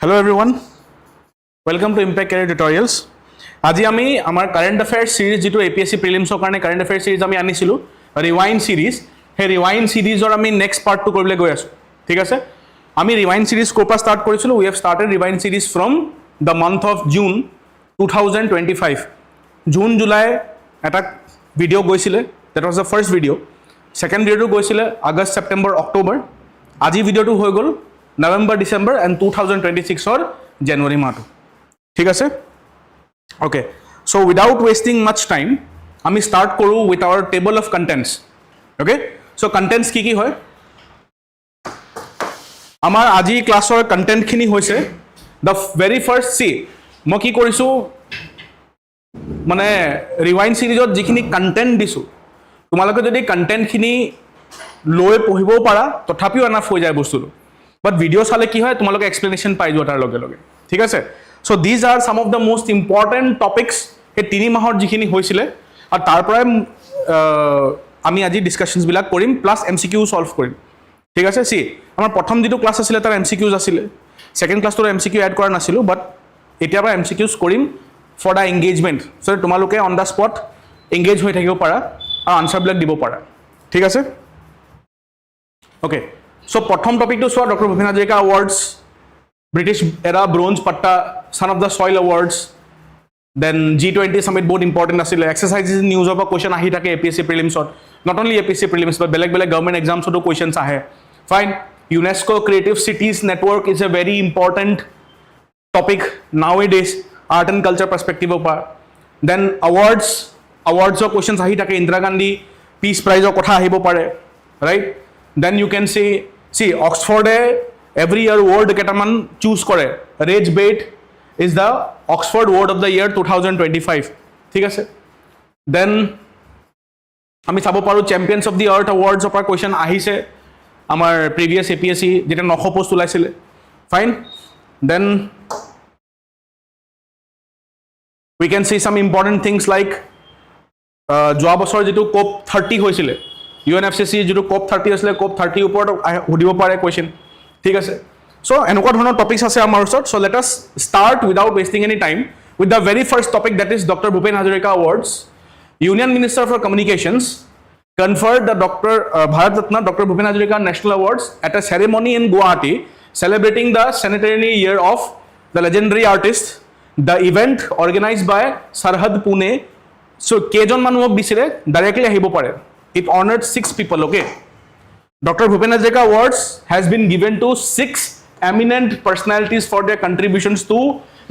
Hello everyone, welcome to Impact Career Tutorials. আজি আমি আমাৰ কাৰেন্ট অ্যাফেয়াৰ্স সিৰিজ যেটো APSC Prelims কাৰণে কাৰেন্ট অ্যাফেয়াৰ্স সিৰিজ আমি আনিছিলো ৰিওয়াইন্ড সিৰিজ হে ৰিওয়াইন্ড সিৰিজৰ আমি নেক্সট পাৰ্ট টু কৰিবলৈ গৈ আছো ঠিক আছে আমি ৰিওয়াইন্ড সিৰিজ কোপা স্টাৰ্ট কৰিছিলো we have started rewind series from the month of June 2025 June July এটা ভিডিও গৈছিলে that was the first video second video গৈছিলে আগষ্ট সেপ্টেম্বৰ অক্টোবৰ আজি ভিডিওটো হৈ গল November, December and 2026 or January month. ঠিক আছে? Okay. So without wasting much time, আমি start কৰো with our table of contents. Okay? So contents কি হয়? আমাৰ আজি ক্লাছৰ content খিনি হৈছে the very first see মই কি কৰিছো মানে rewind series-ত যিখিনি content দিছো তোমালোকে যদি content খিনি লৈ পঢ়িব পাৰা তথাপিও enough হৈ যায় বস্তুটো But video sale ki hoy tumaloke explanation pai jo atar loge loge thik ase so these are some of the most important topics he 3 mahor jikhini hoisile ar tar pore ami aji discussions bilak korim plus MCQ solve korim thik ase see amar prothom jitu class asile tar MCQs asile second class tor MCQ add kora nasilo but etia ba MCQs korim for the engagement so tumaloke on the spot engage hoi thakibo para ar answer bilak dibo para thik ase okay So, prothom topic to Dr. Bhupen Hazarika Awards, British Era Bronze Patta, Son of the Soil Awards, then G20 Summit both important asile exercises news of a question ahi thake APSC Prelims or not only APSC Prelims but belek government exams to questions ahe fine UNESCO Creative Cities Network is a very important topic nowadays art and culture perspective of then awards of questions ahi thake Indira Gandhi Peace Prize of kotha ahibo pare right then you can see Oxford every year word ketaman choose kore rage bait is the Oxford word of the year 2025 thik ase then ami sabo paru champions of the earth awards of our question ahise amar previous APSC jeta 900 post ulaisile fine then we can see some important things like joa bosor jetu COP 30 hoisile UNFCC যেটো COP 30 আসলে COP 30 ওপৰত হুদিব পাৰে question ঠিক আছে so এনেকুৱা ধৰণৰ topics আছে আমাৰ ওচৰত so let us start without wasting any time with the very first topic that is doctor Bhupen Hazarika awards union minister for communications conferred the Bharat Ratna Dr. Bhupen Hazarika National Awards at a ceremony in Guwahati celebrating the centenary year of the legendary artist the event organized by Sarhad Pune so kejon manuhok disile directly ahibo pare It honored 6 people, okay? Dr. Bhupen Hazarika Awards has been given to 6 eminent personalities for their contributions to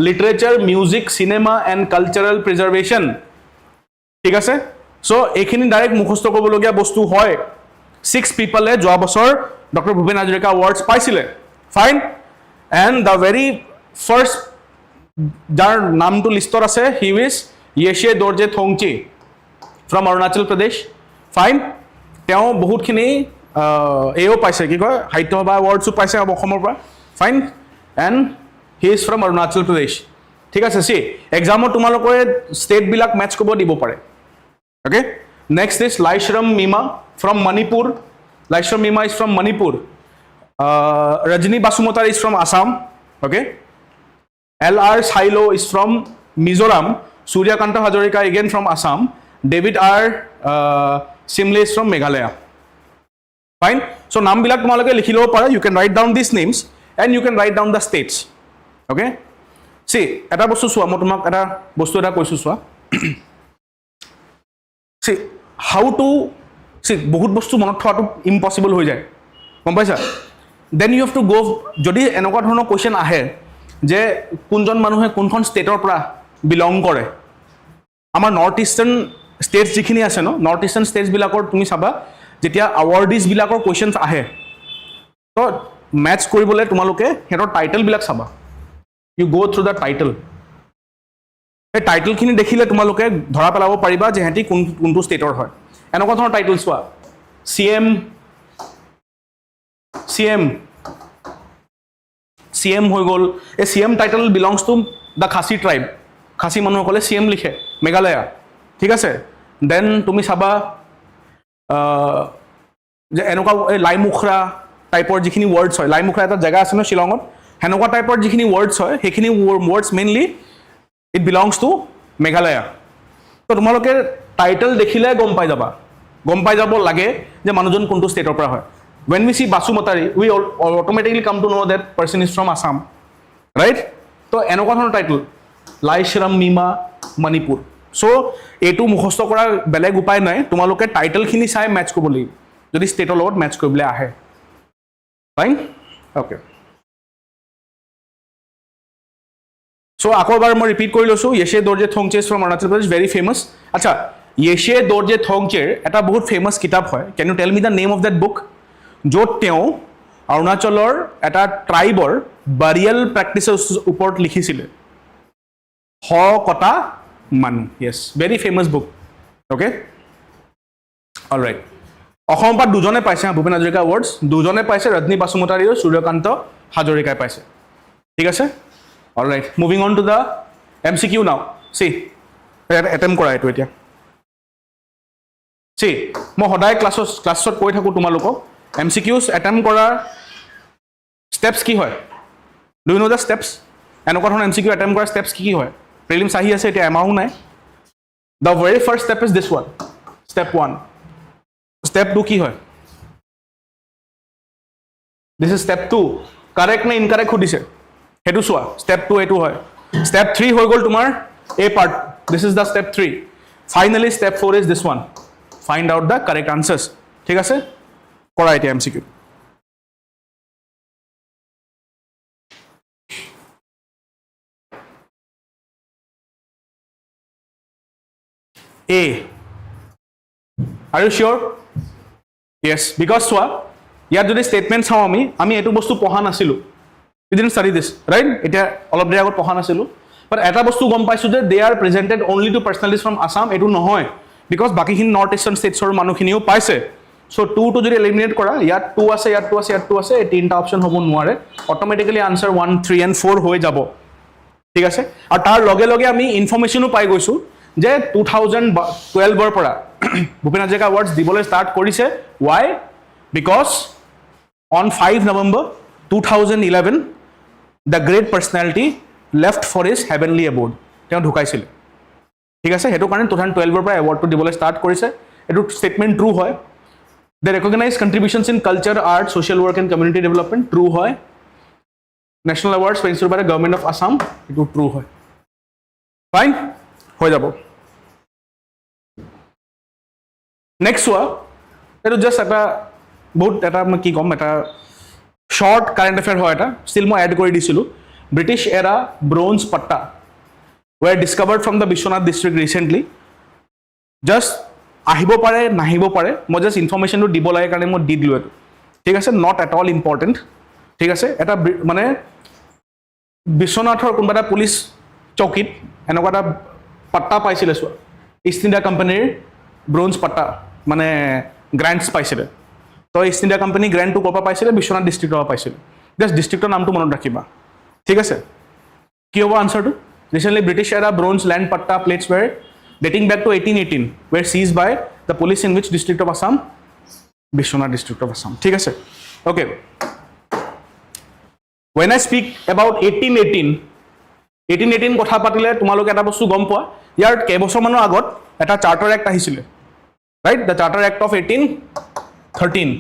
literature, music, cinema and cultural preservation. ঠিক আছে? So, ekhini direct mukhosto kobologia bostu hoy. 6 people e joa bosor Dr. Bhupen Hazarika Awards paisile. Fine? And the very first jar naam to listor ase he is Yeshe Dorje Thongchi from Arunachal Pradesh. Fine তেওঁ বহুতখিনি এও পাইছে কি কয় সাহিত্য সভা এৱাৰ্ডছো পাইছে অসমৰ পৰা fine and he is from Arunachal Pradesh ঠিক আছে সি এক্সামত তোমালোকে ষ্টেট বিলাক মেচ কৰিব দিব পাৰে okay next is Laishram Mima from Manipur Laishram Mima is from Manipur Rajni Basumatary is from Assam okay LR Sailo is from Mizoram Suryakanta Hazarika again from Assam David R Simle is from Meghalaya. Fine. So, naam bilak tumaloke likhi lobo para. You can write down these names and you can write down the states. Okay. See, eta bostu sua mo tumak eta bostu eta koisu sua. See, how to see bahut bostu monot thoatu impossible hoi jay. Gom paisa? Then you have to go jodi enokwa dhoroner question ahe je kunjon manuhe kunkhon state or pora belong kore. Amar north eastern states jikhini ase no north eastern states bilakor tumi saba jetia awardees bilakor questions ahe to match koribole tumaloke hetor title bilak saba you go through the title e title khini dekhile tumaloke dhora pelabo pariba je heti kuntu state or hoy enokwa dhonor titles wa CM hoi gol a CM title belongs to the Khasi tribe Khasi manu kole CM likhe Meghalaya ঠিক আছে then তুমি চাবা যে এনেকুৱা লাইমুখৰা টাইপৰ যিখিনি ওয়াৰ্ডস হয় লাইমুখৰা এটা জায়গা আছে ন শিলঙত হেনেকুৱা টাইপৰ যিখিনি ৱৰ্ডছ হয় সেইখিনি words mainly it belongs two Meghalaya তো তোমালোকে টাইটেল দেখিলে গম পাই যাব লাগে যে মানুহজন কোনটো ষ্টেটৰ পৰা হয় when we see Basumotari we automatically come to know that person is from Assam right তো এনেকুৱা ধৰণৰ টাইটেল লাইশ্ৰাম মিমা মণিপুৰ সো এইটো মুখস্থ কৰাৰ বেলেগ উপায় নাই তোমালোকে টাইটেলখিনি চাই মেচ কৰিব লাগিব যদি ষ্টেটৰ লগত মেচ কৰিবলৈ আহে ফাইন ওকে সো আকৌ এবাৰ মই ৰিপিট কৰি লৈছোঁ Yeshe Dorjee Thongchi from Arunachal Pradesh very famous আচ্ছা য়েশে দৰ্জে থংচেৰ এটা বহুত ফেমাছ কিতাপ হয় can you tell me the name of that book য'ত তেওঁ অৰুণাচলৰ এটা ট্ৰাইবৰ বাৰিয়েল প্ৰেক্টিচৰ ওপৰত লিখিছিলে হ কটা মানুহ yes very famous book okay all right অসমৰ পৰা দুজনে পাইছে ভূপেন হাজৰিকা এৱাৰ্ডছ দুজনে পাইছে ৰজনী বাসুমতাৰী আৰু সূৰ্যকান্ত হাজৰিকাই পাইছে ঠিক আছে all right moving on to the MCQ নাও চি এটেম্প কৰা এইটো এতিয়া চি মই সদায় ক্লাছত কৈ থাকোঁ তোমালোকক MCQs এটেম্প কৰাৰ ষ্টেপছ কি হয় do you know the steps এনেকুৱা ধৰণৰ MCQ এটেম্প কৰাৰ ষ্টেপছ কি হয় প্ৰিলিমছ আহি আছে এতিয়া এমাহো নাই the very first step is this one step 1 step 2 কি হয় দিছ ইজ ষ্টেপ 2 কাৰেক্ট নে ইনকাৰেক্ট সুধিছে সেইটো চোৱা ষ্টেপ 2 এইটো হয় ষ্টেপ 3 হৈ গ'ল তোমাৰ A part this is the step 3 finally step 4 is this one find out the correct answers ঠিক আছে কৰা এতিয়া MCQ A are you sure yes because চোৱা ইয়াত যদি ষ্টেটমেণ্ট চাওঁ আমি এইটো বস্তু পঢ়া নাছিলোঁ we didn't study this right এতিয়া অলপ দেৰি আগত পঢ়া নাছিলোঁ but এটা বস্তু গম পাইছোঁ যে they are presented only to personalities from Assam এইটো নহয় because বাকীখিনি নৰ্থ ইষ্টাৰ্ণ ষ্টেটছৰ মানুহখিনিও পাইছে সো 2 টো যদি এলিমিনেট কৰা ইয়াত 2 আছে ইয়াত 2 আছে ইয়াত 2 আছে এই তিনিটা অপশ্যন হ'ব নোৱাৰে অট'মেটিকেলি আনচাৰ 1 3 and 4 হৈ যাব ঠিক আছে আৰু তাৰ লগে লগে আমি ইনফৰমেশ্যনো পাই গৈছোঁ যে 2012 পৰা ভূপেন হাজৰিকা এৱাৰ্ডছ দিবলৈ ষ্টাৰ্ট কৰিছে why because on 5 November 2011 the great personality left for his heavenly abode তেওঁ ঢুকাইছিলে ঠিক আছে সেইটো কাৰণে 2012 পৰা এৱাৰ্ডটো দিবলৈ ষ্টাৰ্ট কৰিছে এইটো ষ্টেটমেণ্ট ট্ৰু হয় they recognize contributions in culture art social work and community development true হয় national awards sponsored by the government of Assam এইটো ট্ৰু হয় ফাইন হৈ যাব নেক্সট চোৱা এইটো জাষ্ট এটা বহুত এটা মই কি ক'ম এটা short current affair হয় এটা still মই এড কৰি দিছিলোঁ British era bronze patta were discovered from the Bishwanath district recently just আহিব পাৰে নাহিব পাৰে মই জাষ্ট ইনফৰমেশ্যনটো দিব লাগে কাৰণে মই দি দিলোঁ এইটো ঠিক আছে নট এট অল ইম্পৰ্টেণ্ট ঠিক আছে এটা মানে বিশ্বনাথৰ কোনোবা এটা পুলিচ চকীত এনেকুৱা এটা পাট্টা পাইছিলে চোৱা ইষ্ট ইণ্ডিয়া কোম্পানীৰ ব্ৰঞ্জ পাট্টা মানে গ্ৰেণ্টছ পাইছিলে তো ইষ্ট ইণ্ডিয়া কোম্পানী গ্ৰেণ্টটো ক'ৰ পৰা পাইছিলে বিশ্বনাথ ডিষ্ট্ৰিক্টৰ পৰা পাইছিলে জাষ্ট ডিষ্ট্ৰিক্টৰ নামটো মনত ৰাখিবা ঠিক আছে কি হ'ব আনচাৰটো recently British era bronze land patta plates were dating back to 1818 were seized by the police in which district of Assam Bishwanath district of Assam ঠিক আছে okay when I speak about 1818 কথা পাতিলে তোমালোকে এটা বস্তু গম পোৱা ইয়াৰ কেইবছৰমানৰ আগত এটা চাৰ্টাৰ এক্ট আহিছিলে right the charter act of 1813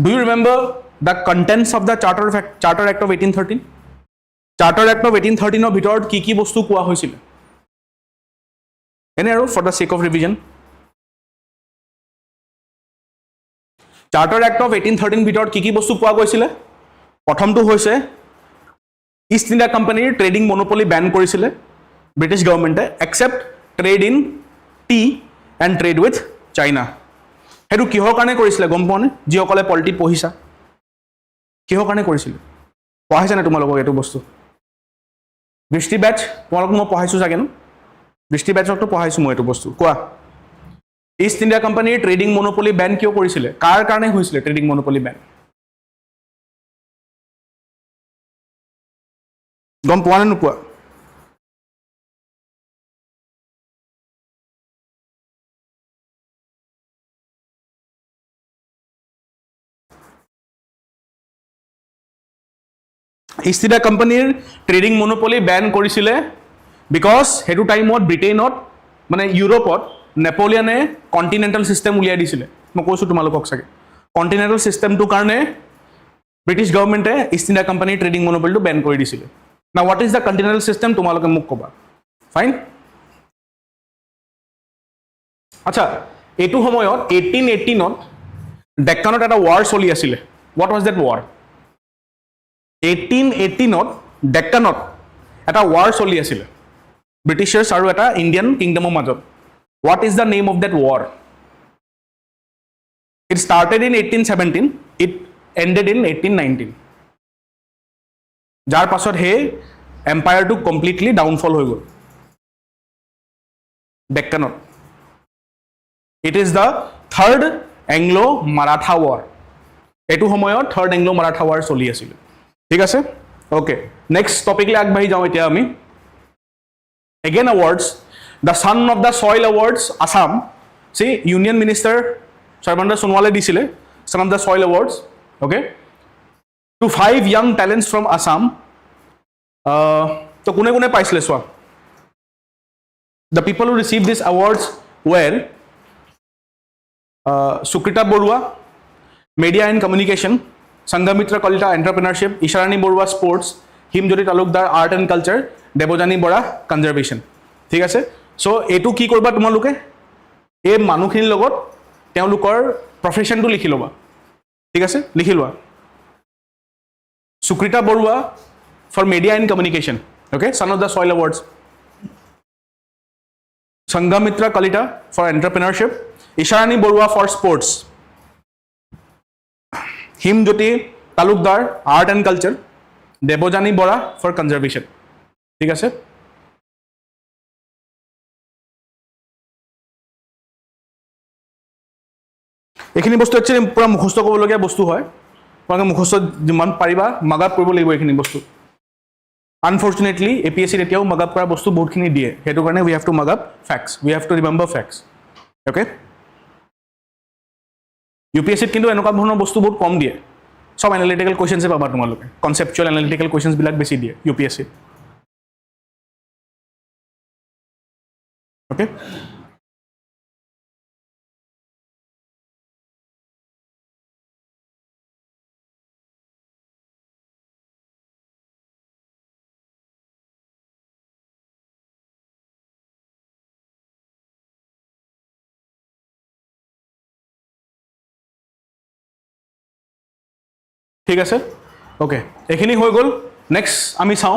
do you remember the contents of the charter act of 1813 charter act of 1813 ৰ ভিতৰত কি কি বস্তু কোৱা হৈছিল এনে আৰু for the sake of revision charter act of 1813 ভিতৰত কি কি বস্তু পোৱা গৈছিলে প্ৰথমটো হৈছে ইষ্ট ইণ্ডিয়া কোম্পানীৰ ট্ৰেডিং মনোপলি বেন কৰিছিলে ব্ৰিটিছ গভৰ্ণমেণ্টে except trade in tea and trade with China সেইটো কিহৰ কাৰণে কৰিছিলে গম পোৱা নে যিসকলে পলিটি পঢ়িছা কিহৰ কাৰণে কৰিছিলে পঢ়াইছানে তোমালোকক এইটো বস্তু দৃষ্টি বেচ তোমালোকক মই পঢ়াইছোঁ চাগে ন দৃষ্টি বেচকটো পঢ়াইছোঁ মই এইটো বস্তু কোৱা ইষ্ট ইণ্ডিয়া কোম্পানীৰ ট্ৰেডিং মনোপলি বেন কিয় কৰিছিলে কাৰ কাৰণে হৈছিলে ট্ৰেডিং মনোপলি বেন গম পোৱা নে নোপোৱা ইষ্ট ইণ্ডিয়া কোম্পানীৰ ট্ৰেডিং মনোপলি বেন কৰিছিলে বিকজ সেইটো টাইমত ব্ৰিটেইনত মানে ইউৰোপত নেপলিয়নে কণ্টিনেণ্টেল ছিষ্টেম উলিয়াই দিছিলে মই কৈছোঁ তোমালোকক চাগে কণ্টিনেণ্টেল ছিষ্টেমটোৰ কাৰণে ব্ৰিটিছ গভৰ্ণমেণ্টে ইষ্ট ইণ্ডিয়া কোম্পানীৰ ট্ৰেডিং মনোপলিটো বেন কৰি দিছিলে না what is the continental system তোমালোকে মোক ক'বা ফাইন আচ্ছা এইটো সময়ত 1818ত ডেক্কানত এটা ৱাৰ চলি আছিলে হোৱাট ৱাজ দেট ৱাৰ 1818ত ডেক্কানত এটা ৱাৰ চলি আছিলে ব্ৰিটিছাৰ্ছ আৰু এটা ইণ্ডিয়ান কিংডমৰ মাজত what is the name of that war it started in 1817 it ended in 1819 যাৰ পাছত সেই এম্পায়াৰটো কমপ্লিটলি ডাউনফল হৈ গ'ল ডেক্কানত it is the third Anglo Maratha war এইটো সময়ত থাৰ্ড এংলো মাৰাঠা ৱাৰ চলি আছিলে ঠিক আছে ওকে নেক্সট টপিকলৈ আগবাঢ়ি যাওঁ এতিয়া আমি again awards the son of the soil awards Assam চি ইউনিয়ন মিনিষ্টাৰ সৰ্বানন্দ সোণোৱালে দিছিলে son of the soil awards okay to 5 young talents from Assam তো কোনে কোনে পাইছিলে চোৱা the people who received these awards were Sukrita Borua media and communication Sanghamitra Kalita entrepreneurship Isharani Borua sports Himjyoti Talukdar art and culture Debojani Bora conservation ঠিক আছে so এটো কি কৰবা তোমালোকে এই মানুহখিনিৰ লগত তেওঁলোকৰ প্ৰফেশনটো লিখি লবা ঠিক আছে লিখি লোৱা Sukrita Borua for media and communication okay son of the soil awards Sanghamitra Kalita for entrepreneurship Isharani Borua for sports Himjyoti Talukdar art and culture Debojani Bora for conservation ঠিক আছে এইখিনি বস্তু একচুয়ালি পুরা মুখস্থ কৰিবলগীয়া বস্তু হয় তোমালোকে মুখস্থ যিমান পাৰিবা মাগাপ কৰিব লাগিব এইখিনি বস্তু আনফৰ্চুনেটলি APSC এতিয়াও মাগাপ কৰা বস্তু বহুতখিনি দিয়ে সেইটো কাৰণে we have to mug up facts we have to remember facts okay UPSC কিন্তু এনেকুৱা ধৰণৰ বস্তু বহুত কম দিয়ে সব এনালিটিক্যাল কোৱেশ্চনছ পাবা তোমালোকে কনসেপচুৱেল এনালিটিক্যাল কোৱেশ্চনছ বিলাক বেছি দিয়ে UPSC ওকে ঠিক আছে ওকে এখিনি হৈ গল নেক্সট আমি চাও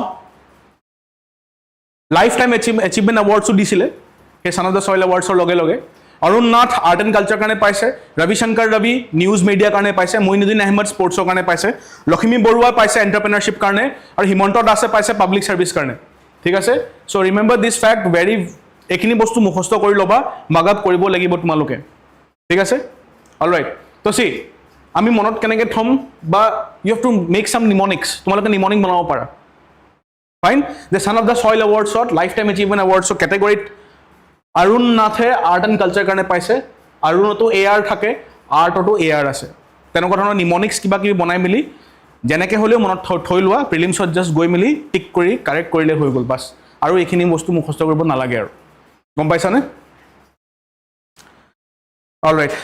লাইফ টাইম অ্যাচিভমেন্ট অ্যাওয়ার্ডস দিছিলে হে সান অফ দ্য সয়েল অ্যাওয়াৰ্ডসৰ লগে লগে Arun Nath art and culture কাৰণে পাইছে ৰবিশংকৰ ৰবি নিউজ মিডিয়া কাৰণে পাইছে মইনুদ্দিন আহমেদ স্পৰ্টছৰ কাৰণে পাইছে লক্ষ্মী বৰুৱা পাইছে এন্টাৰপ্ৰেনাৰশিপ কাৰণে আৰু হিমন্ত দাসে পাইছে পাব্লিক সাৰ্ভিস কাৰণে ঠিক আছে so remember this fact very এখিনি বস্তু মুখস্থ কৰি লবা মাগাপ কৰিব লাগিব তোমালোকে ঠিক আছে অলৰাইট তো সি আমি মনত কেনেকৈ থম বা you have to make some mnemonics তোমালোকে নিমনিক বনাব পাৰা fine the son of the soil এৱাৰ্ডছত লাইফ টাইম অ্যাচিভমেন্ট এৱাৰ্ডছৰ কেটেগৰীত অৰুণ নাথে আৰ্ট এণ্ড কালচাৰ কাৰণে পাইছে অৰুণতো AR থাকে আৰ্টতো AR আছে তেনেকুৱা ধৰণৰ নিমনিক্স কিবা কিবি বনাই মিলি যেনেকৈ হ'লেও মনত থৈ লোৱা প্ৰিলিমছত জাষ্ট গৈ মিলি টিক কৰি কাৰেক্ট কৰিলে হৈ গ'ল বাছ আৰু এইখিনি বস্তু মুখস্থ কৰিব নালাগে আৰু গম পাইছানে alright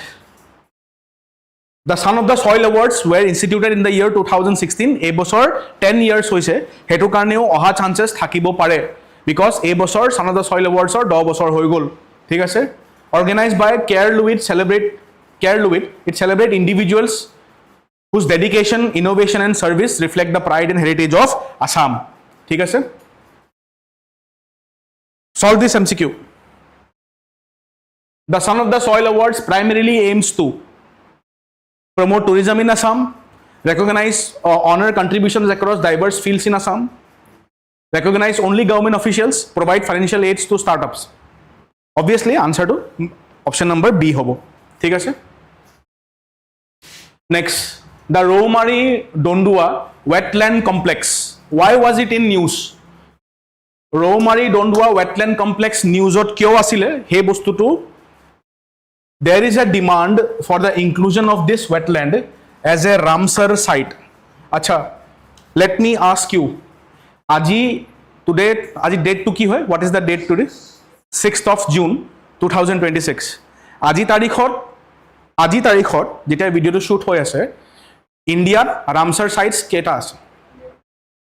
The Son of the Soil Awards were instituted in the year 2016. A বছৰ 10 years হৈছে হেতু কাৰণেও অহা চান্সেস থাকিব পাৰে because a বছৰ Son of the Soil Awards 10 বছৰ হৈ গল ঠিক আছে organized by Care Luit it celebrate individuals whose dedication innovation and service reflect the pride and heritage of Assam ঠিক আছে solve this MCQ The Son of the Soil Awards primarily aims to promote tourism in Assam, recognize honor contributions across diverse fields in Assam, recognize only government officials, provide financial aids to startups. Obviously, answer to option number B hobo. ঠিক আছে Next, the Roumari Dondua wetland complex. Why was it in news? Roumari Dondua wetland complex newsot kyo asile he bostutu There is a demand for the inclusion of this wetland as a Ramsar site. Acha, let me ask you, আজি today আজি date to কি হয়? What is the date today? 6th of June 2026. আজি তাৰিখত যেতিয়া ভিডিওটো shoot হৈ আছে ইণ্ডিয়াত ৰামসাৰ সাইটস কেইটা আছে?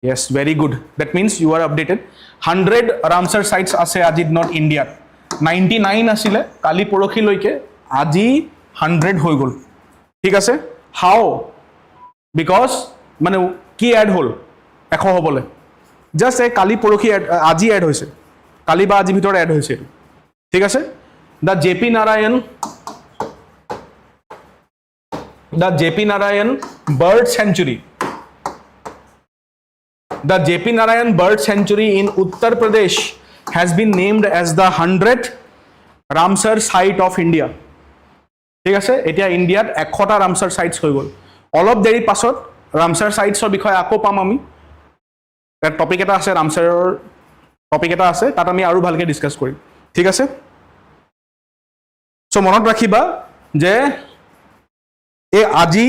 Yes, very good. That means you are updated. 100 Ramsar sites আছে আজি not India. 99 আছিলে কালি পৰখি লৈকে আজি 100 হৈ গল ঠিক আছে how because মানে কি এড হল 100 হবলে জাস্ট এই কালি পৰখি আজি এড হৈছে কালি বা আজি ভিতৰত এড হৈছে ঠিক আছে the JP Narayan bird sanctuary. The JP Narayan bird sanctuary in Uttar Pradesh has been named as the 100th Ramsar site of India. ঠিক আছে এতিয়া ইন্ডিয়াত 100টা ৰামসাৰ সাইটস হৈ গল অলপ দেৰি পাছত ৰামসাৰ সাইটছৰ বিষয়ে আকৌ পাম আমি এটা টপিক এটা আছে ৰামসাৰৰ টপিক এটা আছে তাত আমি আৰু ভালকে ডিসকাস কৰিম ঠিক আছে সো মনত ৰাখিবা যে এই আজি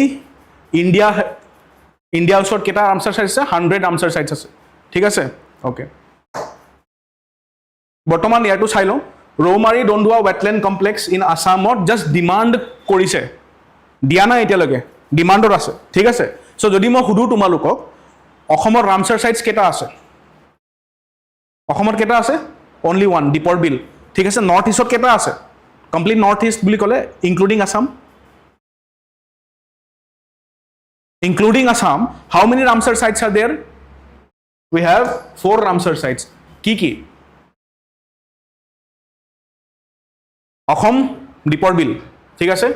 ইণ্ডিয়া ওচৰত কেইটা ৰামসাৰ সাইটস আছে 100 ৰামসাৰ সাইটস আছে ঠিক আছে ওকে বৰ্তমান ইয়াটো চাই লওঁ ৰৌমাৰী দণ্ডুৱা ৱেটলেণ্ড কমপ্লেক্স ইন আসামত জাস্ট ডিমান্ড কৰিছে দিয়া নাই এতিয়ালৈকে ডিমান্ডত আছে ঠিক আছে সো যদি মই সুধো তোমালোকক অসমৰ ৰামসাৰ সাইটস কেইটা আছে অসমত কেইটা আছে অনলি ওৱান দীপৰ বিল ঠিক আছে নৰ্থ ইষ্টত কেইটা আছে কমপ্লিট নৰ্থ ইষ্ট বুলি ক'লে including Assam including Assam, how many Ramsar sites are there? We have 4 Ramsar sites. Ki? Assam, Dipor Bill. ঠিক আছে?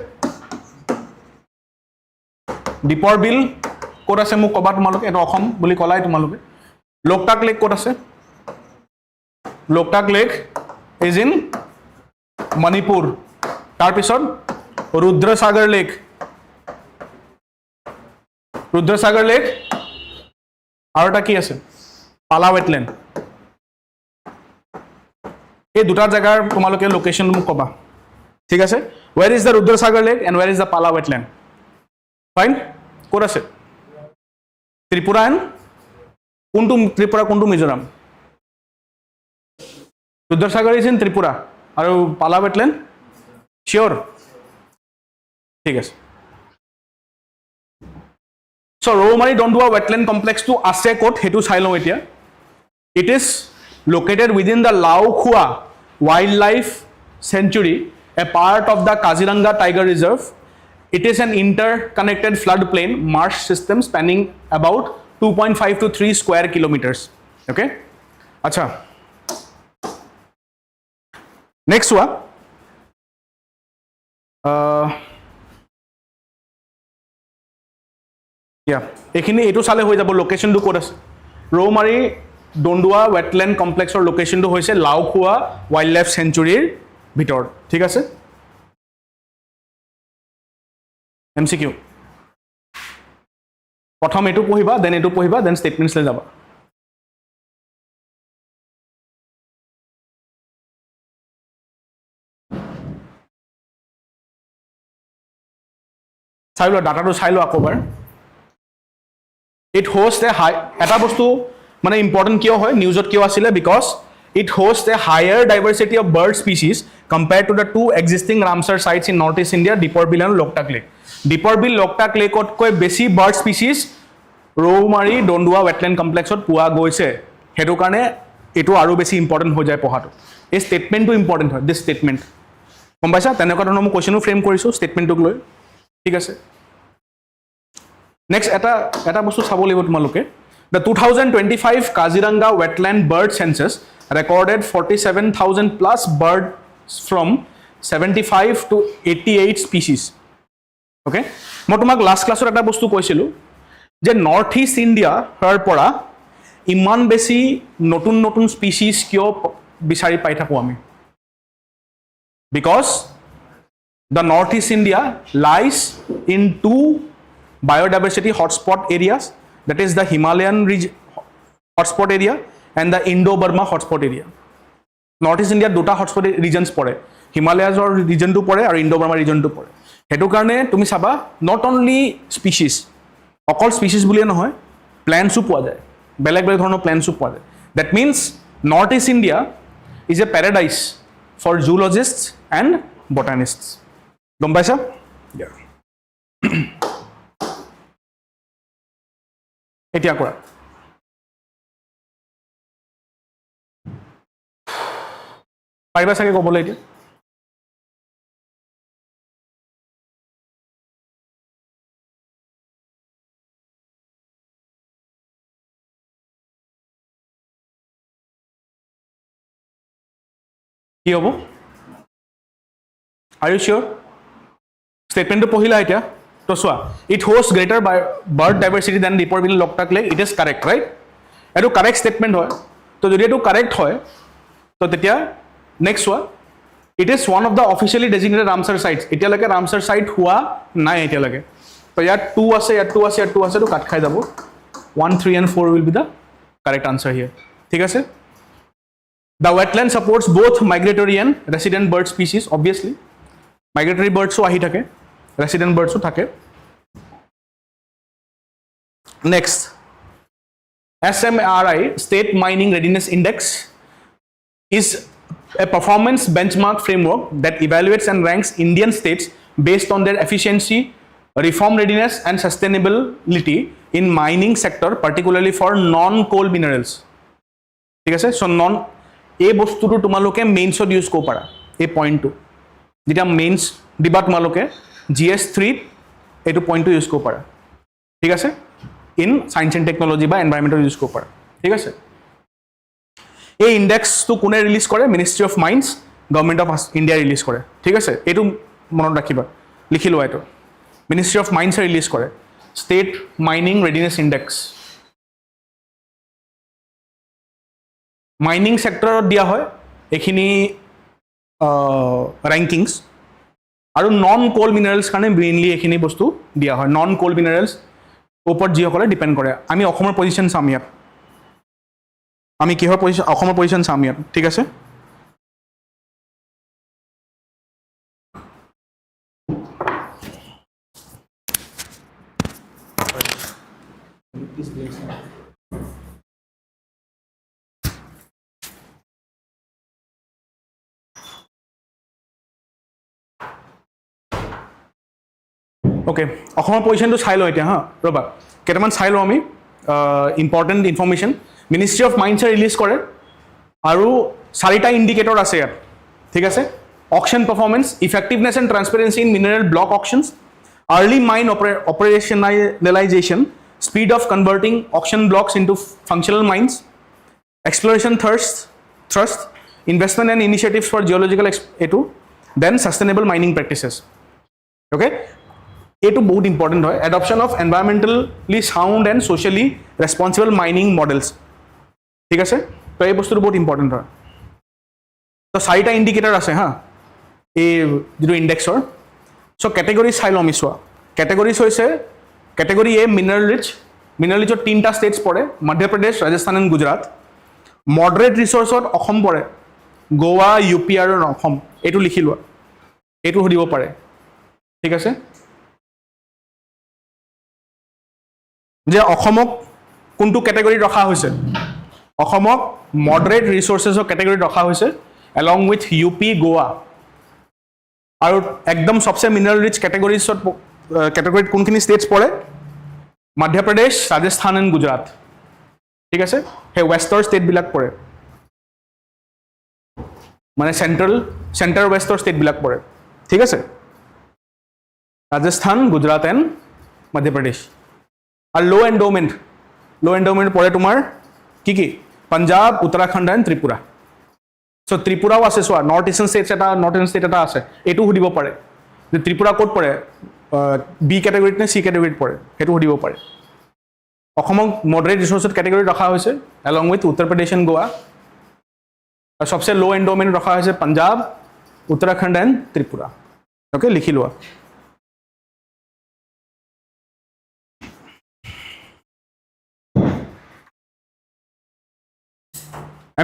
Dipor Bill, ক'ত আছে মোক কবা তোমালোকে এটা অসম বুলি কলাই তোমালোকে লোকটাক লেক ক'ত আছে Loktak lake is in Manipur তাৰ পিছত ৰুদ্ৰসাগৰ লেক ৰুদ্ৰসাগৰ লেক আৰু এটা কি আছে পালা ৱেটলেণ্ড এই দুটা জায়গাৰ তোমালোকে লোকেশন মোক কবা ঠিক আছে where is the Rudrasagar lake and where is the পালা ৱেটলেণ্ড ফাইন ক'ত আছে ত্ৰিপুৰা এণ্ড কোনটো ত্ৰিপুৰা কোনটো মিজোৰাম ৰুদ্ৰসাগৰ ইজ ইন ত্ৰিপুৰা আৰু পালা ৱেটলেণ্ড শিওৰ ঠিক আছে So, Romari Dondua Wetland Complex to Ase Kot, Hetu Silo Etia. It is located within the Laokhua Wildlife Sanctuary, a part of the Kaziranga Tiger Reserve. It is an interconnected floodplain marsh system spanning about 2.5 to 3 square kilometers. Okay? Acha. Next one. এইখিনি এইটো চালে হৈ যাব লোকেশনটো ক'ত আছে Raumari দণ্ডুৱা wetland কমপ্লেক্সৰ লোকেশনটো হৈছে Laokhowa wild life সেঞ্চুৰীৰ ভিতৰত ঠিক আছে MCQ প্ৰথম এটো পঢ়িবা দেন এটো পঢ়িবা দেন ষ্টেটমেন্টছ লৈ যাবা চাইলো ডাটাটো চাইলো আকবাৰ It hosts a high eta bostu mane important kiyo hoy news ot kiyo asile because it hosts a higher diversity of bird species compared to the two existing Ramsar sites in Northeast India Dipor Bill and Loktak Lake. Dipor Bill Loktak Lake ot koi besi bird species Romari Dondua Wetland Complex ot pua goise hetu karone etu aru besi important ho jay pohato ei statement to important hoy this statement kom paisa teneka dhৰণৰ মই question frame কৰিছো statement tok লৈ ঠিক আছে Next, eta bostu sabo libo tumaloke. The 2025 Kaziranga Wetland Bird Census recorded 47,000 plus birds from 75 to 88 species. Okay? Moi tumak last class or eta bostu koisilu je Northeast India her pora iman besi notun species kyo bisari pai thaku ami. Because the Northeast India lies in two biodiversity hotspot areas, that is the Himalayan hotspot area and the Indo-Burma hotspot area. Northeast India দুটা hotspot regions পৰে Himalayas or region to পৰে আৰু Indo-Burma region to পৰে হেতু কাৰণে তুমি চাবা not only species অকল species বুলিয়ে নহয় প্লেন্টছো পোৱা যায়, বেলেগ বেলেগ ধৰণৰ প্লেন্টছো পোৱা যায়। That means north east India is a paradise for zoologists and botanists. গম পাইছা? এতিয়া কৰা। পাৰিবা চাগে ক'বলৈ এতিয়া? কি হ'ব? আৰ ইউ চিয়'ৰ? ষ্টেটমেণ্টটো পঢ়িলা এতিয়া? তো চোৱা, it host greater bird diversity than Deepor Beel Loktak lake, it is correct, right? এইটো কাৰেক্ট ষ্টেটমেণ্ট হয়। তো যদি এইটো কাৰেক্ট হয়, তো তেতিয়া নেক্সট চোৱা, it is one of the officially designated Ramsar sites. এতিয়ালৈকে ৰামচাৰ চাইট হোৱা নাই এতিয়ালৈকে। তো ইয়াত 2 আছে, ইয়াত 2 আছে, ইয়াত 2 আছে, তো কাট খাই যাব। 1, 3 and 4 will be the correct answer here. ঠিক আছে? The wetland supports both migratory and resident bird species, obviously. Migratory birds ahi thake, resident birds thake. Next, SMRI, State Mining Readiness Index, is a performance benchmark framework that evaluates and ranks Indian states based on their efficiency, reform readiness and sustainability in mining sector, particularly for non-coal minerals. ঠিক আছে? So এই বস্তুটো তোমালোকে মেইনছত use কৰিব পাৰা, এই পইণ্টটো যেতিয়া মেইনছ দিবা তোমালোকে GS3 এইটো পইণ্টটো ইউজ কৰিব পাৰা। ঠিক আছে? ইন সায়েন্স এণ্ড টেকনলজি বা এনভাইৰমেণ্টত ইউজ কৰিব পাৰা। ঠিক আছে? এই ইণ্ডেক্সটো কোনে ৰিলিজ কৰে? Ministry of mines, government of India release কৰে। ঠিক আছে? এইটো মনত ৰাখিবা, লিখি লোৱা এইটো। মিনিষ্ট্ৰী অফ মাইন্সে ৰিলিজ কৰে state mining readiness index. Mining ছেক্টৰত দিয়া হয় এইখিনি ৰেংকিংছ, আৰু নন কোল মিনাৰেলছ কাৰণে মেইনলি এইখিনি বস্তু দিয়া হয়। নন কোল মিনাৰেলছ ওপৰত যিসকলে ডিপেণ্ড কৰে। আমি অসমৰ পজিশ্যন চাম ইয়াত, আমি কিহৰ পজিশ্যন, অসমৰ পজিশ্যন চাম ইয়াত। ঠিক আছে? অ'কে, অসমৰ পজিশ্যনটো চাই লওঁ এতিয়া হা, ৰ'বা কেইটামান চাই লওঁ আমি ইম্পৰ্টেণ্ট ইনফৰ্মেশ্যন। মিনিষ্ট্ৰী অফ মাইন্সে ৰিলিজ কৰে আৰু 4টা ইণ্ডিকেটৰ আছে ইয়াত। ঠিক আছে? Auction performance, effectiveness and transparency in mineral block auctions, early mine operationalisation, speed of converting auction blocks into functional mines, exploration thrust, investment and initiatives for geological এইটো, then sustainable mining practices. Okay, এইটো বহুত important হয়। Adoption of environmentally sound and socially responsible mining models. ঠিক আছে? তো এই বস্তুটো বহুত ইম্পৰ্টেণ্ট হয়। তো 4টা ইণ্ডিকেটৰ আছে হা এই যিটো ইণ্ডেক্সৰ। চ' কেটেগৰী চাই লওঁ আমি। চোৱা, কেটেগৰীজ হৈছে কেটেগৰী এ মিনাৰেল ৰিচ। মিনাৰেল ৰিচত 3টা ষ্টেটছ পৰে, মধ্যপ্ৰদেশ, ৰাজস্থান এণ্ড গুজৰাট। মডাৰেট ৰিচৰ্চত অসম পৰে, গোৱা, UP আৰু অসম। এইটো লিখি লোৱা, এইটো সুধিব পাৰে। ঠিক আছে? যে অসমক কোনটো কেটেগৰীত ৰখা হৈছে? অসমক মডাৰেট ৰিচৰ্চেছৰ কেটেগৰীত ৰখা হৈছে এলং উইথ UP, গোৱা। আৰু একদম সবচে মিনাৰেল ৰিচ কেটেগৰীত কোনখিনি ষ্টেটছ পৰে? মধ্যপ্ৰদেশ, ৰাজস্থান এণ্ড গুজৰাট। ঠিক আছে? সেই ৱেষ্টৰ ষ্টেটবিলাক পৰে, মানে চেণ্টাৰ ৱেষ্টৰ ষ্টেটবিলাক পৰে। ঠিক আছে? ৰাজস্থান, গুজৰাট এণ্ড মধ্যপ্ৰদেশ। আৰু ল' এণ্ডাউমেণ্ট পৰে তোমাৰ কি? পাঞ্জাৱ, উত্তৰাখণ্ড এণ্ড ত্ৰিপুৰা। চ' ত্ৰিপুৰাও আছে। চোৱা, নৰ্থ ইষ্টাৰ্ণ ষ্টেট এটা আছে, এইটো সুধিব পাৰে যে ত্ৰিপুৰা ক'ত পৰে, B কেটেগৰীত নে C কেটেগৰীত পৰে, সেইটো সুধিব পাৰে। অসমক মডাৰেট ৰিচৰ্চত কেটেগৰীত ৰখা হৈছে along with Uttar Pradesh and গোৱা। আৰু সবচে ল' এণ্ডাউমেণ্ট ৰখা হৈছে পাঞ্জাৱ, উত্তৰাখণ্ড এণ্ড ত্ৰিপুৰা। অ'কে, লিখি লোৱা।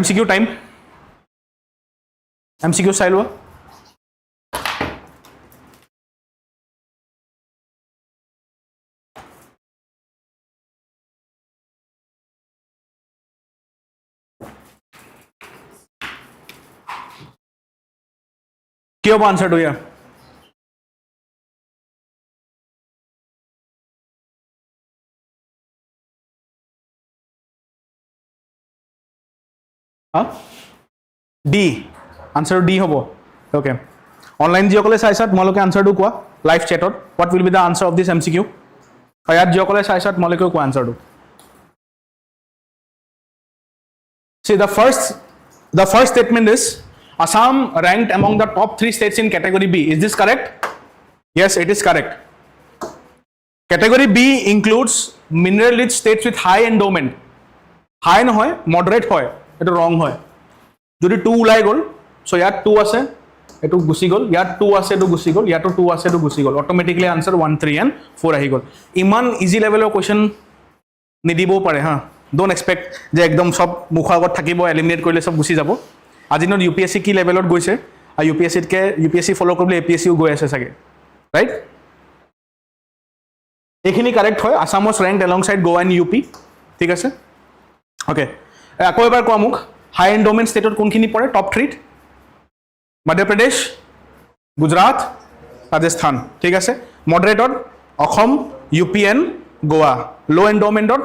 MCQ টাইম, MCQ চাই লোৱা। কি হ'ব আনসাৰটো ইয়াৰ ডি আনসাৰ ডি হ'ব ওকে অনলাইন যিসকলে চাইছা তোমালোকে আনসাৰটো কোৱা লাইভ চেটত what will be the answer of this MCQ ইয়াত যিসকলে চাইছা তোমালোকে কোৱা আনসাৰটো See, the first statement is Assam ranked among the top 3 states in category B. Is this correct? Yes, it is correct. Category B includes mineral-rich states with high endowment. High no hoy, moderate hoy. Eto wrong hoy. Jodi 2 ulai gol, so yat 2 ase, eto gusi gol. Yat 2 ase, eto gusi gol. Yato 2 ase, eto gusi gol. Automatically answer 1, 3 and 4 ahi gol. Iman easy level of question nidibo pare ha. Don't expect যে একদম সব মুখৰ আগত থাকিব eliminate কৰিলে সব গুছি যাব আজি ন UPSC কি লেভেলত গৈছে আৰু UPSC ফলো কৰিলে APSC গৈ আছে সাগে ৰাইট এখিনি কারেক্ট হয় Assam was ranked alongside Goa and UP ঠিক আছে ওকে আকৌ এবাৰ কোৱা মুখ হাই এন্ডোমেন্ট ষ্টেটত কোনখিনি পৰে টপ 3 মধ্য প্ৰদেশ গুজৰাট ৰাজস্থান ঠিক আছে মডাৰেটত অসম UP and গোৱা লো এন্ডোমেন্টত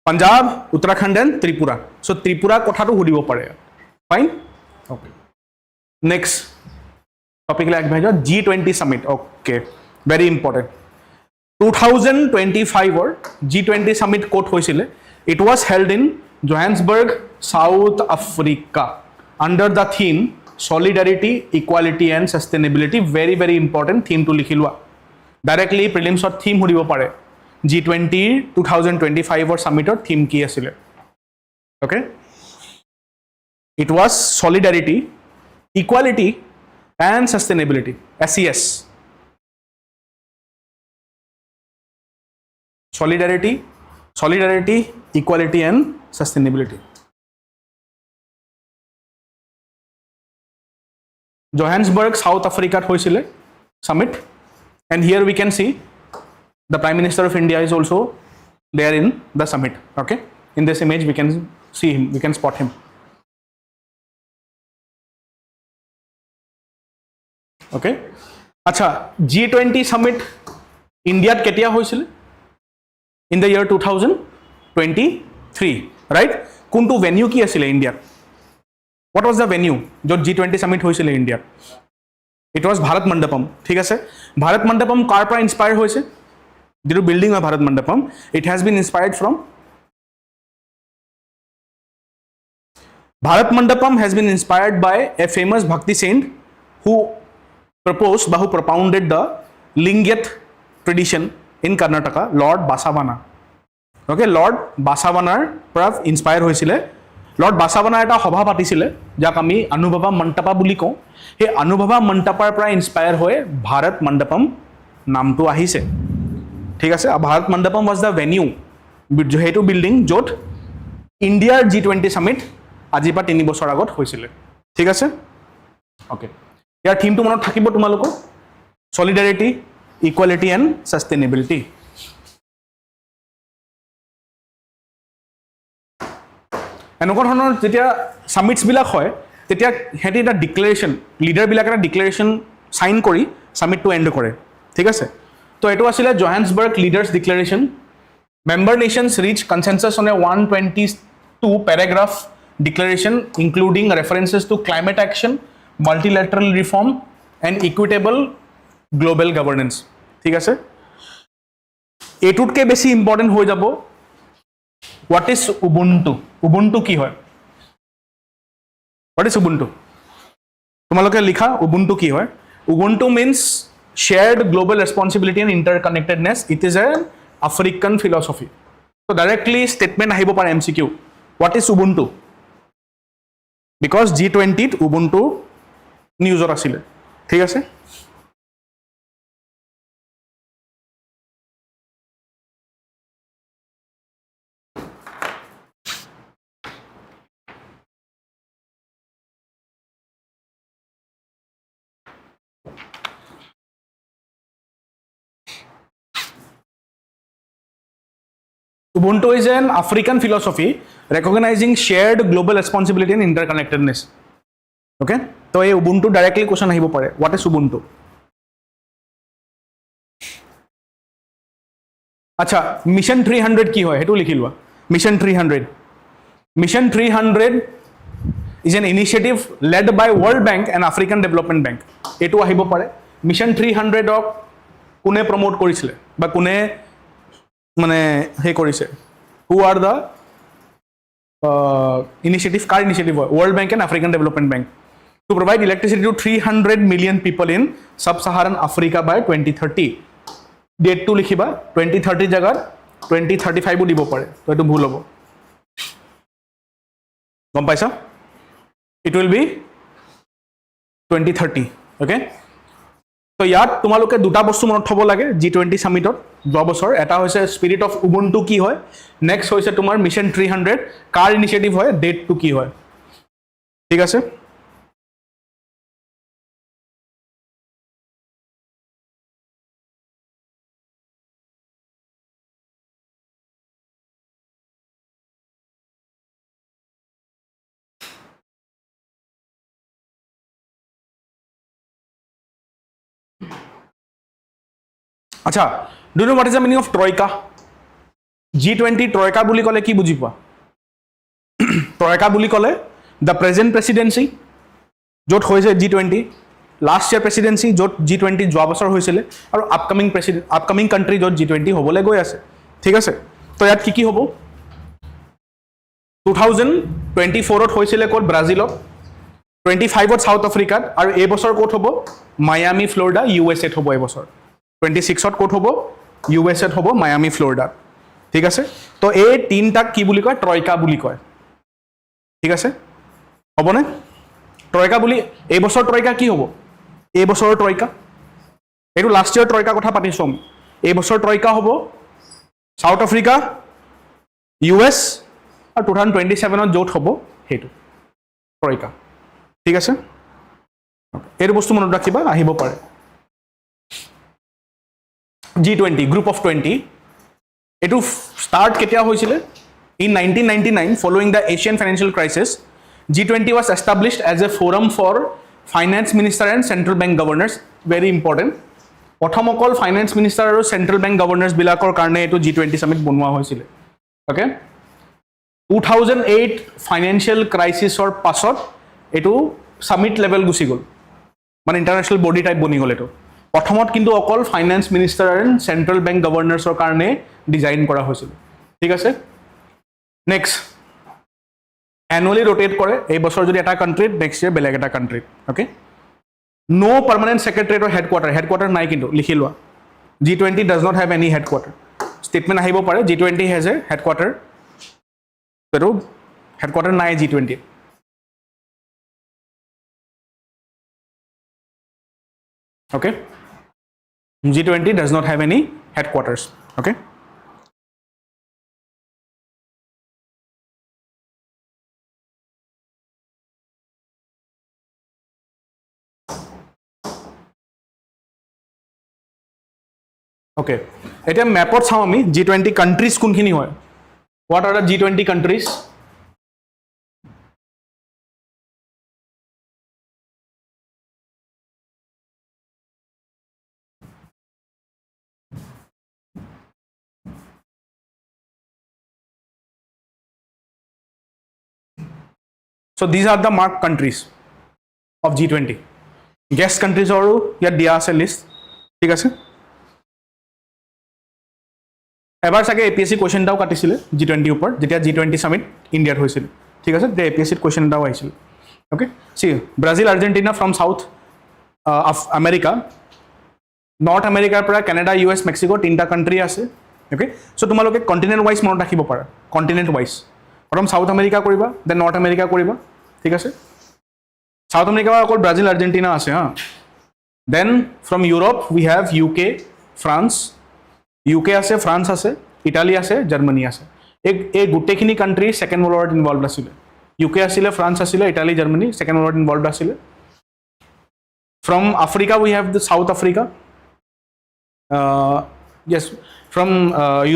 Punjab, Uttarakhand and Tripura. So Tripura kothatu hudibo pare. Fine? Okay. Next topic like G20 summit. Okay. Very important. 2025 or G20 summit kot hoisile. It was held in Johannesburg, South Africa under the theme Solidarity, Equality and Sustainability. Very very important theme to likhilwa. Directly prelims or theme hudibo pare. G20 2025 or summit or theme ki asile okay it was solidarity equality and sustainability SES solidarity equality and sustainability Johannesburg South Africa hoisile summit and here we can see the Prime Minister of India is also there in the summit. Okay, in this image we can see him, we can spot him. Okay, acha G20 summit India ketia hoisile in the year 2023 right kuntu venue ki asile India what was the venue jo G20 summit hoisile India it was Bharat Mandapam thik ase Bharat Mandapam kar pra inspire hoise the building of Bharat Mandapam it has been inspired from Bharat Mandapam has been inspired by a famous Bhakti saint who propounded the Lingayat tradition in Karnataka Lord Basavana okay Lord Basavanar pra inspire hoisile Lord Basavana eta sabha patisile jak ami Anubhava Mantapa buli ko he Anubhava Mantapar pra inspire hoye Bharat Mandapam namtu ahise ঠিক আছে Bharat Mandapam was the venue যেহেতু building য'ত ইণ্ডিয়াৰ G20 summit আজি পৰা 3 বছৰ আগত হৈছিল ঠিক আছে ওকে ইয়াৰ থিমটো মনত থাকিব তোমালোকৰ সলিডাৰিটি ইকুৱেলিটি এণ্ড সাস্টেইনেবিলিটি এনেকুৱা ধৰণৰ যেতিয়া সামিটছ বিলাক হয় তেতিয়া হেতি এটা ডিক্লেৰেশ্যন লিডাৰ বিলাক এটা ডিক্লেৰেশ্যন সাইন কৰি সামিটটো এণ্ড কৰে ঠিক আছে So it was a Johannesburg Leaders Declaration. Member nations reached consensus on a 122 paragraph declaration including references to climate action, multilateral reform and equitable global governance. ঠিক আছে এটুটকে বেশি important হয়ে যাব what is ubuntu কি হয় what is ubuntu তোমালোকে লিখা ubuntu কি হয় ubuntu means shared global responsibility and interconnectedness it is an African philosophy so directly statement ahibo par MCQ what is ubuntu because G20 t ubuntu news or asile thik ase Ubuntu is an African philosophy recognizing shared global responsibility and interconnectedness. Okay তো এই Ubuntu directly question আহিব পাৰে what is Ubuntu আচ্ছা mission 300 কি হয় সেইটো লিখি লোৱা mission 300 mission 300 is an initiative led by World Bank and African Development Bank এইটো আহিব পাৰে মিছন 300 ক কোনে প্ৰমোট কৰিছিলে বা কোনে মানে হে কৰিছে who are the initiative car initiative World Bank and African Development Bank to provide electricity to 300 million people in sub-Saharan Africa by 2030 date to likhiba 2030 jagar 2035 দিব পাৰে তো এটো ভুল হ'ব গম পাইছা it will be 2030 okay তো ইয়াত তোমালোকে দুটা বস্তু মনত থব লাগে G20 সামিটত যোৱা বছৰ এটা হৈছে স্পিৰিট অফ উবুণ্টু কি হয় নেক্সট হৈছে তোমাৰ মিছন 300 কাৰ ইনিচিয়েটিভ হয় ডেট টু কি হয় ঠিক আছে আচ্ছা do know what is the meaning of troika G20 troika বুলি ক'লে কি বুজি পোৱা ট্ৰয়কা বুলি ক'লে দ্য প্ৰেজেণ্ট প্ৰেচিডেঞ্চি য'ত হৈছে G20 লাষ্ট ইয়াৰ প্ৰেচিডেঞ্চি য'ত G20 যোৱা বছৰ হৈছিলে আৰু আপকামিং কাণ্ট্ৰি য'ত G20 হ'বলৈ গৈ আছে ঠিক আছে তো ইয়াত কি হ'ব 2024ত হৈছিলে ক'ত ব্ৰাজিলত 25ত সাউথ আফ্ৰিকাত আৰু এই বছৰ ক'ত হ'ব মায়ামি ফ্লৰিডা USAত হ'ব এই বছৰ 26ত ক'ত হ'ব USAত হ'ব মায়ামি ফ্লৰিডা ঠিক আছে তো এই তিনটাক কি বুলি কয় ট্ৰয়কা বুলি কয় ঠিক আছে হ'বনে ট্ৰয়কা বুলি এই বছৰ ট্ৰয়কা কি হ'ব এই বছৰৰ ট্ৰয়কা এইটো লাষ্ট ইয়াৰ ট্ৰয়কা কথা পাতিছো আমি এই বছৰ ট্ৰয়কা হ'ব সাউথ আফ্ৰিকা US আৰু 2027ত য'ত হ'ব সেইটো ট্ৰয়কা ঠিক আছে এইটো বস্তু মনত ৰাখিবা আহিব পাৰে G20 group of 20 এটো স্টার্ট কেতিয়া হৈছিলে in 1999 following the Asian financial crisis G20 was established as a forum for finance minister and central bank governors very important প্ৰথম অকল ফাইনান্স মিনিষ্টাৰ আৰু চেন্ট্ৰেল বেংক গভৰ্ণৰ্ছ বিলাকৰ কাৰণে এটো G20 সামিট বনোৱা হৈছিলে ওকে 2008 ফাইনান্সিয়েল ক্ৰাইসিছৰ পাছত এটো সামিট লেভেল গুছি গল মানে ইন্টাৰনেশ্যনেল বডি টাইপ বনি গল এটো প্ৰথমত কিন্তু অকল finance minister and central bank গভৰ্ণৰ্ছৰ কাৰণে ডিজাইন কৰা হৈছিল ঠিক আছে নেক্সট এনুৱেলি ৰোটেট কৰে এই বছৰ যদি এটা কান্ট্ৰিত নেক্সট ইয়াৰ বেলেগ এটা কান্ট্ৰিত ওকে নো পাৰ্মানেন্ট সেক্ৰেটাৰিয়েট অৰ হেডকোৱাৰ্টাৰ নাই কিন্তু লিখি লোৱা G20 does not have any headquarter statement আহিব পাৰে G20 has a headquarter pero headquarter নাই G20 okay G20 does not have any headquarters okay okay এটা ম্যাপত চাও আমি G20 countries কোনখিনি হয় what are the G20 countries so these are the marked countries of G20 guest countries or ya dia ase list ঠিক আছে এবাৰ সাকে APSC question দাও কাটিছিলে G20 উপৰ যেতিয়া G20 সামিট ইন্ডিয়াত হৈছিল ঠিক আছে তে APSC কোৱেশ্চন দাও আহিছিল ওকে সি Brazil Argentina from south of America north আমেৰিকাৰ পৰা কানাডা US মেক্সিকো তিনটা কান্ট্ৰি আছে ওকে সো তোমালোকে কন্টিনেন্ট ওয়াইজ মনত ৰাখিব পাৰা কন্টিনেন্ট ওয়াইজ প্ৰথম সাউথ আমেৰিকা কৰিবা দেন নৰ্থ আমেৰিকা কৰিবা ঠিক আছে সাউথ আমেৰিকা অকল ব্ৰাজিল আৰ্জেন্টিনা আছে হা then from Europe we have UK France UK আছে ফ্ৰান্স আছে ইটালী আছে জাৰ্মানী আছে এই গুটেখিনি কান্ট্ৰি সেকেন্ড ওয়াৰ্ল্ড ওয়াৰত ইনভলভড আছিল UK আছিল ফ্ৰান্স আছিল ইটালী জাৰ্মানী সেকেন্ড ওয়াৰ্ল্ড ওয়াৰত ইনভলভড আছিল from Africa we have the South Africa yes from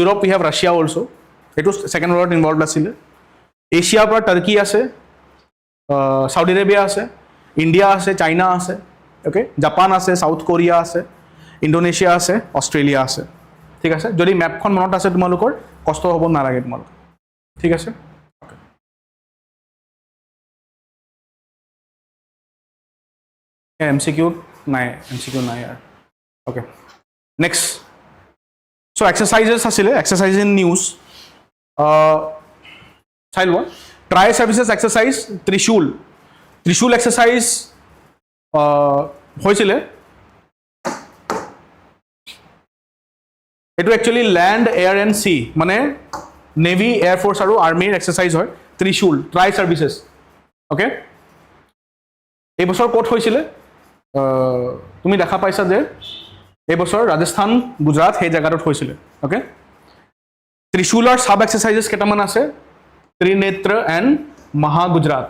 Europe we have Russia also it was second world involved আছিল এশিয়াৰ পৰা টাৰ্কি আছে Southee Arabia আছে ইণ্ডিয়া আছে, চাইনা আছে, অ'কে, জাপান আছে, চাউথ কোৰিয়া আছে, ইণ্ডোনেছিয়া আছে, অষ্ট্ৰেলিয়া আছে, ঠিক আছে। যদি মেপখন মনত আছে তোমালোকৰ, কষ্ট হ'ব নালাগে তোমালোকৰ, ঠিক আছে। MCQ নাই, MCQ নাই আৰু, অ'কে। নেক্সট, চ' এক্সাৰচাইজেছ আছিলে, এক্সাৰচাইজ ইন নিউজ চাই লোৱা। ট্ৰাই ছাৰ্ভিচেছ এক্সাৰচাইজ ত্ৰিশূল, ত্ৰিশূল এক্সাৰচাইজ হৈছিলে, এইটো actually land, air and C, মানে নেভি, এয়াৰফ'ৰ্চ আৰু আৰ্মিৰ এক্সাৰচাইজ হয় ত্ৰিশূল, ট্ৰাই ছাৰ্ভিচেছ, অ'কে। এইবছৰ ক'ত হৈছিলে তুমি দেখা পাইছা যে এইবছৰ ৰাজস্থান, গুজৰাট সেই জেগাটোত হৈছিলে, অ'কে। ত্ৰিশূলৰ চাব এক্সাৰচাইজেছ কেইটামান আছে, ত্ৰিনেত্ৰ এণ্ড মহাগুজৰাট।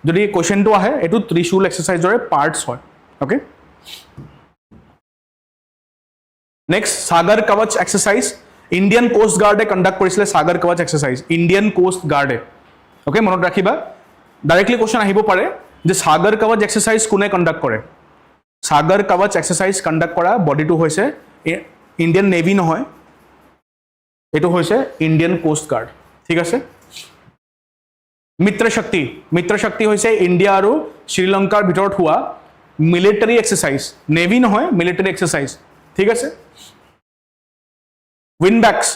যদি কুৱেশ্যনটো আহে এইটো ত্ৰিশূল এক্সাৰচাইজৰে পাৰ্টছ হয়, অ'কে। নেক্সট, সাগৰ কৱচ এক্সাৰচাইজ ইণ্ডিয়ান কোষ্ট গাৰ্ডে কণ্ডাক্ট কৰিছিলে, সাগৰ কৱচ এক্সাৰচাইজ ইণ্ডিয়ান কোষ্ট গাৰ্ডে, অ'কে। মনত ৰাখিবা, ডাইৰেক্টলি কুৱেশ্যন আহিব পাৰে যে সাগৰ কৱচ এক্সাৰচাইজ কোনে কণ্ডাক্ট কৰে। সাগৰ কৱচ এক্সাৰচাইজ কণ্ডাক্ট কৰা বডিটো হৈছে ইণ্ডিয়ান নেভি নহয়, এইটো হৈছে ইণ্ডিয়ান কোষ্ট গাৰ্ড, ঠিক আছে। মিত্ৰ শক্তি, মিত্ৰ শক্তি হৈছে ইণ্ডিয়া আৰু শ্ৰীলংকাৰ ভিতৰত হোৱা মিলিটাৰী এক্সাৰচাইজ, নেভি নহয়, মিলিটাৰী এক্সাৰচাইজ, ঠিক আছে। উইনবেক্স,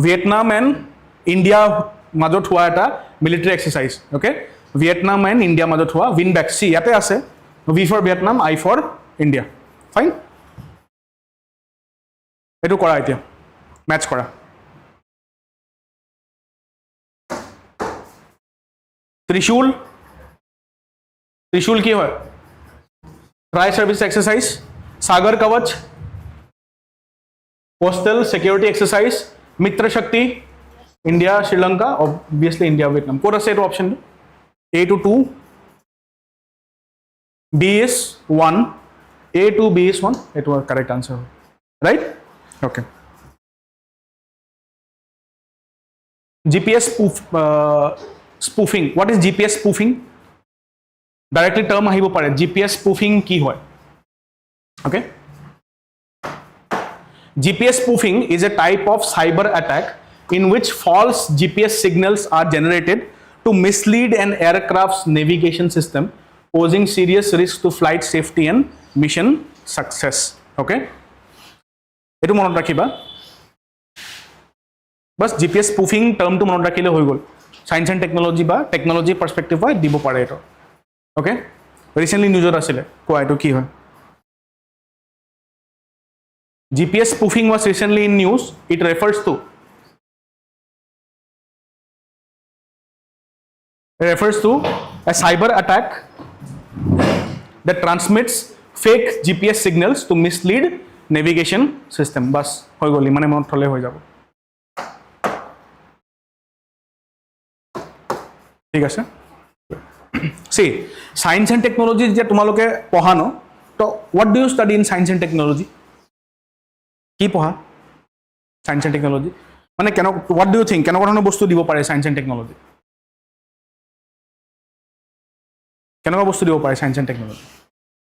ভিয়েটনাম এণ্ড ইণ্ডিয়া মাজত হোৱা এটা military exercise, okay. Vietnam and India মাজত হোৱা উইনবেক্স, চি ইয়াতে আছে, V for Vietnam, I for India, fine. এইটো কৰা এতিয়া, মেটচ কৰা। ত্ৰিশূল, ত্ৰিশূল কি হয়, ট্ৰাই ছাৰ্ভিচ এক্সাৰচাইজ, সাগৰ কৱচ কোষ্টেল সিকিউৰিটি এক্সাৰচাইজ, মিত্ৰ শক্তি India, Sri Lanka, obviously India, Vietnam. ক'ত আছে এইটো অপশ্যনটো, A to 2, B is 1, A to B is 1, it was correct answer, right? Okay. GPS spoofing, what is GPS spoofing? Directly term ahibo pare, GPS spoofing ki hoy, okay. GPS spoofing is a type of cyber attack in which false GPS signals are generated to mislead an aircraft's navigation system, posing serious risk to flight safety and mission success, okay. Etu monot rakhiba, bas GPS spoofing term to monot rakhile hoy gol, science and technology ba technology perspective ba dibo pare eto, okay. Recently news or asile ko eto ki hoy, GPS spoofing was recently in news. It refers to a cyber attack that transmits fake GPS signals to mislead navigation system. Bas hoy goli mane mon thole hoy jabo, ঠিক আছে। See, science and technology je tumaloke pohano, to what do you study in science and technology? কি পঢ়া science and technology মানে কেন, what do you think কেনেকুৱা ধৰণৰ বস্তু দিব পাৰে সায়েন্স এণ্ড টেকনলজি, কেনেকুৱা বস্তু দিব পাৰে science and technology?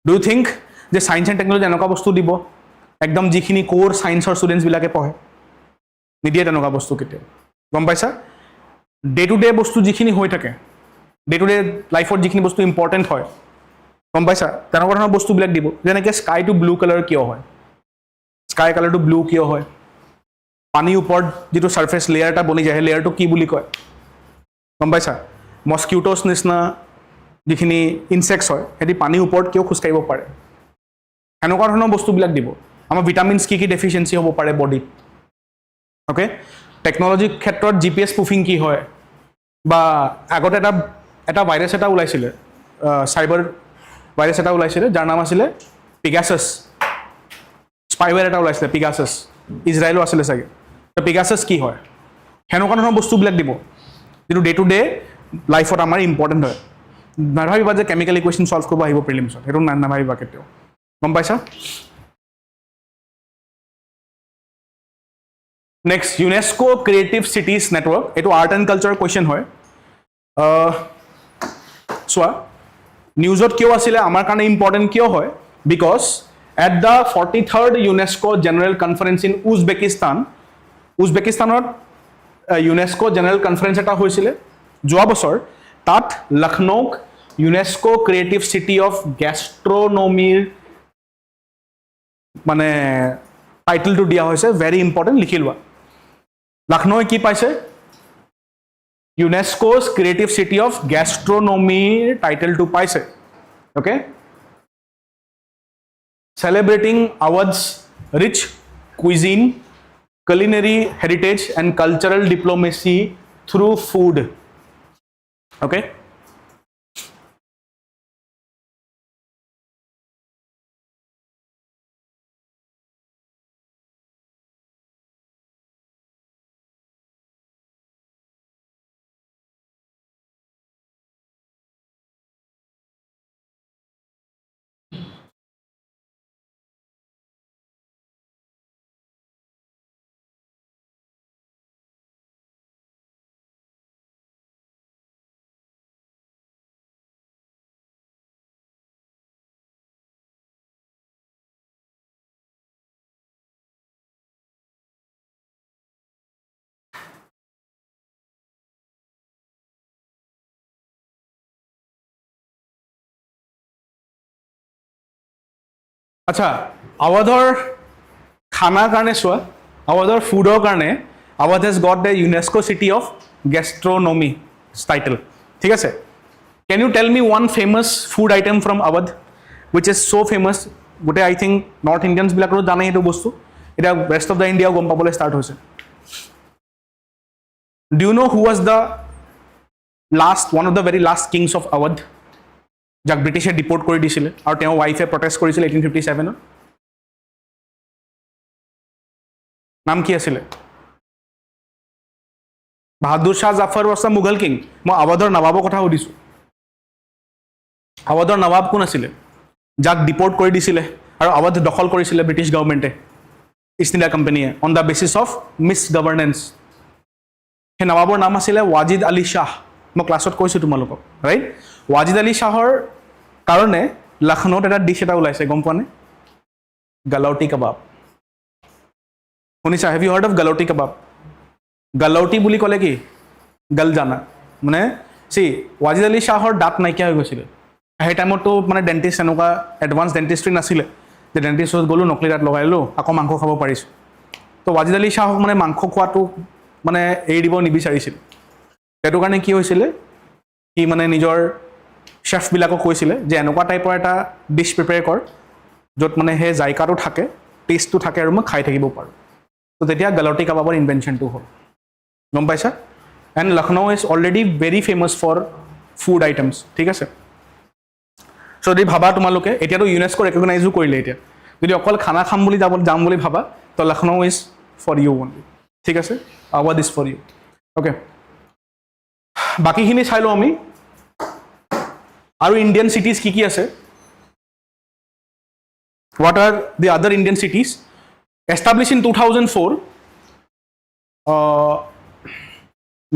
Do you think যে সায়েন্স এণ্ড টেকনলজি এনেকুৱা বস্তু দিব একদম যিখিনি কোৰ সায়েন্সৰ ষ্টুডেণ্টছবিলাকে পঢ়ে? নিদিয়ে তেনেকুৱা বস্তু কেতিয়াও, গম পাইছা? ডে টু ডে বস্তু যিখিনি হৈ থাকে, ডে টু ডে লাইফত যিখিনি বস্তু ইম্পৰ্টেণ্ট হয়, গম পাইছা, তেনেকুৱা ধৰণৰ বস্তুবিলাক দিব। যেনেকৈ স্কাইটো ব্লু কালাৰ কিয় হয়, স্কাই কালাৰটো ব্লু কিয় হয়, পানীৰ ওপৰত যিটো ছাৰ্ফেচ লেয়াৰ এটা বনি যায় সেই লেয়াৰটো কি বুলি কয়, গম পাইছা? মস্কিউটছ নিচিনা যিখিনি ইনচেক্টছ হয় সিহঁতি পানীৰ ওপৰত কিয় খোজকাঢ়িব পাৰে, সেনেকুৱা ধৰণৰ বস্তুবিলাক দিব। আমাৰ ভিটামিনছ কি কি ডেফিচিয়েঞ্চি হ'ব পাৰে বডিত, অ'কে। টেকনলজিৰ ক্ষেত্ৰত GPS স্পুফিং কি হয়, বা আগতে এটা ভাইৰাছ এটা ওলাইছিলে, চাইবাৰ ভাইৰাছ এটা ওলাইছিলে যাৰ নাম আছিলে পিগাছাছ, স্পাইৱেৰ এটা ওলাইছিলে পিগাছাছ, ইজৰাইলো আছিলে চাগে। পিগাছাছ কি হয়, সেনেকুৱা ধৰণৰ বস্তুবিলাক দিব যিটো ডে টু ডে লাইফত আমাৰ ইম্পৰ্টেণ্ট হয়। নাভাবিবা যে কেমিকেল ইকুৱেশ্যন ছল্ভ কৰিব আহিব প্ৰিলিমছত, সেইটো নাভাবিবা কেতিয়াও, গম পাইছা? Next, UNESCO creative cities network, এইটো আৰ্ট এণ্ড কালচাৰ কুৱেশ্যন হয়। চোৱা, নিউজত কিয় আছিলে আমাৰ কাৰণে ইম্পৰ্টেণ্ট কিয় হয় because at the 43rd UNESCO general conference in উজবেকিস্তানত ইউনেস্কো জেনেৰেল কনফাৰেন্স এটা হৈছিলে যোৱা বছৰ তাত লক্ষ্ণৌক ইউনেস্কো ক্ৰিয়েটিভ চিটি অফ গেষ্ট্ৰনমিৰ মানে টাইটেলটো দিয়া হৈছে ভেৰি ইম্পৰ্টেণ্ট লিখি লোৱা লক্ষ্ণৌই কি পাইছে ইউনেস্কোজ ক্ৰিয়েটিভ চিটি অফ গেষ্ট্ৰনমিৰ টাইটেলটো পাইছে okay celebrating Awadh's rich cuisine, culinary heritage and cultural diplomacy through food. Okay? আচ্ছা আৱাধৰ খানাৰ কাৰণে চোৱা আৱাধৰ ফুডৰ কাৰণে Awadh has got the UNESCO city of gastronomy title ঠিক আছে can you tell me one famous food item from Awadh which is so' famous গোটেই আই থিংক নৰ্থ ইণ্ডিয়ানছবিলাকৰো জানে সেইটো বস্তু এতিয়া ৰেষ্ট অফ দ্য ইণ্ডিয়াও গম পাবলৈ ষ্টাৰ্ট হৈছে do you know' who was the one of the very last kings of Awadh যাক ব্ৰিটিছে ডিপৰ্ট কৰি দিছিলে আৰু তেওঁ ৱাইফে প্ৰটেষ্ট কৰিছিলে 1857 নাম কি আছিলে Bahadur Shah Zafar was the Mughal king মই আৱাধৰ নৱাবৰ কথা সুধিছোঁ আৱাধৰ নৱাব কোন আছিলে যাক ডিপৰ্ট কৰি দিছিলে আৰু আৱাধ দখল কৰিছিলে ব্ৰিটিছ গভৰ্ণমেণ্টে ইষ্ট ইণ্ডিয়া কোম্পানীয়ে on the basis of miss governance সেই নৱাবৰ নাম আছিলে ৱাজিদ আলী শ্বাহ মই ক্লাছত কৈছোঁ তোমালোকক ৰাইট ৱাজিদ আলী শ্বাহৰ কাৰণে লক্ষ্ণৌত এটা ডিছ এটা ওলাইছে গম পোৱা নে গালৌটি কাবাব শুনিছা হেভ ইউ হাৰ্ড অফ গালৌটি কাবাব গালৌটি বুলি ক'লে কি গল জানা মানে ৱাজিদ আলী শ্বাহৰ দাঁত নাইকিয়া হৈ গৈছিলে সেই টাইমততো মানে ডেণ্টিষ্ট এনেকুৱা এডভান্স ডেণ্টিষ্ট্ৰি নাছিলে যে ডেণ্টিষ্টত গ'লোঁ নকলি দাঁত লগাই ল'লোঁ আকৌ মাংস খাব পাৰিছোঁ তো ৱাজিদ আলী শ্বাহক মানে মাংস খোৱাটো মানে এৰি দিব নিবিচাৰিছিল সেইটো কাৰণে কি হৈছিলে সি মানে নিজৰ চেফবিলাকক কৈছিলে যে এনেকুৱা টাইপৰ এটা ডিছ প্ৰিপেয়াৰ কৰ য'ত মানে সেই জাইকাটো থাকে টেষ্টটো থাকে আৰু মই খাই থাকিব পাৰোঁ তো তেতিয়া গালৌটি কাবাবৰ ইনভেনশ্যনটো হ'ল গম পাইছা and Lucknow is already very famous for food items ঠিক আছে চ' যদি ভাবা তোমালোকে এতিয়াতো ইউনেস্কো ৰেকগনাইজো কৰিলে এতিয়া যদি অকল খানা খাম বুলি যাম বুলি ভাবা তো Lucknow is for you only ঠিক আছে Awadh is for you okay বাকীখিনি চাই লওঁ আমি আৰু ইণ্ডিয়ান চিটিজ কি কি আছে হোৱাট আৰ দি আদাৰ Indian cities establish in 2004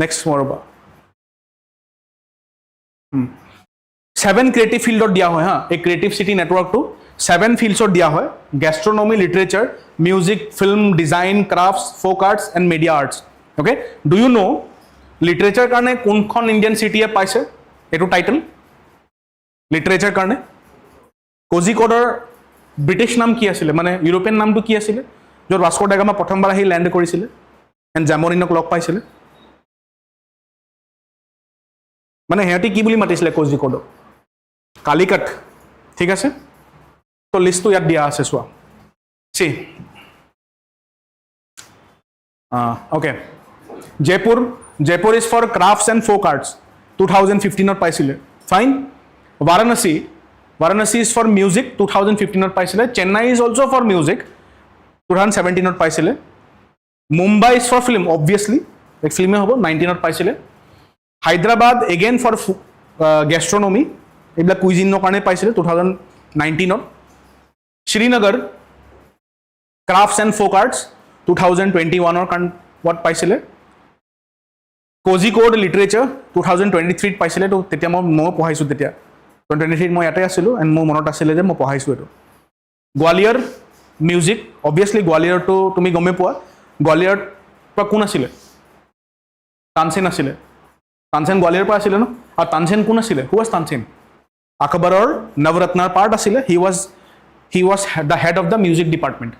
next মোৰ ৰ'বা 7 ক্ৰিয়েটিভ ফিল্ডত দিয়া হয় হা এই ক্ৰিয়েটিভ চিটি নেটৱৰ্কটো 7 ফিল্ডছত দিয়া হয় gastronomy literature music film design crafts folk arts and media arts okay do you know' literature কাৰণে কোনখন ইণ্ডিয়ান চিটিয়ে পাইছে এইটো টাইটেল লিটাৰেচাৰ কাৰণে কোজিকোডৰ ব্ৰিটিছ নাম কি আছিলে মানে ইউৰোপিয়ান নামটো কি আছিলে য'ত ভাস্কো ডা গামা প্ৰথমবাৰ আহি লেণ্ড কৰিছিলে এণ্ড জামৰিনক লগ পাইছিলে মানে সিহঁতি কি বুলি মাতিছিলে কোজিকোডক কালিকট ঠিক আছে তো লিষ্টটো ইয়াত দিয়া আছে চোৱা okay Jaipur is for crafts and folk arts 2015ত পাইছিলে fine Varanasi is for music 2015ত পাইছিলে Chennai is also for music 2017ত পাইছিলে Mumbai is for film obviously এক ফিল্মে হ'ব 19ত পাইছিলে Hyderabad again for gastronomy এইবিলাক কুইজিনৰ কাৰণে পাইছিলে 2019ত Srinagar crafts and folk arts 2021ৰ কাৰণে what পাইছিলে Kozhikode literature 2023ত পাইছিলে তো তেতিয়া মই পঢ়াইছোঁ তেতিয়া 2023 মই ইয়াতে আছিলোঁ এণ্ড মোৰ মনত আছিলে যে মই পঢ়াইছোঁ এইটো গোৱালিয়ৰ মিউজিক অবভিয়াছলি গোৱালিয়ৰটো তুমি গমেই পোৱা গোৱালিয়ৰত পৰা কোন আছিলে তানসেন আছিলে তানসেন গোৱালিয়ৰৰ পৰা আছিলে ন আৰু তানসেন কোন আছিলে হু ৱাজ তানসেন আকবৰৰ নৱৰত্নাৰ পাৰ্ট আছিলে he was the head of the music department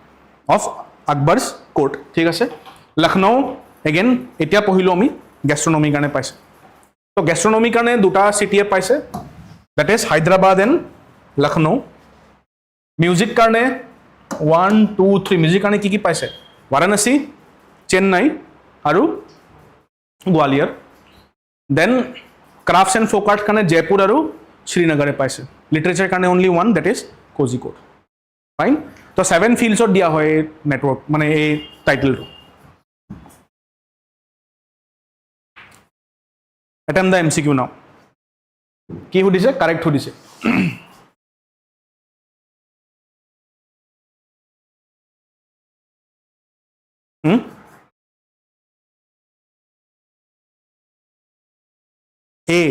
of Akbar's court ঠিক আছে লক্ষ্ণৌ এগেইন এতিয়া পঢ়িলোঁ আমি গেষ্ট্ৰনমিৰ কাৰণে পাইছে তো গেষ্ট্ৰনমিৰ কাৰণে দুটা চিটিয়ে পাইছে that is Hyderabad and Lucknow music কাৰণে 1 2 3 মিউজিক কাৰণে কি পাইছে বাৰাণসী চেন্নাই আৰু Gwalior then crafts and folk arts কাৰণে জয়পুৰ আৰু শ্ৰীনগৰে পাইছে লিটাৰেচাৰ কাৰণে only one that is Kozhikode fine তো 7 ফিল্ডছত দিয়া হয় এই নেটৱৰ্ক মানে এই টাইটেলটো attempt the MCQ now কি সুধিছে কাৰেক্ট সুধিছে A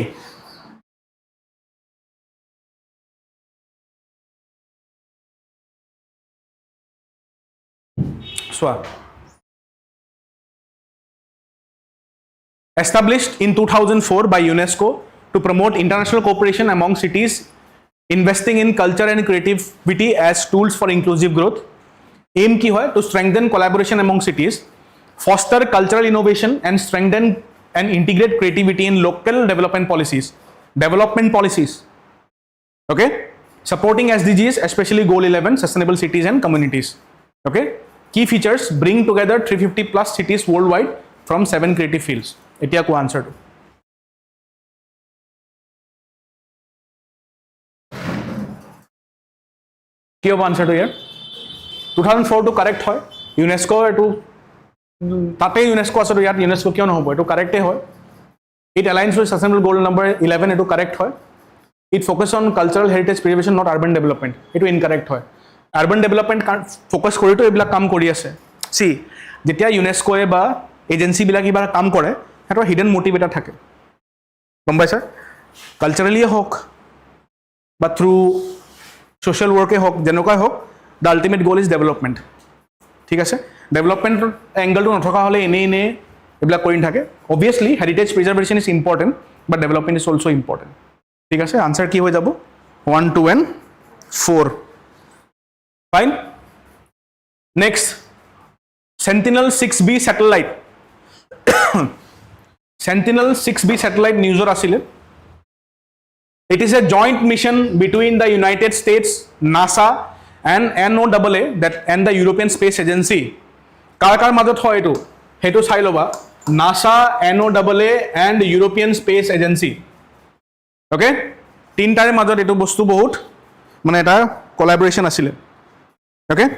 চোৱা established in 2004 by UNESCO to promote international cooperation among cities investing in culture and creativity as tools for inclusive growth. Aim ki hoy to strengthen collaboration among cities, foster cultural innovation and strengthen and integrate creativity in local development policies. Okay? Supporting SDGs, especially Goal 11, sustainable cities and communities. Okay? Key features bring together 350 plus cities worldwide from 7 creative fields. এতিয়া কোৱা আনসাৰটো কি হ'ব আনসাৰটো ইয়াৰ 2004 টো correct হয় UNESCO এইটো তাতে UNESCO আছে ইয়াত ইউনেস্কো কিয় নহ'ব এইটো কাৰেক্টে হয় it alliance with sustainable goal number 11 এইটো কাৰেক্ট হয় it focus on cultural heritage preservation not urban development এইটো ইনকাৰেক্ট হয় আৰ্বান ডেভেলপমেণ্ট ফ'কাছ কৰিতো এইবিলাক কাম কৰি আছে চি যেতিয়া ইউনেস্কোৱে বা এজেঞ্চিবিলাক কিবা কাম কৰে সিহঁতৰ হিডেন মটিভ এটা থাকে গম পাইছা কালচাৰেলিয়ে হওক বা থ্ৰু ছ'চিয়েল ৱৰ্কে হওক যেনেকুৱাই হওক দ্য আল্টিমেট গ'ল ইজ ডেভেলপমেণ্ট ঠিক আছে ডেভেলপমেণ্টৰ এংগলটো নথকা হ'লে এনেই এইবিলাক কৰি নাথাকে obviously heritage preservation is important but development is also' important ঠিক আছে আনচাৰ কি হৈ যাব 1 2 and 4 fine next Sentinel 6B satellite Sentinel 6B satellite newsor asile it is a joint mission between the United States NASA and NOAA that and the European Space Agency kar majot hoy etu hetu sai loba NASA NOAA and European Space Agency okay তিনটাৰ মাজত এটো বস্তু বহুত মানে এটা কোলাবোৰেচন asile okay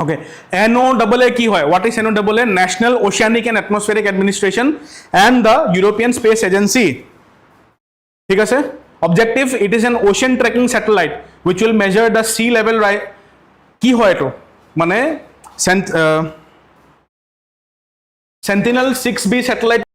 Okay, NOAA কি হয়? What is NOAA? National Oceanic and Atmospheric Administration and the European Space Agency. ঠিক আছে? Objective, it is an ocean tracking satellite which will measure the sea level rise. কি হয় এটো? মানে Sentinel 6B satellite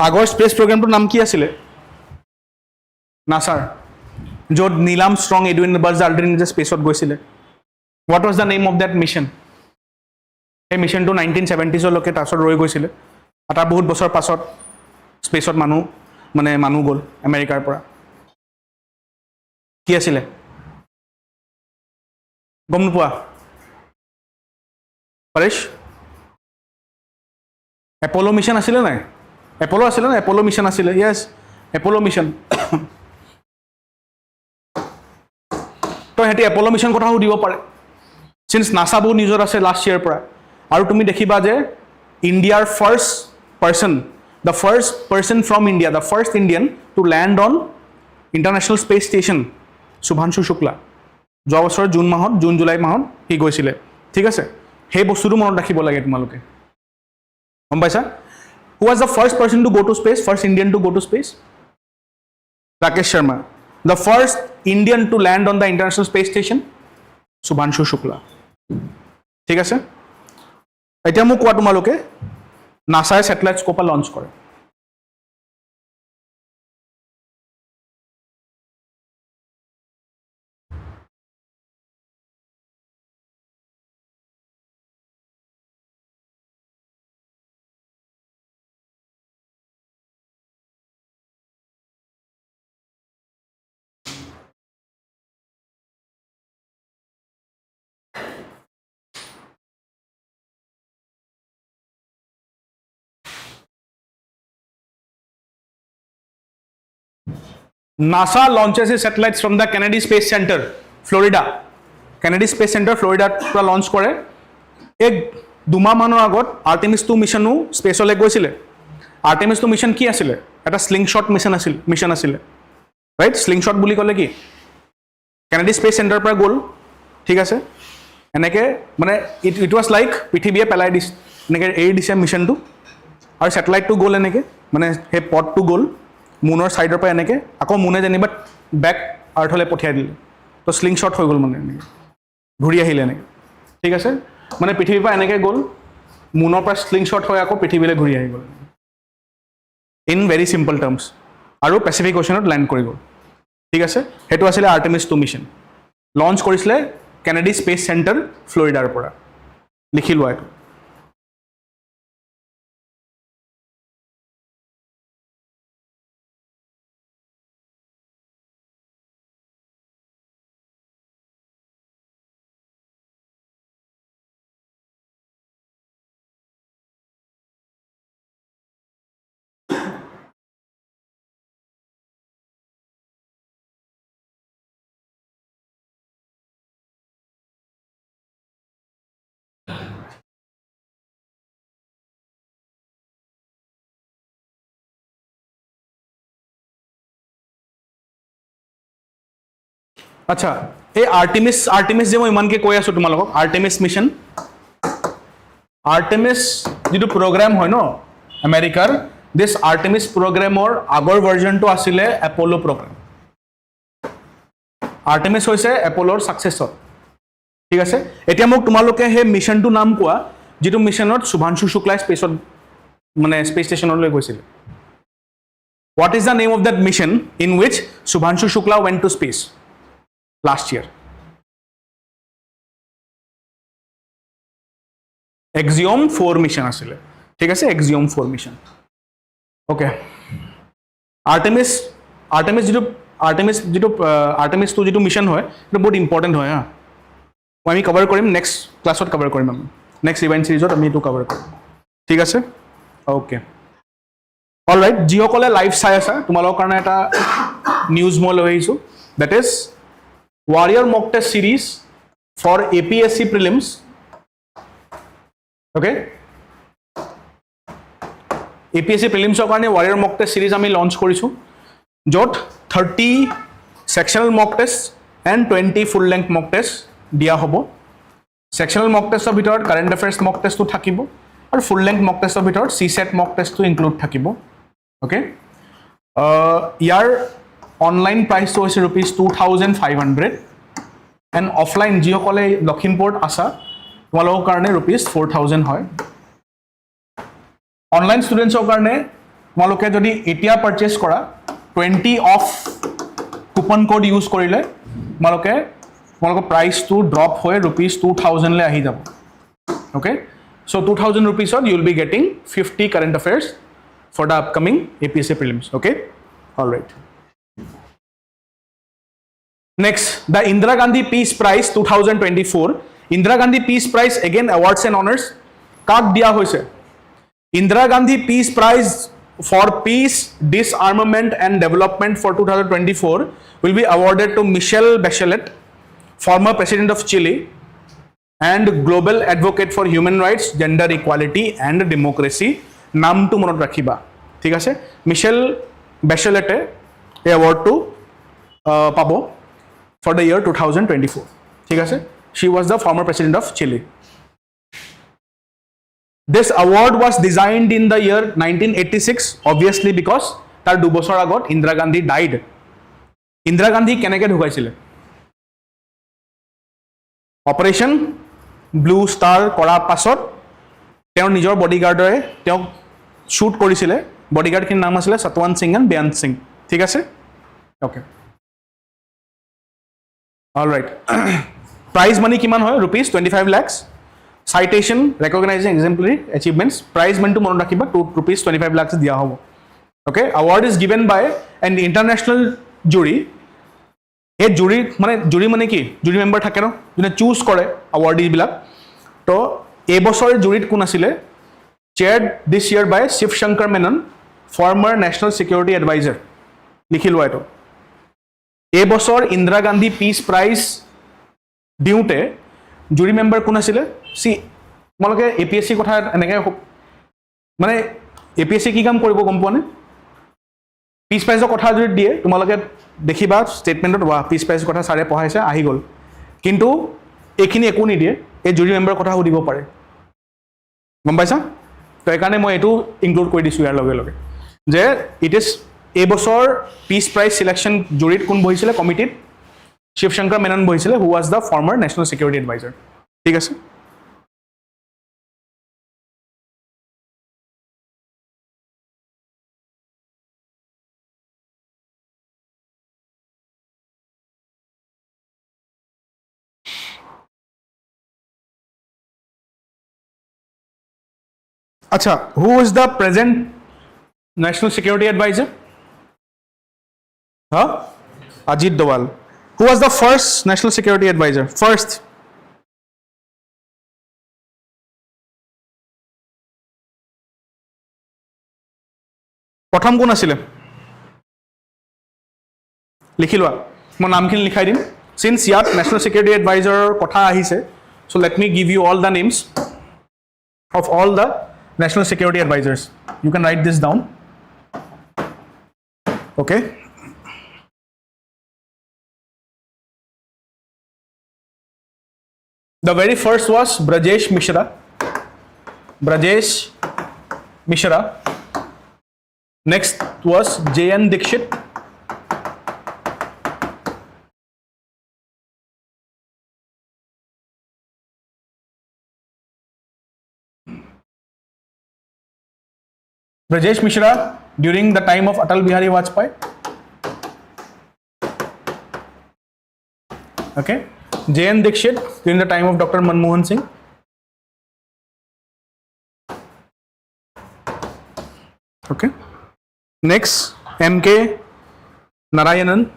আগৰ space প্ৰগ্ৰামটোৰ নাম কি আছিলে নাছাৰ য'ত নীল আৰ্মষ্ট্ৰং এডুইন বাজ আল্ড্ৰিন যে স্পেচত গৈছিলে what was the name of that mission সেই মিছনটো 1970sলৈকে তাৰপিছত ৰৈ গৈছিলে আৰু তাৰ বহুত বছৰ পাছত স্পেচত মানুহ গ'ল আমেৰিকাৰ পৰা কি আছিলে গম নোপোৱা পৰেশ এপ'লো মিছন আছিলে নাই এপ'লো আছিলে না এপ'লো মিছন আছিলে য়েছ এপ'লো মিছন তো সিহঁতি এপ'লো মিছন কথা সুধিব পাৰে চিন্স নাছা বহুত নিউজত আছে লাষ্ট ইয়েৰ পৰা আৰু তুমি দেখিবা যে ইণ্ডিয়াৰ the first person from India the first Indian to land on international space station Shubhanshu Shukla যোৱা বছৰ জুন জুলাই মাহত সি গৈছিলে ঠিক আছে সেই বস্তুটো মনত ৰাখিব লাগে তোমালোকে গম পাইছা who was the first person to go' to space first Indian to go' to space Rakesh Sharma the first Indian to land on the international space station Shubhanshu Shukla ঠিক আছে এতিয়া মোক কোৱা তোমালোকে নাছাই ছেটেলাইটছ ক'ৰ পৰা লঞ্চ কৰে NASA launches its satellites from the Kennedy Space Center, Florida. Kennedy Space Center, Florida পৰা লঞ্চ কৰে এক দুমাহ মানৰ আগত আৰ্টেমিছ 2 মিছনো স্পেচলৈ গৈছিলে আৰ্টেমিছ 2 মিছন কি আছিলে এটা স্লিংশ্বট মিছন আছিলে ৰাইট স্লিংশ্বট বুলি ক'লে কি কেনেডি স্পেচ চেণ্টাৰৰ পৰা গ'ল ঠিক আছে এনেকে মানে ইট ৱাজ লাইক পৃথিৱীয়ে পেলাই দিছে এনেকে এৰি দিছে মিছনটো আৰু ছেটেলাইটটো গ'ল এনেকে মানে সেই পথটো গ'ল মুনৰ ছাইডৰ পৰা এনেকে আকৌ মুনে যেনিবা বেক আৰ্থলৈ পঠিয়াই দিলে তো স্লিংশ্বট হৈ গ'ল মানে এনেকে ঘূৰি আহিলে এনেকে ঠিক আছে মানে পৃথিৱীৰ পৰা এনেকে গ'ল মুনৰ পৰা স্লিংশ্বট হৈ আকৌ পৃথিৱীলৈ ঘূৰি আহি গ'ল ইন ভেৰি চিম্পল টাৰ্মছ আৰু পেচিফিক অ'চেনত লেণ্ড কৰি গ'ল ঠিক আছে সেইটো আছিলে আৰ্টেমিছ 2 মিছন লঞ্চ কৰিছিলে কেনেডি স্পেচ চেণ্টাৰ ফ্লৰিডাৰ পৰা লিখি লোৱা এইটো আচ্ছা এই আৰ্টেমিছ যে মই ইমানকৈ কৈ আছোঁ তোমালোকক আৰ্টেমিছ মিছন আৰ্টেমিছ যিটো প্ৰগ্ৰাম হয় ন আমেৰিকাৰ দিছ আৰ্টেমিছ প্ৰগ্ৰামৰ আগৰ ভাৰ্জনটো আছিলে এপ'লো প্ৰগ্ৰাম আৰ্টেমিছ হৈছে এপ'লোৰ ছাকচেছৰ ঠিক আছে এতিয়া মোক তোমালোকে সেই মিছনটোৰ নাম কোৱা যিটো মিছনত শুভাংশু শুক্লাই স্পেচত মানে স্পেচ ষ্টেচনলৈ গৈছিলে what is the name of that mission in wish Shubhanshu Shukla went to space last year Axiom 4 mission asile ঠিক আছে Axiom 4 mission okay Artemis to jitu mission hoy etu bahut important hoy ha moi ami cover korim next class ot cover korim ami next event series ot ami etu cover korim ঠিক আছে okay all right jio kole live sai asa tumalok karone eta news moi loi aisu that is Warrior mock test series for APSC Prelims. Okay. APSC Prelims কাৰণে Warrior mock test series আমি launch কৰিছো য'ত 30 sectional mock test and 20 full length mock test দিয়া হ'ব sectional mock test ৰ ভিতৰত current affairs mock test টো থাকিব আৰু full length mock test ৰ ভিতৰত CSAT mock test টো include থাকিব okay year online price to is rupees 2500 and offline jio kole Lakhimpur asa tumalogo karone rupees 4000 hoy online students or karone তোমালোকে যদি এতিয়া পাৰচেজ কৰা 20 অফ কুপন কোড ইউজ কৰিলে তোমালোকৰ প্ৰাইচটো ড্ৰপ হৈ ₹2000 লৈ আহি যাব okay so 2000 rupees you will be getting 50 current affairs for the upcoming APSC prelims okay all right next the Indira Gandhi Peace Prize 2024 Indira Gandhi Peace Prize again awards and honors কাক দিয়া হৈছে Indira Gandhi Peace Prize for Peace, Disarmament and Development for 2024 will be awarded to Michelle Bachelet, former President of Chile and Global Advocate for Human Rights, Gender Equality and Democracy. নামটো মনত ৰাখিবা ঠিক আছে মিশেল বেচেলেটে এই এৱাৰ্ডটো পাব for the year 2024 ঠিক আছে she was the former President of Chile. This award was designed in the year 1986 obviously because tar 2 বছৰ আগত Indira Gandhi died. Indira Gandhi কেনেকৈ ঢুকাইছিলে অপাৰেশন ব্লু ষ্টাৰ কৰাৰ পাছত তেওঁৰ নিজৰ বডিগাৰ্ডৰে তেওঁক শ্বুট কৰিছিলে বডিগাৰ্ডখিনিৰ নাম আছিলে সতৱন্ত সিং এণ্ড বেয়ন্ত সিং ঠিক আছে okay all right prize money কিমান হয় ₹25 lakhs citation recognizing exemplary achievements prize money to মনত ৰাখিবা ₹25 lakhs দিয়া হ'ব okay award is given by an international jury এই জুৰি মানে কি জুৰি মেম্বাৰ থাকে ন যোনে চুজ কৰে awardee বিলাক তো এই বছৰ জুৰিত কোন আছিলে chaired this year by Shiv Shankar Menon former national security advisor লিখি লোৱা এটো এই বছৰ ইন্দিৰা গান্ধী পিস প্ৰাইজ দিউতে জুৰি মেম্বাৰ কোন আছিলে সি তোমালোকে APSC কথা এনেকৈ মানে APSC কি কাম কৰিব গম পোৱা নে পিস প্ৰাইজৰ কথা যদি দিয়ে তোমালোকে দেখিবা ষ্টেটমেণ্টত ৱা পিস প্ৰাইজৰ কথা সাৰে পঢ়াইছে আহি গল কিন্তু এখিনি একো নিদিয়ে এই জুৰি মেম্বাৰ কথা সুধিব পাৰে গম পাইছা তো এইকাৰণে মই এটো ইনক্লুড কৰি দিছো ইয়াৰ লগে লগে যে ইট ইজ এই বছৰ পিস প্ৰাইজ সিলেকশন জুৰিত কোন বহিছিলে কমিটিত শিৱ শংকৰ মেনন বহিছিলে who was the former national security adviser ঠিক আছে Acha, who is the present National Security Advisor? Huh? Ajit Doval. Who was the first National Security Advisor? First. প্ৰথম কোন আছিলে লিখি লোৱা মই নামখিনি লিখাই দিম since ইয়াত National Security Advisor কথা আহিছে so let me give you all the names of all the National Security Advisors. You can write this down. Okay. The very first was Brajesh Mishra. Brajesh Mishra. Next was J.N. Dixit. Brajesh Mishra during the time of Atal Bihari Vajpayee. Okay. J.N. Dixit during the time of Dr. Manmohan Singh. Okay. Next, M.K. Narayanan.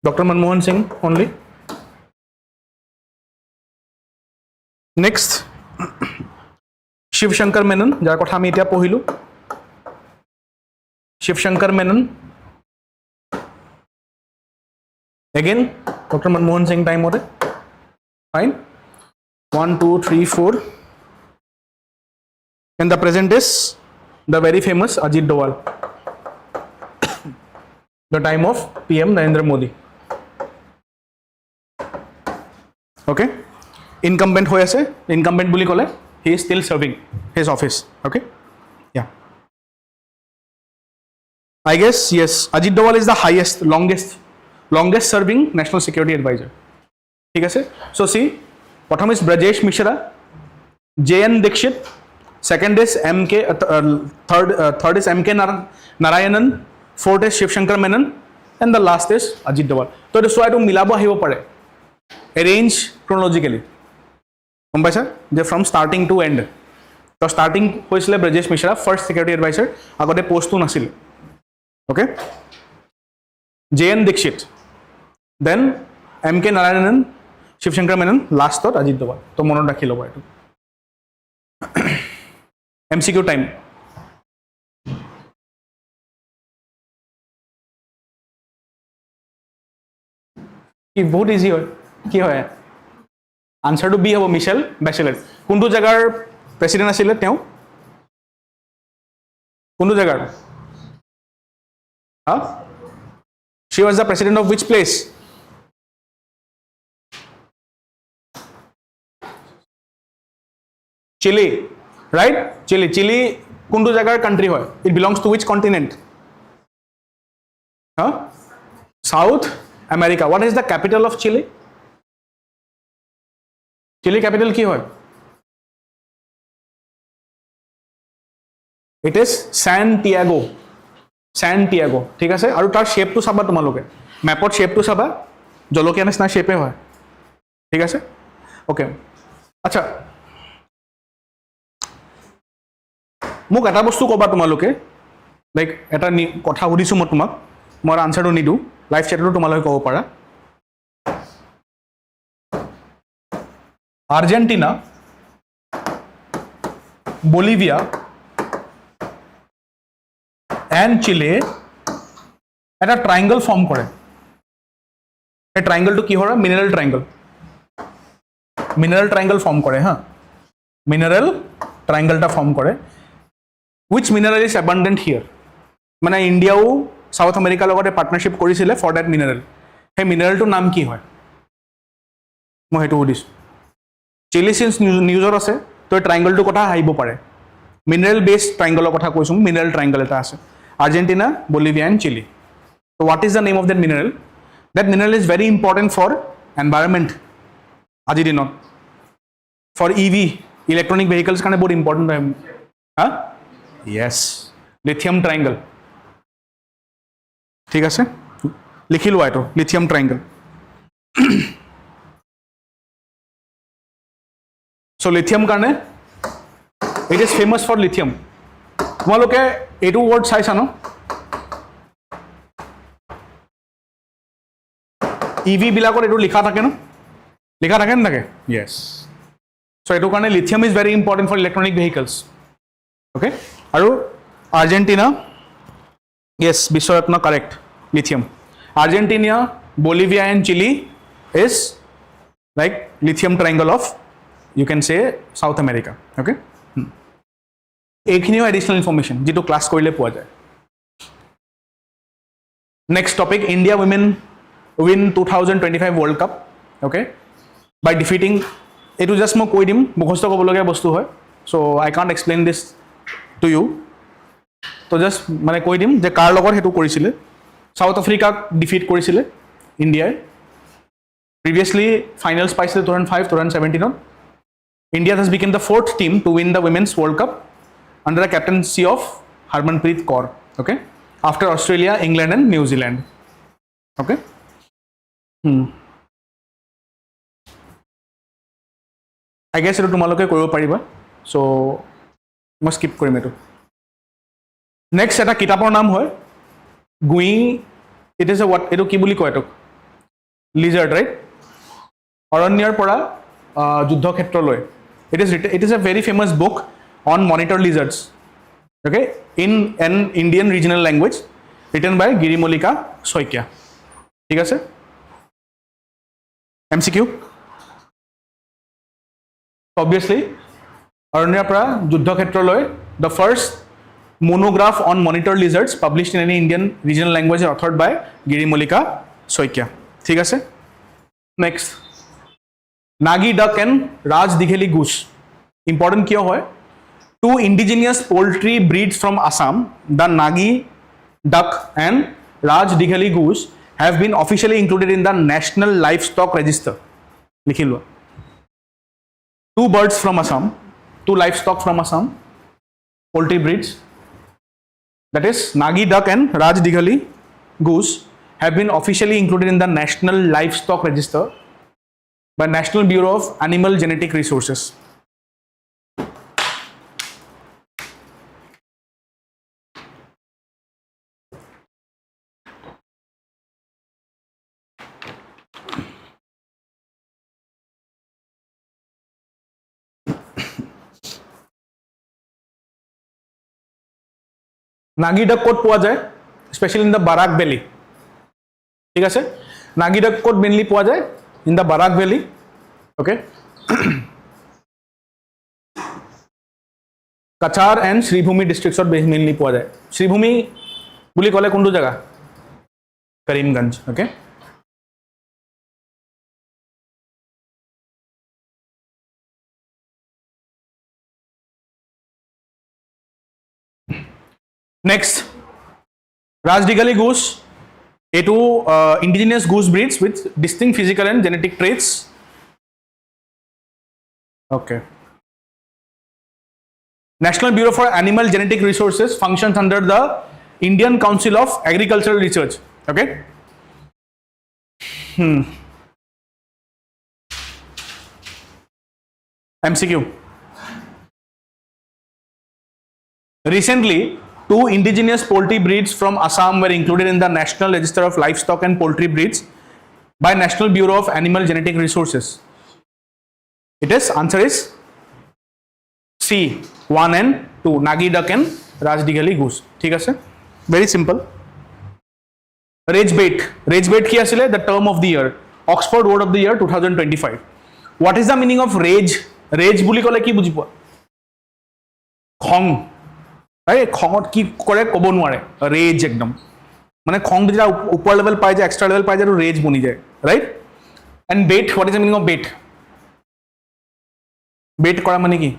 Dr. Manmohan Singh only. Next, Shiv Shankar Menon, যাৰ কথা আমি এতিয়া পঢ়িলো Shiv Shankar Menon. Again, Dr. Manmohan Singh time ore. Fine. 1, 2, 3, 4. And the present is the very famous Ajit Doval. The time of PM Narendra Modi. Okay. Incumbent হৈ আছে incumbent বুলি ক'লে he is still serving his office okay yeah I guess yes Ajit Doval is the longest serving national security advisor ঠিক আছে so see প্ৰথম is Brijesh Mishra, JN Dixit, second is MK, third is MK Narayanan, fourth is Shiv Shankar Menon, and the last is Ajit Doval. So this is why to milabo ahibo pare, arrange chronologically. গম পাইছা যে from starting to end. So starting হৈছিলে Brijesh Mishra, first security advisor, আগতে পোষ্টটো নাছিল, okay? JN Dixit, then MK Narayanan, Shiv Shankar Menon, last thought Ajit Doval. তো মনত ৰাখি ল'ব এইটো। MCQ time. কি বহুত ইজি হয়, কি হয় আনসাৰটো বি হ'ব, মিশেল বেচেলেট। কোনটো জাগাৰ প্ৰেসিডেন্ট আছিল তেওঁ? কোনটো জাগাৰ? হা? She was the president of which place? Chile, right? Chile kundu jagar country hoy? It belongs to which continent? Huh? South America. What is the capital of Chile? Chile capital ki hoy? It is Santiago. Santiago. ঠিক আছে, আৰু তাৰ শেপটো চাবা তোমালোকে, মেপত শেপটো চাবা, জলকীয়া নিচিনা শেপে হয়, ঠিক আছে? ওকে, আচ্ছা মোক এটা বস্তু ক'বা তোমালোকে, লাইক এটা কথা সুধিছোঁ মই তোমাক, মই আনসাৰটো নিদিওঁ, লাইভ চেটতো তোমালোকে ক'ব পাৰা। আৰ্জেণ্টিনা, বলিভিয়া এণ্ড চিলে এটা ট্ৰাইংগল ফৰ্ম কৰে। এই ট্ৰাইংগলটো কি হয়? Mineral triangle. মিনাৰেল ট্ৰায়াঙ্গল ফৰ্ম কৰে, হ্যাঁ, মিনাৰেল ট্ৰায়াঙ্গলটা ফৰ্ম কৰে। উইচ মিনাৰেল ইজ অ্যাবান্ডেন্ট হিয়াৰ, মানে ইণ্ডিয়াও সাউথ আমেৰিকাৰ লগতে পাৰ্টনাৰশ্বিপ কৰিছিলে ফৰ ডেট মিনাৰেল। সেই মিনাৰেলটোৰ নাম কি হয় মই সেইটো সুধিছোঁ। চিলি চিন্স নিউজত আছে, তো এই ট্ৰায়াঙ্গলটোৰ কথা আহিব পাৰে। মিনাৰেল বেছড ট্ৰায়াঙ্গলৰ কথা কৈছোঁ, মিনাৰেল ট্ৰায়াঙ্গল এটা আছে, আৰ্জেণ্টিনা, বলিভিয়া এণ্ড চিলি। তো what is the name of that mineral? That mineral is very important for environment আজিৰ দিনত, ফৰ EV ইলেক্ট্ৰনিক ভেহিকলছ কাৰণে বহুত ইম্পৰ্টেণ্ট হয়। হা, য়েছ, লিথিয়াম ট্ৰায়াঙ্গল, ঠিক আছে, লিখি লোৱা এইটো, লিথিয়াম ট্ৰায়াঙ্গল। চ' লিথিয়াম কাৰণে it is famous for lithium. তোমালোকে এইটো ৱৰ্ড চাইছা ন, EV বিলাকত এইটো লিখা থাকে ন, লিখা থাকে নাথাকে? য়েছ। চ' এইটো কাৰণে lithium is very important for electronic vehicles. Okay, আৰু Argentina, yes, Bishwaratna correct, lithium. Argentina, Bolivia and Chile is like lithium triangle of you can say South America. Okay, এইখিনিও এডিশ্যনেল ইনফৰ্মেশ্যন যিটো ক্লাছ কৰিলে পোৱা যায়। Next topic, India women win 2025 world cup, okay, by defeating, এইটো just মই কৈ দিম, মুখস্থ ক'বলগীয়া বস্তু হয়, so' I can't explain this to you. তো জাষ্ট মানে কৈ দিম যে কাৰ লগত সেইটো কৰিছিলে। সাউথ আফ্ৰিকাক ডিফিট কৰিছিলে ইণ্ডিয়াই, প্ৰিভিয়াছলি ফাইনেলছ পাইছিলে 2005, 2017। India has become the fourth team to win the Women's World Cup under the captaincy of Harmanpreet Kaur, okay, after Australia, England and New Zealand, okay. I guess এইটো তোমালোকে কৰিব পাৰিবা, চ' মই skip কৰিম এইটো। Next এটা কিতাপৰ নাম হয় going, it is A what, এইটো কি বুলি কয় এইটোক? Lizaad, right? অৰণ্যৰ পৰা যুদ্ধক্ষেত্ৰলৈ। It is a very famous book on monitor lizards, okay, in an Indian regional language, written by Girimolika Soikia, ঠিক আছে? MCQ, obviously, অৰণ্যৰ পৰা যুদ্ধক্ষেত্ৰলৈ, the first monograph on monitor lizards published in any Indian regional language authored by Girimolika Soikia, ঠিক আছে? Next, Nagi duck and Raj Digheli goose. Important কিয় হয়? Two indigenous poultry breeds from Assam, the Nagi duck and Raj Digheli goose, have been officially included in the National Livestock Register. লিখি লোৱা। 2 birds from Assam, 2 livestock from Assam, poultry breeds, that is Nagi duck and Rajdighali goose, have been officially included in the National Livestock Register by National Bureau of Animal Genetic Resources. Nagi duck ক'ত পোৱা যায় specially in the Barak valley ঠিক আছে Nagi duck ক'ত mainly পোৱা যায় in the Barak valley okay Cachar and Sribhumi ডিষ্ট্ৰিক্টছত mainly পোৱা যায় শ্ৰীভূমি বুলি ক'লে কোনটো জায়গা Karimganj okay Next, Rajdighali goose, A2 indigenous goose breeds with distinct physical and genetic traits. Okay. National Bureau for Animal Genetic Resources functions under the Indian Council of Agricultural Research. Okay. MCQ. Recently, 2 indigenous poultry breeds from Assam were included in the National Register of Livestock and Poultry Breeds by National Bureau of Animal Genetic Resources. It is answer is C 1 and 2 Nagi duck and Rajdighali goose. ठीक है very simple. Rage bait কি আছিলে the term of the year Oxford Word of the Year 2025. What is the meaning of rage বুলি ক'লে কি বুজি পোৱা খং খঙত কি কৰে ক'ব নোৱাৰে ৰেজ একদম মানে খং যেতিয়া ওপৰ লেভেল পাই যায় এক্সট্ৰা লেভেল পাই যায় ৰেজ বনি যায় right and bet what is the meaning of bet কৰা মানে কি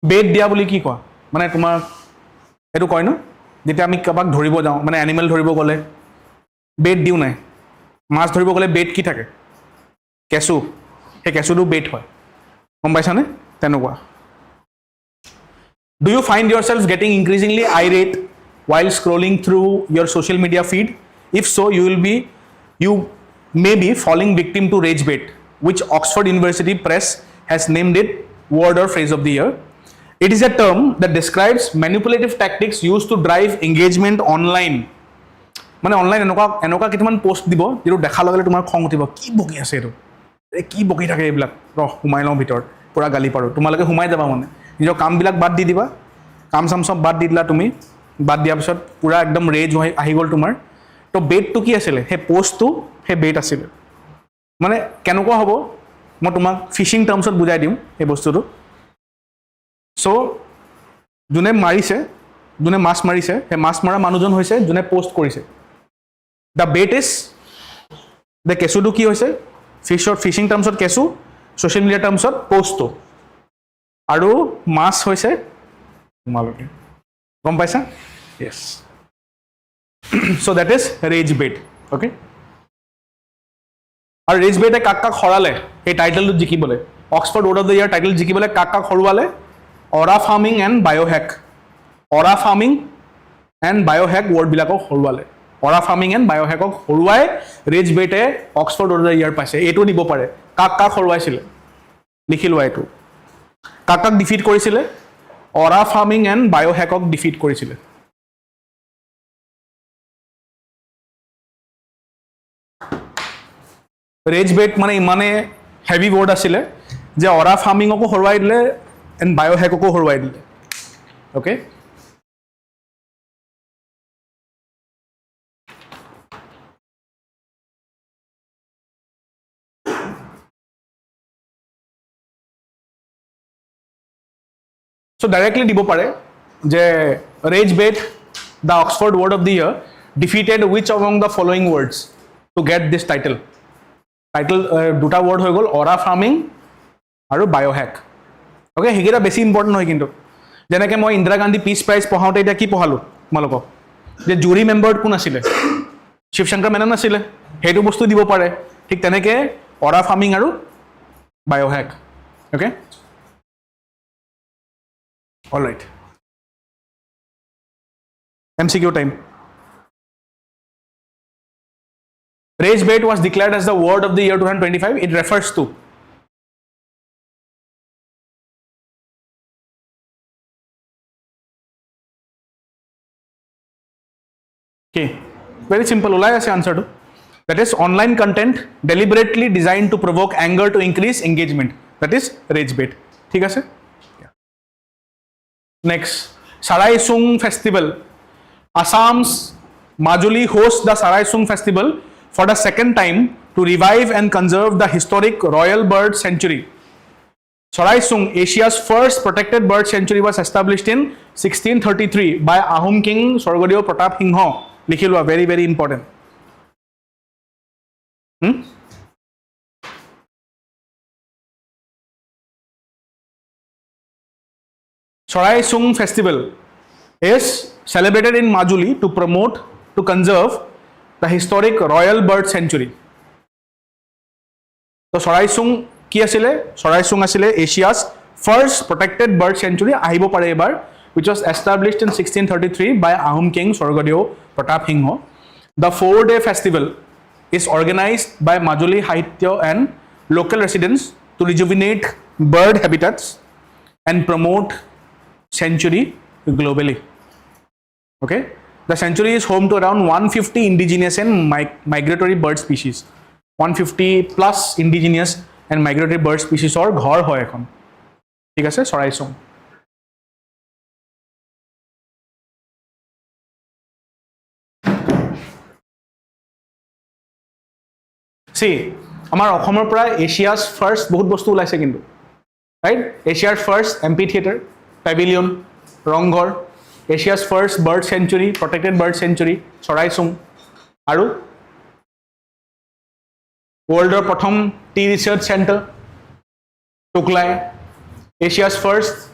বেট দিয়া বুলি কি কোৱা মানে তোমাৰ এইটো কয় ন যেতিয়া আমি কাবাক ধৰিব যাওঁ মানে এনিমেল ধৰিব গ'লে বেট দিও নাই মাছ ধৰিব গ'লে বেট কি থাকে কেঁচু সেই কেঁচুটো বেট হয় গম পাইছানে তেনেকুৱা Do you find yourself getting increasingly irate while scrolling through your social media feed? If so, you may be falling victim to rage bait, which Oxford University Press has named it word or phrase of the year. It is a term that describes manipulative tactics used to drive engagement online. মানে online এনেকুৱা কিছুমান post দিব যেটো দেখা লগে তোমাৰ খং উঠিব কি বকি আছে এটো কি বকি থাকে এইবিলাক হুমাই লওঁ ভিতৰত পুৰা গালি পাৰো তোমালোকে হুমাই যাবা মানে নিজৰ কামবিলাক বাদ দি দিবা কাম চাম সব বাদ দি দিলা তুমি বাদ দিয়াৰ পিছত পুৰা একদম ৰেজ আহি গ'ল তোমাৰ তো বেটটো কি আছিলে সেই পোষ্টটো সেই বেট আছিলে মানে কেনেকুৱা হ'ব মই তোমাক ফিশিং টাৰ্মছত বুজাই দিম এই বস্তুটো সো যোনে মাৰিছে যোনে মাছ মাৰিছে সেই মাছ মৰা মানুহজন হৈছে যোনে পোষ্ট কৰিছে দ্য বেট ইজ দ্য কেঁচুটো কি হৈছে ফিশিং টাৰ্মছত কেঁচু ছ'চিয়েল মিডিয়া টাৰ্মছত পোষ্টটো আৰু মাছ হৈছে তোমালোকে গম পাইছা yes so' that is rage bait okay আৰু ৰেজ বেটে কাক কাক হৰালে সেই টাইটেলটো জিকিবলৈ Oxford word of the year title জিকিবলৈ কাক কাক হৰুৱালে অৰা ফাৰ্মিং এণ্ড বায়'হেক ৱৰ্ডবিলাকক হৰুৱালে অৰা ফাৰ্মিং এণ্ড বায়'হেকক হৰুৱাই ৰেজ বেটে Oxford word of the year পাইছে এইটো দিব পাৰে কাক কাক হৰুৱাইছিলে লিখি লোৱা এইটো কাক কাক ডিফিট কৰিছিলে অৰা ফাৰ্মিং এণ্ড বায়'হেকক ডিফিট কৰিছিলে ৰেজ বেট মানে ইমানে হেভি ৱৰ্ড আছিলে যে অৰা ফাৰ্মিঙকো হৰুৱাই দিলে এণ্ড বায়'হেককো হৰুৱাই দিলে অ'কে So directly দিব পাৰে যে rage bait the Oxford Word of the Year defeated which among the following words to get this title দুটা ৱৰ্ড হৈ গ'ল অৰা ফাৰ্মিং আৰু বায়'হেক অ'কে সেইকেইটা বেছি ইম্পৰ্টেণ্ট হয় কিন্তু যেনেকৈ মই ইন্দিৰা গান্ধী পিচ প্ৰাইজ পঢ়াওঁতে এতিয়া কি পঢ়ালোঁ তোমালোকক যে জুৰি মেম্বাৰ কোন আছিলে শিৱ শংকৰ মেনন আছিলে সেইটো বস্তু দিব পাৰে ঠিক তেনেকৈ অৰা ফাৰ্মিং আৰু biohack okay all right MCQ time rage bait was declared as the word of the year 2025 it refers to okay very simple ulai ase answer to that is online content deliberately designed to provoke anger to increase engagement that is rage bait thik ase next Sarai Sung festival Assam's Majuli hosts the Sarai Sung festival for the second time to revive and conserve the historic royal bird sanctuary. Sarai Sung, Asia's first protected bird sanctuary, was established in 1633 by Ahom King Sorgodio Pratap Singha. Likhilwa, very very important. Sarai Sung festival is celebrated in Majuli to promote, to conserve the historic royal bird sanctuary. So Sarai Sung ki asile? Sarai Sung asile Asia's first protected bird sanctuary ahibo pare ebar which was established in 1633 by Ahom King Sorgodio Pratap Singha. The 4-day festival is organized by Majuli Sahitya and local residents to rejuvenate bird habitats and promote sanctuary globally. Okay, the sanctuary is home to around 150 indigenous and migratory bird species. 150 plus indigenous and migratory bird species or ghor hoy ekhon. Thik ase Sarai Sung. See, amar Okhomor pora Asia's first bahut bostu ulaise kintu. Right? Asia's first amphitheater, pavilion, ronghor, Asia's first bird sanctuary, protected bird sanctuary, Sarai Sung. Aru world or prothom tea research center, Tuklai. Asia's first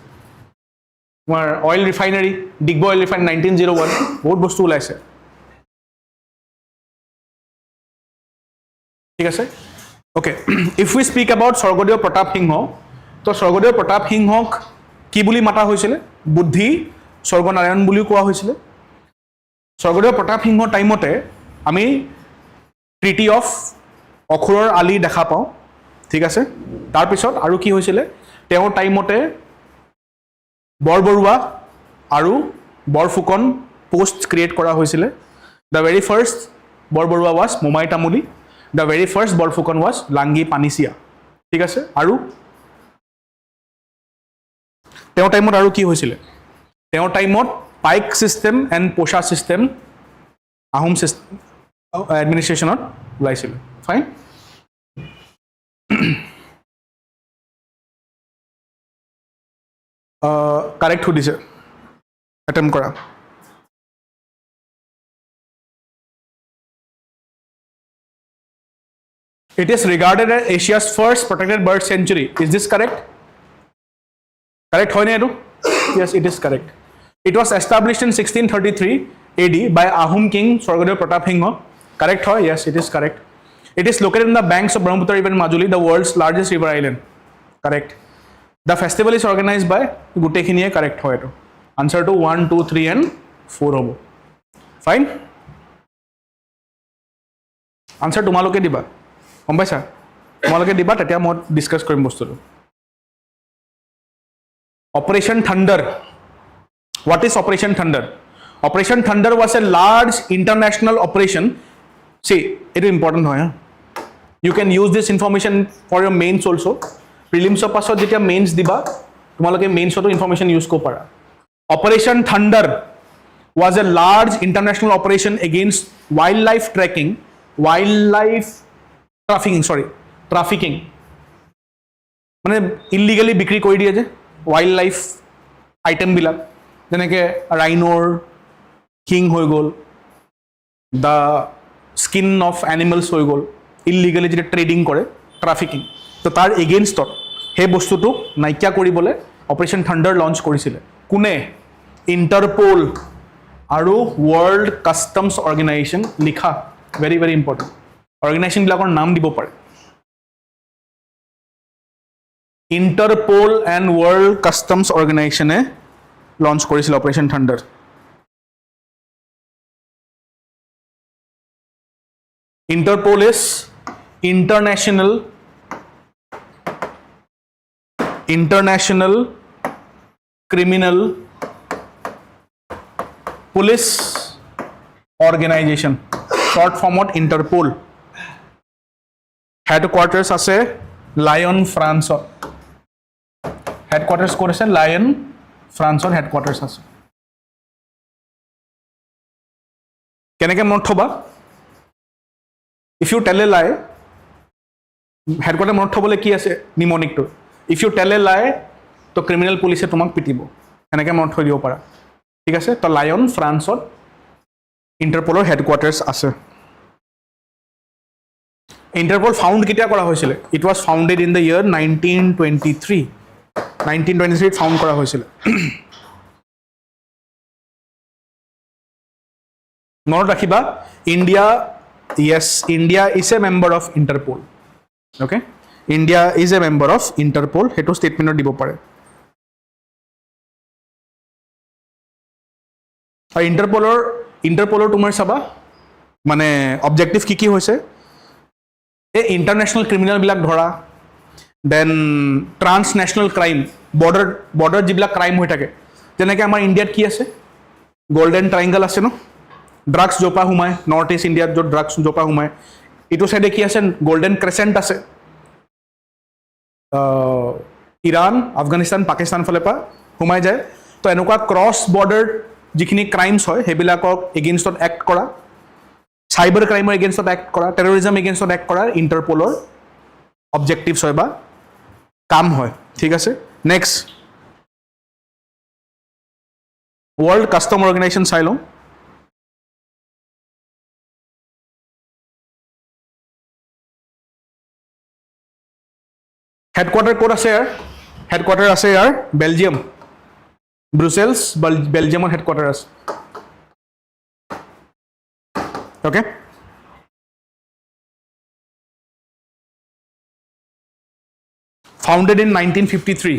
oil refinery, Digbo oil refinery 1901. Bahut bostu ulaise. ঠিক আছে okay if we speak about Sorgodio Pratap Singha to Sorgodio Pratap Singhak কি বুলি মাতা হৈছিল বুদ্ধি স্বৰ্গনাৰায়ণ বুলি কোৱা হৈছিল Sorgodio Pratap Singha টাইমতে আমি ট্ৰিটি অফ অখুৰৰ আলি দেখা পাওঁ ঠিক আছে তাৰ পিছত আৰু কি হৈছিল তেওঁৰ টাইমতে বৰবৰুৱা আৰু বৰফুকন পোষ্ট ক্ৰিয়েট কৰা হৈছিল the very first Borbarua was Momai Tamuli the very first Borphukan was লাংগি পানিছিয়া ঠিক আছে আৰু তেওঁৰ টাইমত আৰু কি হৈছিল তেওঁৰ টাইমত পাইক সিস্টেম এন্ড পোষা সিস্টেম আহোম এডমিনিষ্ট্ৰেচনত ওলাইছিল ফাইন কাৰেক্ট সুধিছে এটেম্প কৰা It is regarded as Asia's first protected bird sanctuary. Is this correct? Correct hoy na etu? Yes, it is correct. It was established in 1633 AD by Ahom King Sorgodio Pratap Singha. Correct hoy? Yes, it is correct. It is located in the banks of Brahmaputra River in Majuli, the world's largest river island. Correct. The festival is organized by gute khiniye correct hoy etu. Answer to 1, 2, 3 and 4 hobo. Fine? Answer tumaloke diba. গম পাইছা তোমালোকে দিবা তেতিয়া মই discuss কৰিম বস্তুটো operation থান্ডাৰ what is operation thunder operation thunder was a large international operation see it is important hoy you can use this information for your mains also prelims of pasot jetia mains diba তোমালোকে mains to information use ko para operation thunder was a large international operation against wildlife trafficking মানে illegally বিক্রি কৰি দিয়ে যে wild life item বিলাক যেনেকে রাইনোর king হৈ গল দা skin of animals হৈ গল ইলিগালি যেটা ট্রেডিং কৰে ট্ৰাফিকিং তো তাৰ এগেইনস্টত হে বস্তুটো নাইকিয়া কৰিবলে অপাৰেশন থান্ডাৰ লঞ্চ কৰিছিল কোনে ইন্টাৰপোল আৰু ওয়াৰ্ল্ড কাস্টমস অৰ্গানাইজেশন লিখা very very important অৰ্গেনাইজেশ্যনবিলাকৰ নাম দিব পাৰে। ইণ্টাৰপল এণ্ড ৱৰ্ল্ড কাষ্টমছ অৰ্গেনাইজেশ্যনে লঞ্চ কৰিছিল operation thunder. Interpol is international criminal police organization, short form of Interpol. Headquarters আছে লায়ন ফ্ৰান্সত। হেডকোৱাৰ্টাৰ্ছ ক'ত আছে? লায়ন ফ্ৰান্সত হেডকোৱাৰ্টাৰ্ছ আছে। কেনেকৈ মনত থবা? ইফ ইউ টেল এ লাই, হেডকোৱাৰ্টাৰ মনত থবলৈ কি আছে? নিমনিকটো। ইফ ইউ টেল এ লাই তো ক্ৰিমিনেল পুলিচে তোমাক পিটিব, এনেকৈ মনত থৈ দিব পাৰা। ঠিক আছে, তো লায়ন ফ্ৰান্সত ইণ্টাৰপলৰ হেডকোৱাৰ্টাৰ্ছ আছে। ইণ্টাৰপল ফাউণ্ড কেতিয়া কৰা হৈছিলে? It was founded in the year 1923। 1923 found কৰা হৈছিলে। মনত ৰাখিবা, India is a member of Interpol. Okay, India is a member of Interpol, সেইটো ষ্টেটমেণ্টত দিব পাৰে। আৰু ইণ্টাৰপলৰ তোমাৰ চাবা মানে অবজেক্টিভ কি হৈছে? এই ইণ্টাৰনেশ্যনেল ক্ৰিমিনেলবিলাক ধৰা, দেন ট্ৰান্সনেশ্যনেল ক্ৰাইম, বৰ্ডাৰত যিবিলাক ক্ৰাইম হৈ থাকে, যেনেকৈ আমাৰ ইণ্ডিয়াত কি আছে? গল্ডেন ট্ৰাইংগল আছে ন, ড্ৰাগছ জোপা সোমায় নৰ্থ ইষ্ট ইণ্ডিয়াত, য'ত ড্ৰাগছ জোপা সোমায়। এইটো চাইডে কি আছে? গল্ডেন ক্ৰেচেণ্ট আছে, ইৰাণ, আফগানিস্তান, পাকিস্তান ফালৰ পৰা সোমাই যায়। তো এনেকুৱা ক্ৰছ বৰ্ডাৰ যিখিনি ক্ৰাইমছ হয় সেইবিলাকক এগেইনষ্টত এক্ট কৰা, চাইবাৰ ক্ৰাইমৰ এগেইনষ্টত এক্ট কৰা, টেৰৰিজম এগেইনষ্টত এক্ট কৰাৰ ইণ্টাৰপলৰ অবজেক্টিভছ হয় বা কাম হয়। ঠিক আছে, নেক্সট ৱৰ্ল্ড কাষ্টম অৰ্গেনাইজেশ্যন চাই লওঁ। হেডকোৱাৰ্টাৰ ক'ত আছে ইয়াৰ? হেডকোৱাৰ্টাৰ আছে ইয়াৰ বেলজিয়াম, ব্ৰুচেলছ, বেলজিয়ামৰ হেডকোৱাৰ্টাৰ আছে। Okay, founded in 1953.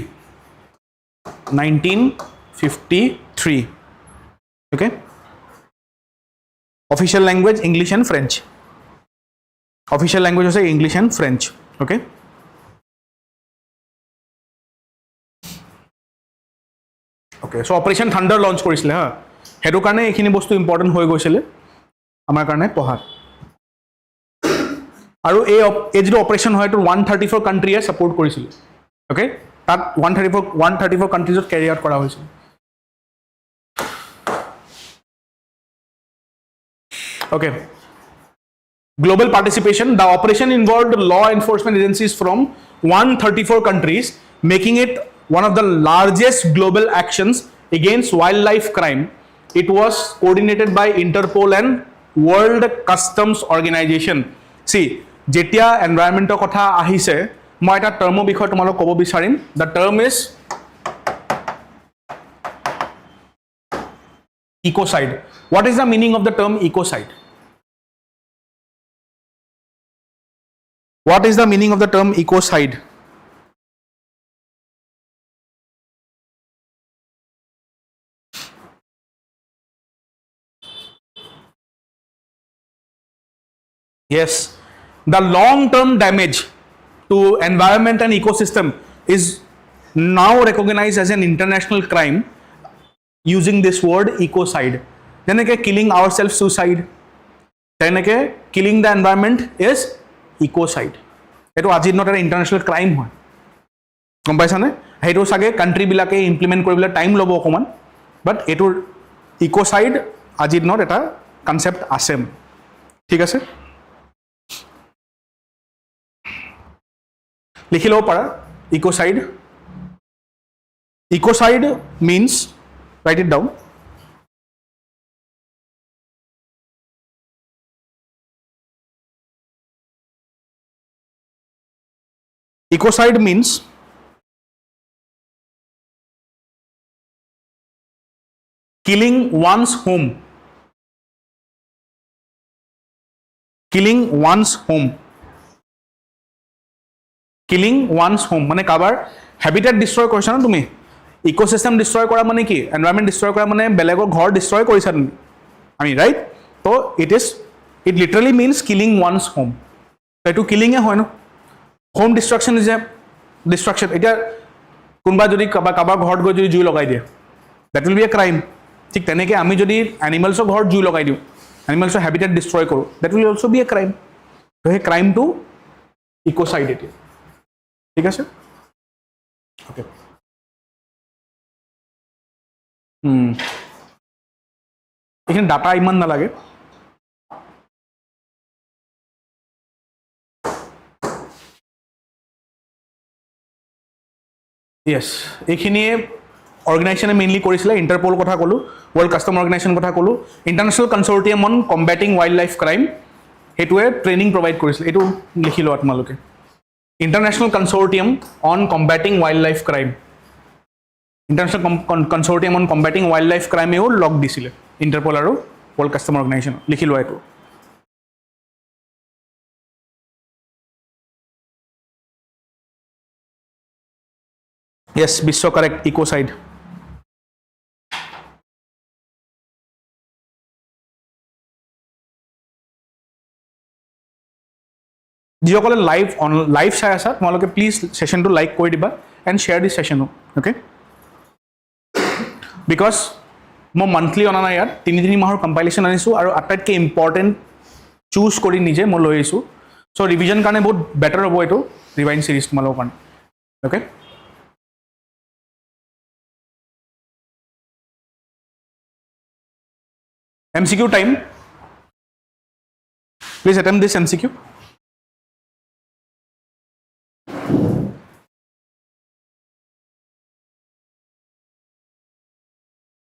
1953. Okay. Official language English and French. Official language is English and French. Okay. Okay. So Operation Thunder launch কৰিছিলে হা, হেতু কাৰণে এইখিনি বস্তু ইম্পৰ্টেন্ট হৈ গৈছিলে আমাৰ কাৰণে পঢ়াত। আৰু এই যিটো অপাৰেশ্যন হয় এইটো 134 কাণ্ট্ৰিয়ে ছাপোৰ্ট কৰিছিল। অ'কে, তাত 134 কাণ্ট্ৰিজত কেৰি আউট কৰা হৈছিল। Okay, global participation. The operation involved law enforcement agencies from 134 countries, making it one of the largest global actions against wildlife crime. It was coordinated by Interpol and World Customs Organization. See, যেতিয়া এনভাইৰনমেণ্টৰ কথা আহিছে, মই এটা টাৰ্মৰ বিষয়ে তোমালোক ক'ব বিচাৰিম। The term is ecocide. What is the meaning of the term ecocide? What is the meaning of the term ecocide? Yes, the long-term damage to environment and ecosystem is now recognized as an international crime using this word ecocide. Jeneke killing ourselves suicide, jeneke killing the environment is ecocide. Eto ajir not an international crime hoy. Gom paisa ne? Heto sage country bilake implement koribole time lobo okoman, but eto ecocide ajir not eta concept asem. ঠিক আছে, লিখি ল'ব পাৰা ecocide. Ecocide means, write it down. Ecocide means killing one's home killing one's home, killing one's home মানে কাৰোবাৰ habitat ডিষ্ট্ৰয় কৰিছা ন তুমি, ecosystem ডিষ্ট্ৰয় কৰা মানে কি, এনভাইৰনমেণ্ট ডিষ্ট্ৰয় কৰা মানে বেলেগৰ ঘৰ ডিষ্ট্ৰয় কৰিছা তুমি, আমি ৰাইট, তো it literally means killing one's home, এইটো কিলিঙে হয় ন, home destruction is a destruction. এতিয়া কোনোবা যদি কাৰোবাৰ ঘৰত গৈ যদি জুই লগাই দিয়ে, that will be a crime. ঠিক তেনেকৈ আমি যদি এনিমেলছৰ ঘৰত জুই লগাই দিওঁ, এনিমেলছৰ হেবিটেট ডিষ্ট্ৰয় কৰোঁ, that will also' be a crime. তো সেই ক্ৰাইমটো ইক'চাইড এতিয়া, ঠিক আছে, অ'কে। এইখিনি ডাটা ইমান নালাগে। য়েছ, এইখিনিয়ে অৰ্গেনাইজেশ্যনে মেইনলি কৰিছিলে। ইণ্টাৰপল কথা ক'লোঁ, ৱৰ্ল্ড কাষ্টম অৰ্গেনাইজেশ্যন কথা ক'লোঁ, international consortium on combating wildlife crime, সেইটোৱে ট্ৰেইনিং প্ৰভাইড কৰিছিলে। এইটো লিখি লোৱা তোমালোকে, international consortium on combating wildlife crime, international consortium on combating wildlife ক্ৰাইমেও লগ দিছিলে ইণ্টাৰপল আৰু ৱৰ্ল্ড কাষ্টম অৰ্গেনাইজেশ্যন, লিখি লোৱা এইটো। Yes, Bishwa correct, ecocide. যিসকলে লাইভ চাই আছা তোমালোকে প্লিজ ছেশ্যনটো লাইক কৰি দিবা এণ্ড শ্বেয়াৰ দিছ ছেশ্যনো, অ'কে। বিকজ মই মান্থলি অনা নাই, ইয়াত 3 মাহৰ কম্পাইলেশ্যন আনিছোঁ আৰু আটাইতকৈ ইম্পৰ্টেণ্ট চুজ কৰি নিজে মই লৈ আহিছোঁ। চ' ৰিভিজন কাৰণে বহুত বেটাৰ হ'ব এইটো ৰিভাইন ছিৰিজ তোমালোকৰ কাৰণে, okay. MCQ time. Please attempt this MCQ.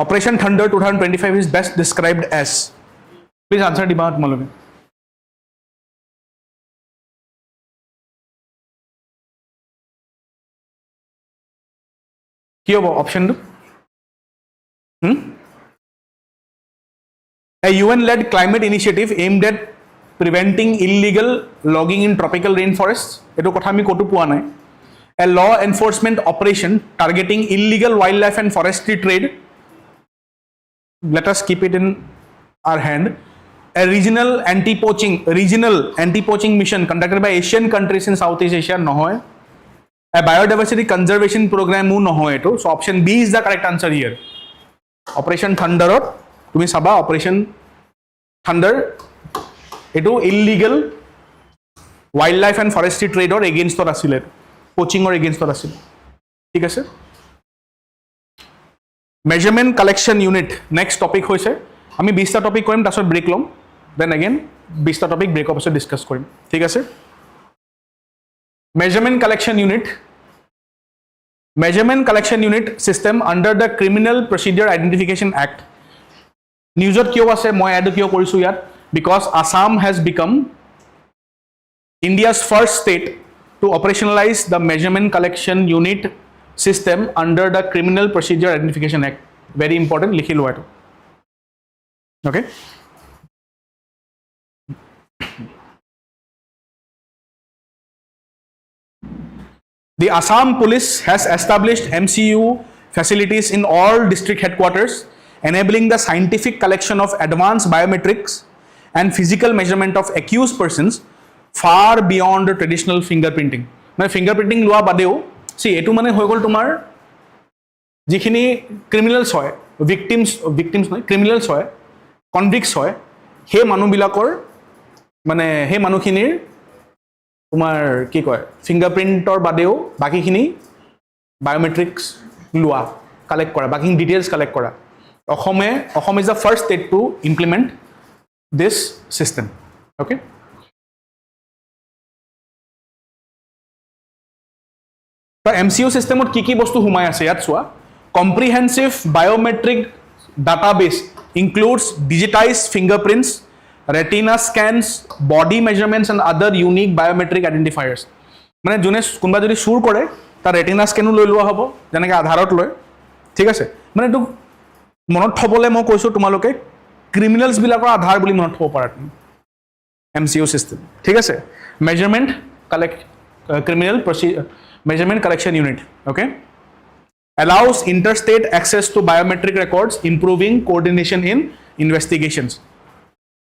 Operation Thunder 2025 is best described as. Please answer the baat malum. Ki hobo option 2? A UN-led climate initiative aimed at preventing illegal logging in tropical rainforests. Eto kotha ami kotu pua nai. A law enforcement operation targeting illegal wildlife and forestry trade. Let us keep it in our hand. A regional anti-poaching mission conducted by Asian countries in Southeast Asia. Nohoy. A biodiversity conservation program mu nohoy eto. So option B is the correct answer here. Operation Thunder. তুমি চাবা operation thunder এইটো illegal wildlife and forestry ট্ৰেডৰ এগেইনষ্টত আছিলে, পচিঙৰ এগেইনষ্টত আছিলে, ঠিক আছে। Measurement collection unit next topic হৈছে, আমি 20টা টপিক কৰিম, তাৰপিছত ব্ৰেক ল'ম, দেন এগেইন 20টা টপিক ব্ৰেকৰ পিছত ডিছকাছ কৰিম, ঠিক আছে। Measurement collection unit, measurement collection unit system under the Criminal Procedure Identification Act. নিউজত কিয় আছে মই এড কিয় কৰিছোঁ ইয়াত, because Assam has become India's first state to operationalize the measurement collection unit system under the Criminal Procedure Identification Act. Very important, লিখি লোৱা এইটো, okay. The Assam Police has established MCU facilities in all district headquarters, enabling the scientific collection of advanced biometrics and physical measurement of accused persons far beyond the traditional fingerprinting. মানে fingerprinting লোৱা বাদেও এইটো মানে হৈ গ'ল তোমাৰ যিখিনি ক্ৰিমিনেলছ হয়, ভিক্টিমছ নহয়, ক্ৰিমিনেলছ হয়, কনভিক্টছ হয়, সেই মানুহবিলাকৰ মানে সেই মানুহখিনিৰ তোমাৰ কি কয় ফিংগাৰপ্ৰিণ্টৰ বাদেও বাকীখিনি বায়োমেট্ৰিক্স লোৱা, কালেক্ট কৰা, বাকীখিনি ডিটেইলছ কালেক্ট কৰা। Assam is the first state to implement this system, okay. MCU চিষ্টেমত কি কি বস্তু সোমাই আছে ইয়াত চোৱা। Comprehensive biometric database includes digitise fingerprints, retina scans, body measurements and other unique biometric identifiers. মানে যোনে কোনোবা যদি চুৰ কৰে তাৰ ৰেটিনা স্কেনো লৈ লোৱা হ'ব, যেনেকৈ আধাৰত লয়, ঠিক আছে। মানে এইটো মনত থ'বলৈ মই কৈছোঁ তোমালোকে ক্ৰিমিনেলছবিলাকৰ আধাৰ বুলি মনত থ'ব পাৰা তুমি, MCU system. ঠিক আছে? Measurement criminal measurement collection unit. Okay? Allows interstate access to biometric records, improving coordination in investigations.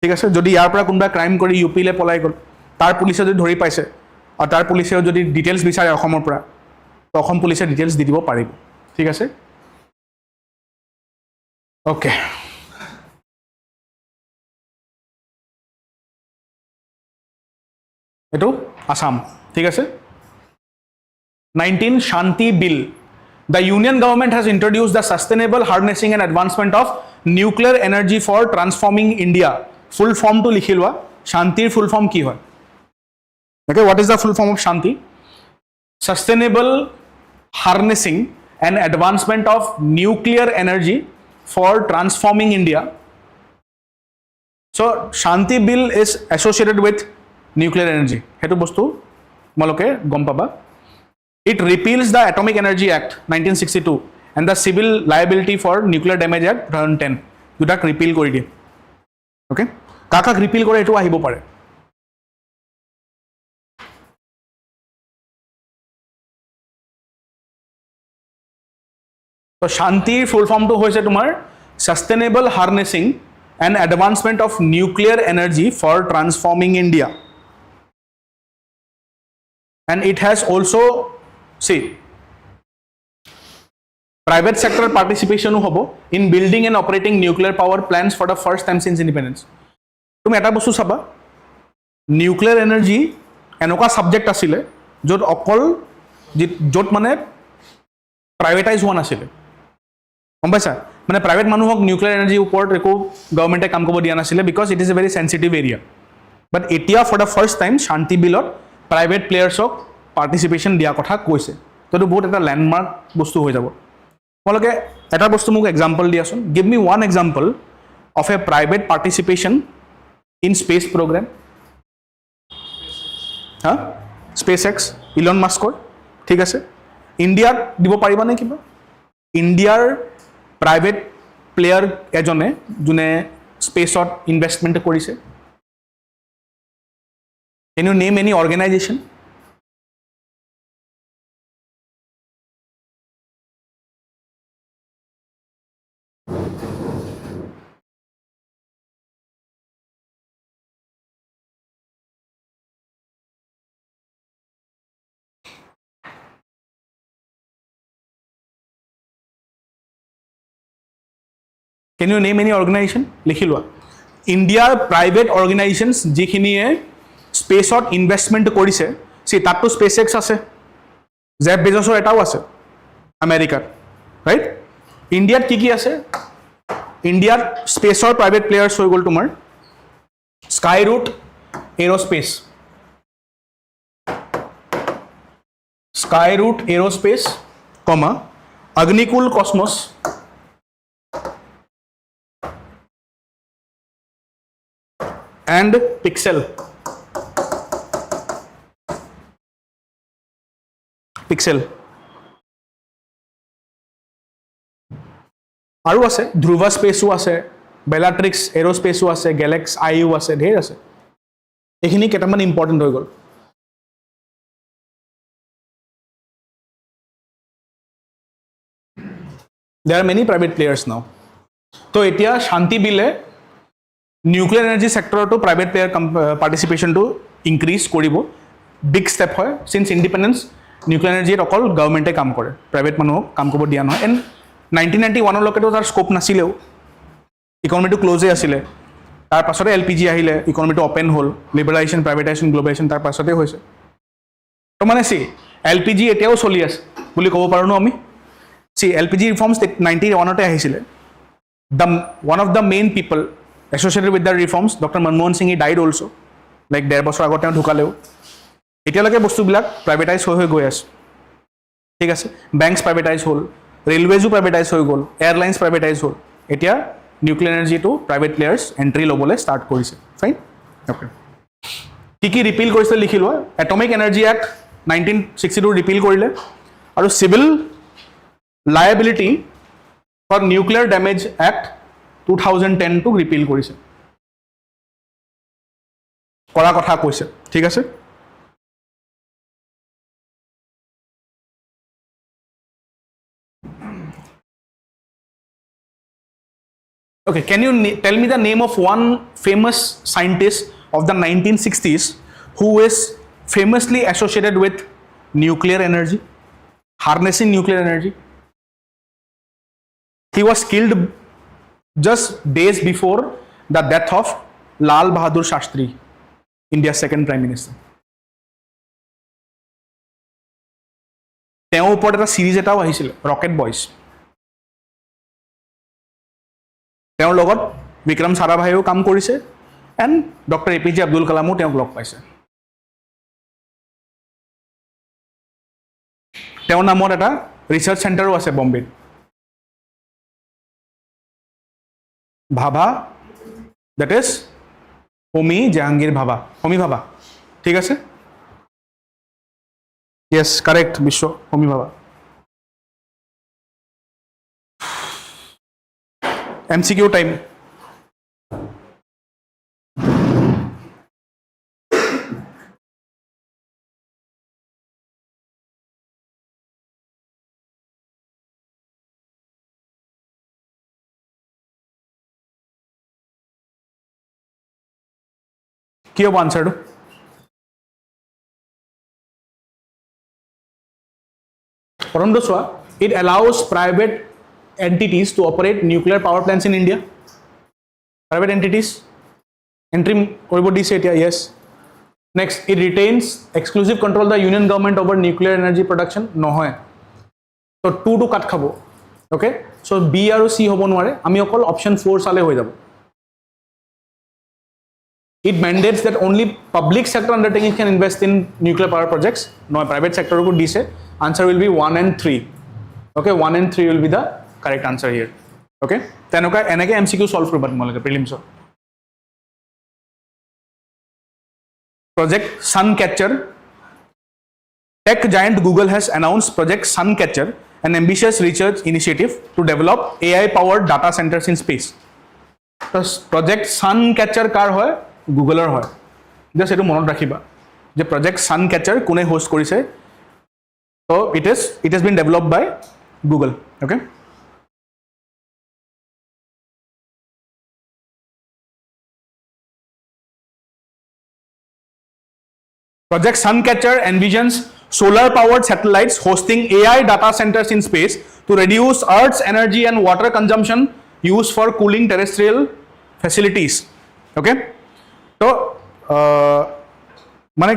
ঠিক আছে? যদি ইয়াৰ পৰা কোনোবা ক্ৰাইম কৰি ইউপিলে পলাই গ'ল, তাৰ পুলিচে যদি ধৰি পাইছে আৰু তাৰ পুলিচেও যদি ডিটেইলছ বিচাৰে অসমৰ পৰা, তো অসম পুলিচে ডিটেইলছ দি দিব পাৰিব। ঠিক আছে? অ'কে। এইটো আসাম। ঠিক আছে? 19 Shanti Bill. The Union government has introduced the sustainable harnessing and advancement of nuclear energy for transforming India. Full form to likhi loa. Shantir full form ki hoy? Okay, what is the full form of Shanti? Sustainable harnessing and advancement of nuclear energy for transforming India. So Shanti Bill is associated with nuclear energy. Hetu bostu maloke gom paba. It repeals the Atomic Energy Act 1962 and the Civil Liability for Nuclear Damage Act 2010. দুটাক repeal কৰি দিয়ে। Okay, কাক repeal কৰে এইটো আহিব পাৰে। তো শান্তিৰ ফুল ফৰ্মটো হৈছে তোমাৰ sustainable harnessing and advancement of nuclear energy for transforming India. And it has also, see, private sector participation hobo in building and operating nuclear power plants for the first time since independence. তুমি এটা বস্তু চাবা, nuclear energy এনেকুৱা subject আছিলে য'ত অকল য'ত মানে প্ৰাইভেটাইজ হোৱা নাছিলে। গম পাইছা? মানে প্ৰাইভেট মানুহক নিউক্লিয়াৰ এনাৰ্জিৰ ওপৰত একো গভৰ্ণমেণ্টে কাম কৰিব দিয়া নাছিলে, because it is a very sensitive area. But এতিয়া ফৰ দ্য ফাৰ্ষ্ট টাইম শান্তি বিলত প্ৰাইভেট প্লেয়াৰ্ছক পাৰ্টিচিপেশ্যন দিয়া কথা কৈছে। তো এইটো বহুত এটা লেণ্ডমাৰ্ক বস্তু হৈ যাব। তোমালোকে এটা বস্তু মোক এক্সাম্পল দিয়াচোন। Give me one example of a private participation in space programme. হা, স্পেচ এক্স, ইলন মাস্কৰ। ঠিক আছে, ইণ্ডিয়াত দিব পাৰিবানে কিবা? ইণ্ডিয়াৰ প্ৰাইভেট প্লেয়াৰ এজনে যোনে স্পেচত ইনভেষ্টমেণ্ট কৰিছে। Can you name any organization? Can you name any organization? লিখি লোৱা। ইণ্ডিয়াৰ প্ৰাইভেট অৰ্গেনাইজেশ্যনছ যিখিনিয়ে স্পেচত ইনভেষ্টমেণ্ট কৰিছে, তাততো স্পেচ এক্স আছে, জেফ বেজছৰ এটাও আছে আমেৰিকাত, ৰাইট? ইণ্ডিয়াত কি কি আছে? ইণ্ডিয়াত স্পেচৰ প্ৰাইভেট প্লেয়াৰ্ছ হৈ গ'ল তোমাৰ Skyroot Aerospace, comma Agnikul Cosmos, and Pixel. আৰু আছে ধ্ৰুৱা স্পেচো আছে, বেলাট্ৰিক্স এৰ'স্পেচো আছে, গেলেক্স আইও আছে, ঢেৰ আছে। এইখিনি কেইটামান ইম্পৰ্টেণ্ট হৈ গ'ল। There are many private players now. তো এতিয়া শান্তি বিলে নিউক্লিয়াৰ এনাৰ্জি ছেক্টৰতো প্ৰাইভেট প্লেয়াৰ পাৰ্টিচিপেশ্যনটো ইনক্ৰিজ কৰিব। বিগ ষ্টেপ হয়। চিন্স ইণ্ডিপেণ্ডেঞ্চ নিউক্লিয়াৰ এনাৰ্জিত অকল গভৰ্ণমেণ্টে কাম কৰে, প্ৰাইভেট মানুহক কাম কৰিব দিয়া নহয়। এণ্ড 1991লৈকেতো তাৰ স্ক'প নাছিলেও, ইকনমিটো ক্ল'জেই আছিলে। তাৰ পাছতে LPG আহিলে, ইকনমিটো অপেন হ'ল, লিবাৰেলাইজেশ্যন, প্ৰাইভেটাইজেশ্যন, গ্ল'বেলাইজেশ্যন তাৰ পাছতে হৈছে। তো মানে LPG এতিয়াও চলি আছে বুলি ক'ব পাৰোঁ ন আমি। LPG ৰিফৰ্মছ 91তে আহিছিলে। One of the main people associated with the reforms, Dr. Manmohan Singh, he died also. Like 1.5 বছৰ আগত তেওঁ ঢুকালেও। এতিয়ালৈকে বস্তুবিলাক প্ৰাইভেটাইজ হৈ গৈ আছে। ঠিক আছে, বেংকছ প্ৰাইভেটাইজ হ'ল, ৰেলৱেজো প্ৰাইভেটাইজ হৈ গ'ল, এয়াৰলাইন্স প্ৰাইভেটাইজ হ'ল। এতিয়া নিউক্লিয়াৰ এনাৰ্জিটো প্ৰাইভেট প্লেয়াৰ্ছ এণ্ট্ৰি ল'বলৈ ষ্টাৰ্ট কৰিছে। Fine, okay. কি ৰিপিল কৰিছিলে লিখি লোৱা। এটমিক এনাৰ্জি এক্ট 1962 ৰিপিল কৰিলে, আৰু civil liability for nuclear damage act 2010টো ৰিপিল কৰিছে। কৰা কথা কৈছে ঠিক আছে Okay, can you tell me the name of one famous scientist of the 1960s who is famously associated with nuclear energy, harnessing nuclear energy? He was killed just days before the death of Lal Bahadur Shastri, India's second prime minister. তেওঁৰ ওপৰত এটা সিৰিজ এটাও আহিছিল rocket boys তেওঁৰ লগত বিক্ৰম সাৰাভাইও কাম কৰিছে and doctor APJ Abdul কালামো তেওঁক লগ পাইছে তেওঁৰ নামত এটা ৰিচাৰ্চ চেণ্টাৰো আছে বম্বেত ভাভা দ্যাট ইজ হোমি জাহাংগীৰ ভাভা হোমি ভাভা ঠিক আছে Yes, correct, Vishwa. Homi Baba. MCQ time. কি হ'ব আনসাৰটো It allows private entities to operate nuclear power plants in India. Private entities entry কৰিব দিছে এতিয়া yes. Next, it retains exclusive control of the union government over nuclear energy production. নহয় so 2 to কাট খাব okay so B আৰু C হ'ব নোৱাৰে আমি অকল option 4 চালে হৈ যাব It mandates that only public sector undertakings can invest in nuclear power projects. No, private sector ko dice. Answer will be 1 and 3. Okay, 1 and 3 will be the correct answer here. Okay, then okay, enake MCQ solve koriba tumaloke prelims. Project Suncatcher. Tech giant Google has announced Project Suncatcher, an ambitious research initiative to develop AI-powered data centers in space. So, Project Suncatcher car होय Googleৰ হয় just এটো মনত ৰাখিবা যে project Suncatcher কোনে host কৰিছে so it has been developed by Google okay Project Suncatcher envisions solar powered satellites hosting AI data centers in space to reduce Earth's energy and water consumption used for cooling terrestrial facilities okay তো মানে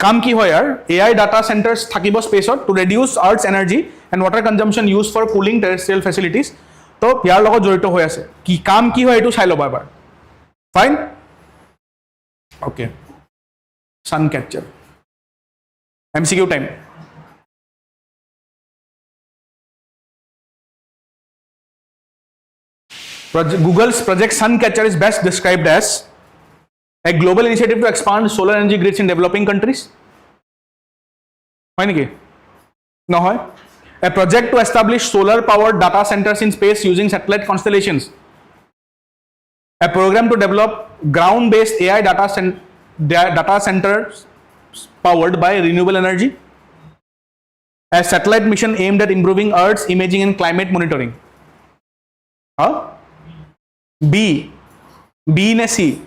কাম কি হয় আর AI data centers থাকিব স্পেসত to reduce Earth's energy and water consumption used for cooling terrestrial facilities তো ইয়াৰ লগত জড়িত হৈ আছে কি কাম কি হয় এটো চাই লবা এবাৰ fine okay Suncatcher MCQ time Google's Project Suncatcher is best described as a global initiative to expand solar energy grids in developing countries. Why niki? No hoy. A project to establish solar powered data centers in space using satellite constellations. A program to develop ground based AI data centers powered by renewable energy. A satellite mission aimed at improving Earth's imaging and climate monitoring. Huh? B ne C.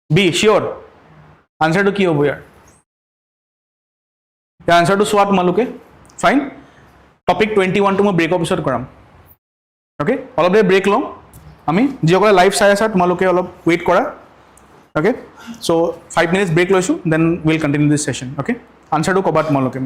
B sure answer to কি হ'ব ইয়াৰ ইয়াৰ answer to সোৱাত মালুকে fine topic 21 টো মই brake অফিসত কৰাম okay অলপ দেৰি brake লওঁ আমি যিসকলে লাইভ চাই আছা তোমালোকে অলপ ৱেইট কৰা ওকে সো 5 minutes ব্ৰেক লৈছো then will continue this session okay answer to কবা তোমালোকে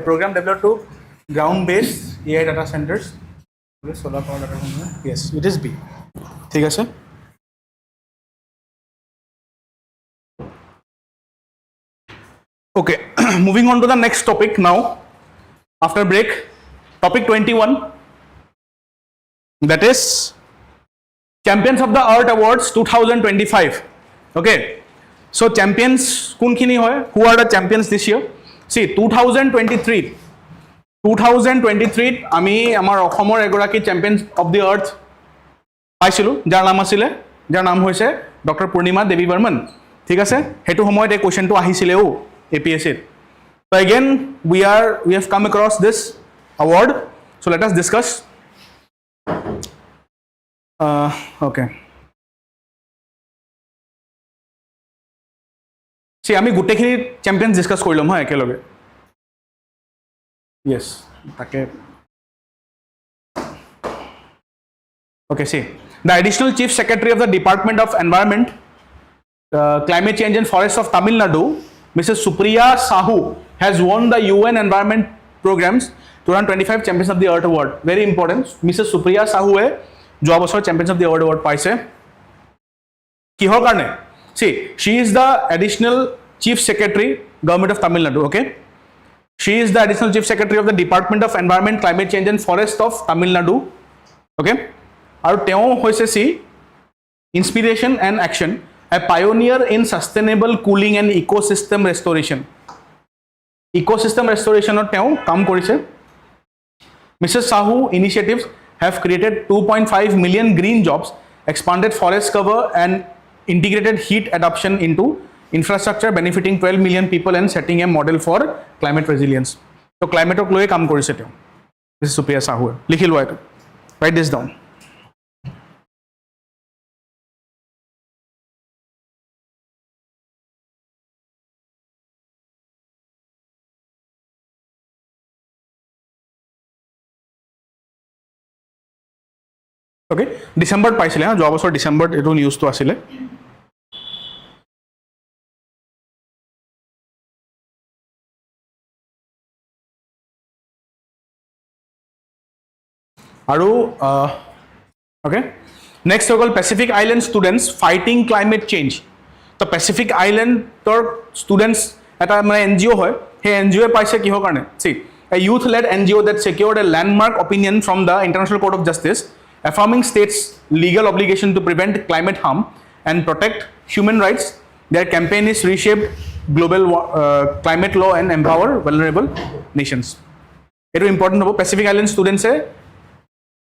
program developed to ground-based AI data centers. Solar power data center. Yes, it is B. ঠিক আছে? Okay, moving on to the next topic now. After break, topic 21. That is Champions of the Earth Awards 2025. Okay, so champions kunkhini hoy? Who are the champions this year? See, 2023 আমি আমাৰ অসমৰ এগৰাকী champion of the আৰ্থ পাইছিলোঁ, যাৰ নাম হৈছে doctor পূৰ্ণিমা দেৱী বৰ্মন। ঠিক আছে, সেইটো সময়ত এই কুৱেশ্যনটো আহিছিলেও APSC. So again we have come across this award, so let us discuss. Okay, see আমি গোটেইখিনি চ্যাম্পিয়নছ ডিসকাস কৰি লম হা একেলগে। Yes, okay. Okay, see, the additional chief secretary of the Department of Environment, Climate Change and Forests of Tamil Nadu, Mrs. Supriya Sahu, has won the UN Environment Programs 2025 Champions of the Earth Award. Very important. Mrs. Supriya Sahu e job bosor Champions of the Earth Award paise. Kihor karne? See, she is the additional chief secretary, Government of Tamil Nadu. Okay, she is the additional chief secretary of the Department of Environment, Climate Change and Forests of Tamil Nadu. Okay, aru teo hoise si inspiration and action, a pioneer in sustainable cooling and ecosystem restoration. Ecosystem restoration or teo kaam korise. Mrs. Sahu initiatives have created 2.5 million green jobs, expanded forest cover and integrated heat adaptation into infrastructure, benefiting 12 million people and setting a model for climate resilience. So climate ok loi kaam korise teo. This is Supriya Sahu. Likhi lo eto. Write this down. Okay, December পাইছিলে হা, যোৱা বছৰ ডিসেম্বৰত এইটো নিউজটো আছিলে। আৰু okay, next হৈ গ'ল Pacific Island students fighting climate change. তো Pacific Islandৰ students এটা মানে NGO হয়, সেই NGO পাইছে কিহৰ কাৰণে? See, a youth-led NGO that secured a landmark opinion from the International Court of Justice, affirming states' legal obligation to prevent climate harm and protect human rights. Their campaign is reshape global climate law and empower vulnerable nations. It is important hobo Pacific Island students e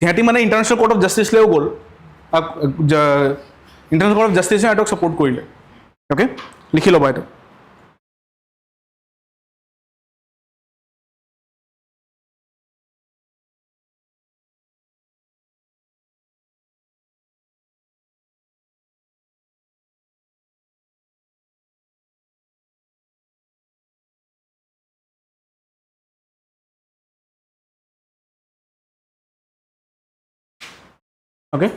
heti mane International Court of Justice leo gol, International Court of Justice etok support korile. Okay, likhi loba eto. Okay,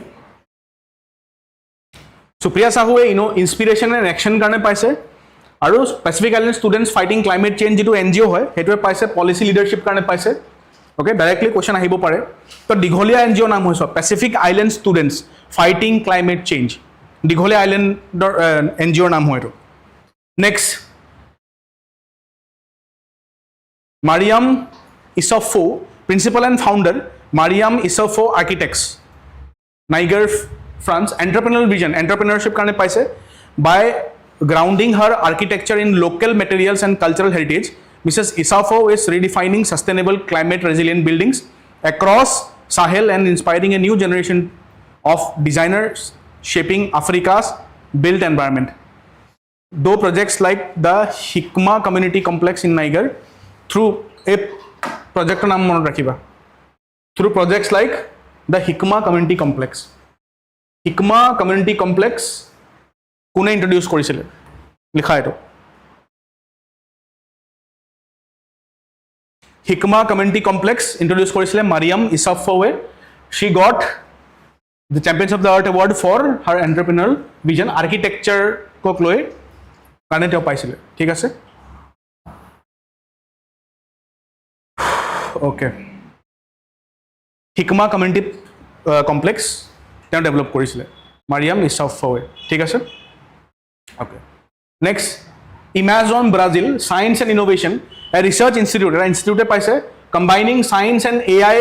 Supriya Sahu inspiration and action karone paise, aru Pacific Island students fighting climate change jitu NGO hoy hetu paise policy leadership karone paise. Okay, directly question ahibo pare. To Digholia NGO naam hoiso Pacific Island students fighting climate change. Digholia Island NGO naam hoy to. Next, Mariam Issoufou, principal and founder, Mariam Issoufou Architects, Niger, France, entrepreneurial vision, entrepreneurship karne paise by grounding her architecture in local materials and cultural heritage. Mrs. Issoufou is redefining sustainable climate resilient buildings across Sahel and inspiring a new generation of designers shaping Africa's built environment. Though projects like the Hikma Community Complex in Niger, through a project naam monot rakhiba, through projects like the Hikma Community Complex. Hikma Community Complex kune introduce korisile likha eto. Hikma Community Complex introduce korisile Mariam Issoufou. She got the Champions of the Earth Award for her entrepreneurial vision, architecture kok loi karone teo paisile. Thik ase, okay. Hikma community complex তেওঁ develop কৰিছিলে মাৰিয়াম ইছাফৱে ঠিক আছে okay next Amazon Brazil Science and Innovation a research institute এটা ইনষ্টিটিউটে পাইছে combining science and AI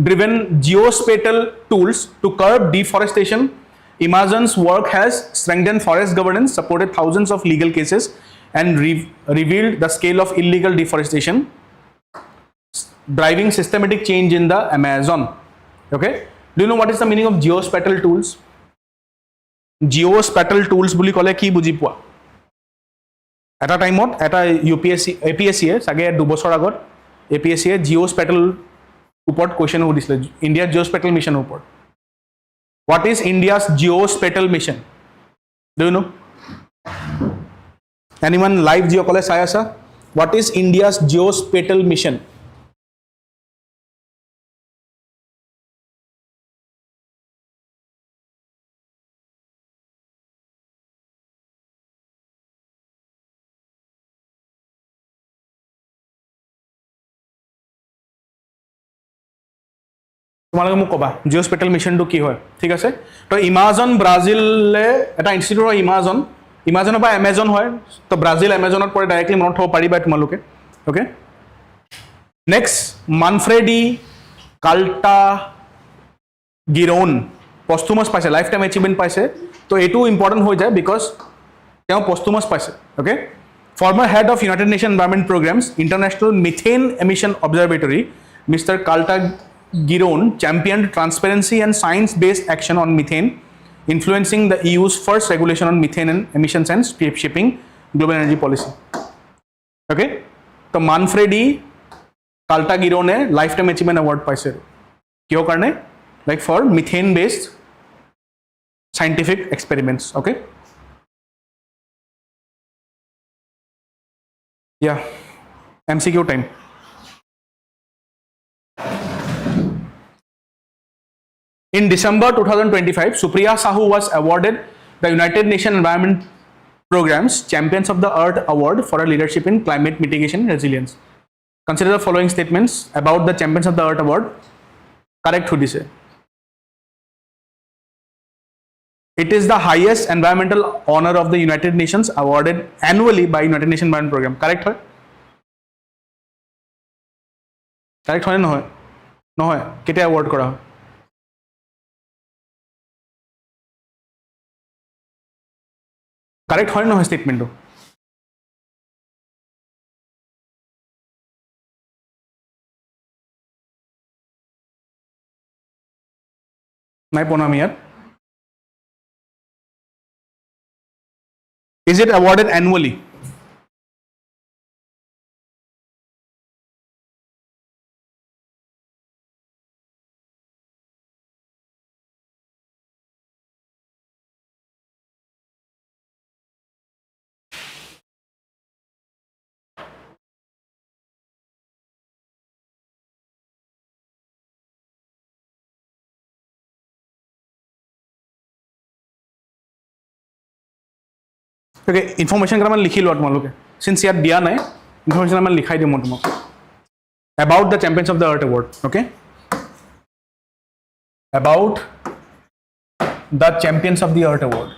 driven geospatial tools to curb deforestation. Amazon's work has strengthened forest governance, supported thousands of legal cases, and revealed the scale of illegal deforestation, driving systematic change in the Amazon. Okay? Do you know what is the meaning of geospatial tools? Geospatial tools বুলি ক'লে কি বুজি পোৱা? এটা টাইমত এটা APSC চাগে 2 বছৰ আগত APSC geospatial উপৰত কোৱেশ্চন সুধিছিলে ইণ্ডিয়াৰ জিঅ'স্পেটিয়েল মিছনৰ ওপৰত what is India's geospatial mission do you know এনিৱান লাইভ যিসকলে চাই আছা what is India's geospatial mission তোমালোকে মোক ক'বা জিঅ'স্পেটিয়েল মিছনটো কি হয় ঠিক আছে তো ইমাজন ব্ৰাজিলে এটা ইনষ্টিটিউট হয় ইমাজনৰ পৰা এমেজন হয় তো ব্ৰাজিল এমেজনত পৰে ডাইৰেক্টলি মনত থ'ব পাৰিবা তোমালোকে অ'কে নেক্সট মানফ্ৰেডি কাল্টা গিৰোন পষ্টুমাছ পাইছে লাইফ টাইম এচিভমেণ্ট পাইছে তো এইটো ইম্পৰ্টেণ্ট হৈ যায় বিকজ তেওঁ পষ্টুমাছ পাইছে okay former head of United Nation environment programmes international methane emission observatory mister কাল্টা Giron championed transparency and science-based action on methane, influencing the EU's first regulation on methane and emissions and shipping global energy policy. Okay? So Manfredi Caltagirone lifetime achievement award paise. Kyo karne? Like for methane-based scientific experiments. Okay? Yeah. MCQ time. In December 2025, Supriya Sahu was awarded the United Nations Environment Programme's Champions of the Earth Award for her leadership in climate mitigation and resilience. Consider the following statements about the Champions of the Earth Award. Correct who say? It is the highest environmental honor of the United Nations awarded annually by United Nations Environment Programme. Correct hoy? Correct hoy na hoy? No hoy. Kete award kora hoy? Correct হয় নহয় ষ্টেটমেণ্টটো নাই পোৱা আমি ইয়াত is it awarded annually Okay, information কেইটামান লিখি লোৱা তোমালোকে since ইয়াত দিয়া নাই information আমি লিখাই দিম মই তোমাক about the Champions of the Earth Award okay about the Champions of the Earth Award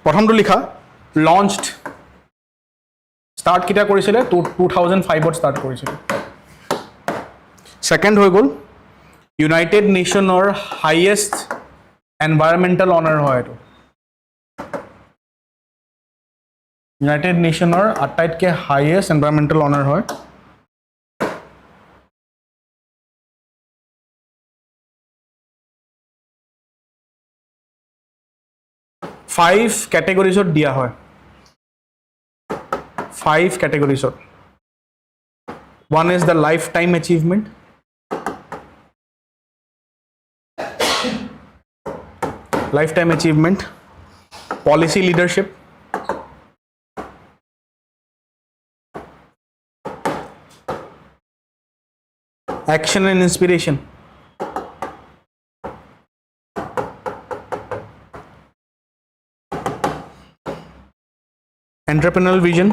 প্ৰথমটো লিখা launched start কিটা কৰিছিলে 2005 ত start কৰিছিলে সেকেন্ড হৈ গল ইউনাইটেড নেশনৰ হাইয়েষ্ট এনভাইৰনমেন্টাল অনাৰ হয় এটো ইউনাইটেড নেশনৰ আটাইতকৈ হাইয়েষ্ট এনভাইৰনমেন্টাল অনাৰ হয় ফাইভ ক্যাটেগরিজত দিয়া হয় 5 categories. One is the lifetime achievement. Lifetime achievement, policy leadership, action and inspiration, entrepreneurial vision,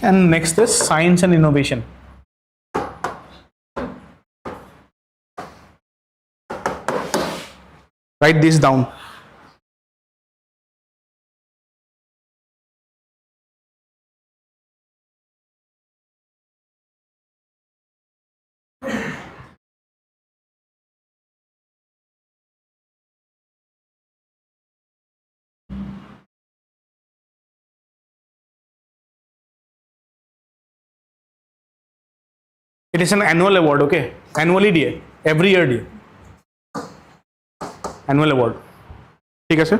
and next is science and innovation. Write this down. It is an annual award, okay? Annually দিয়ে, every year দিয়ে. Annual award. ঠিক আছে?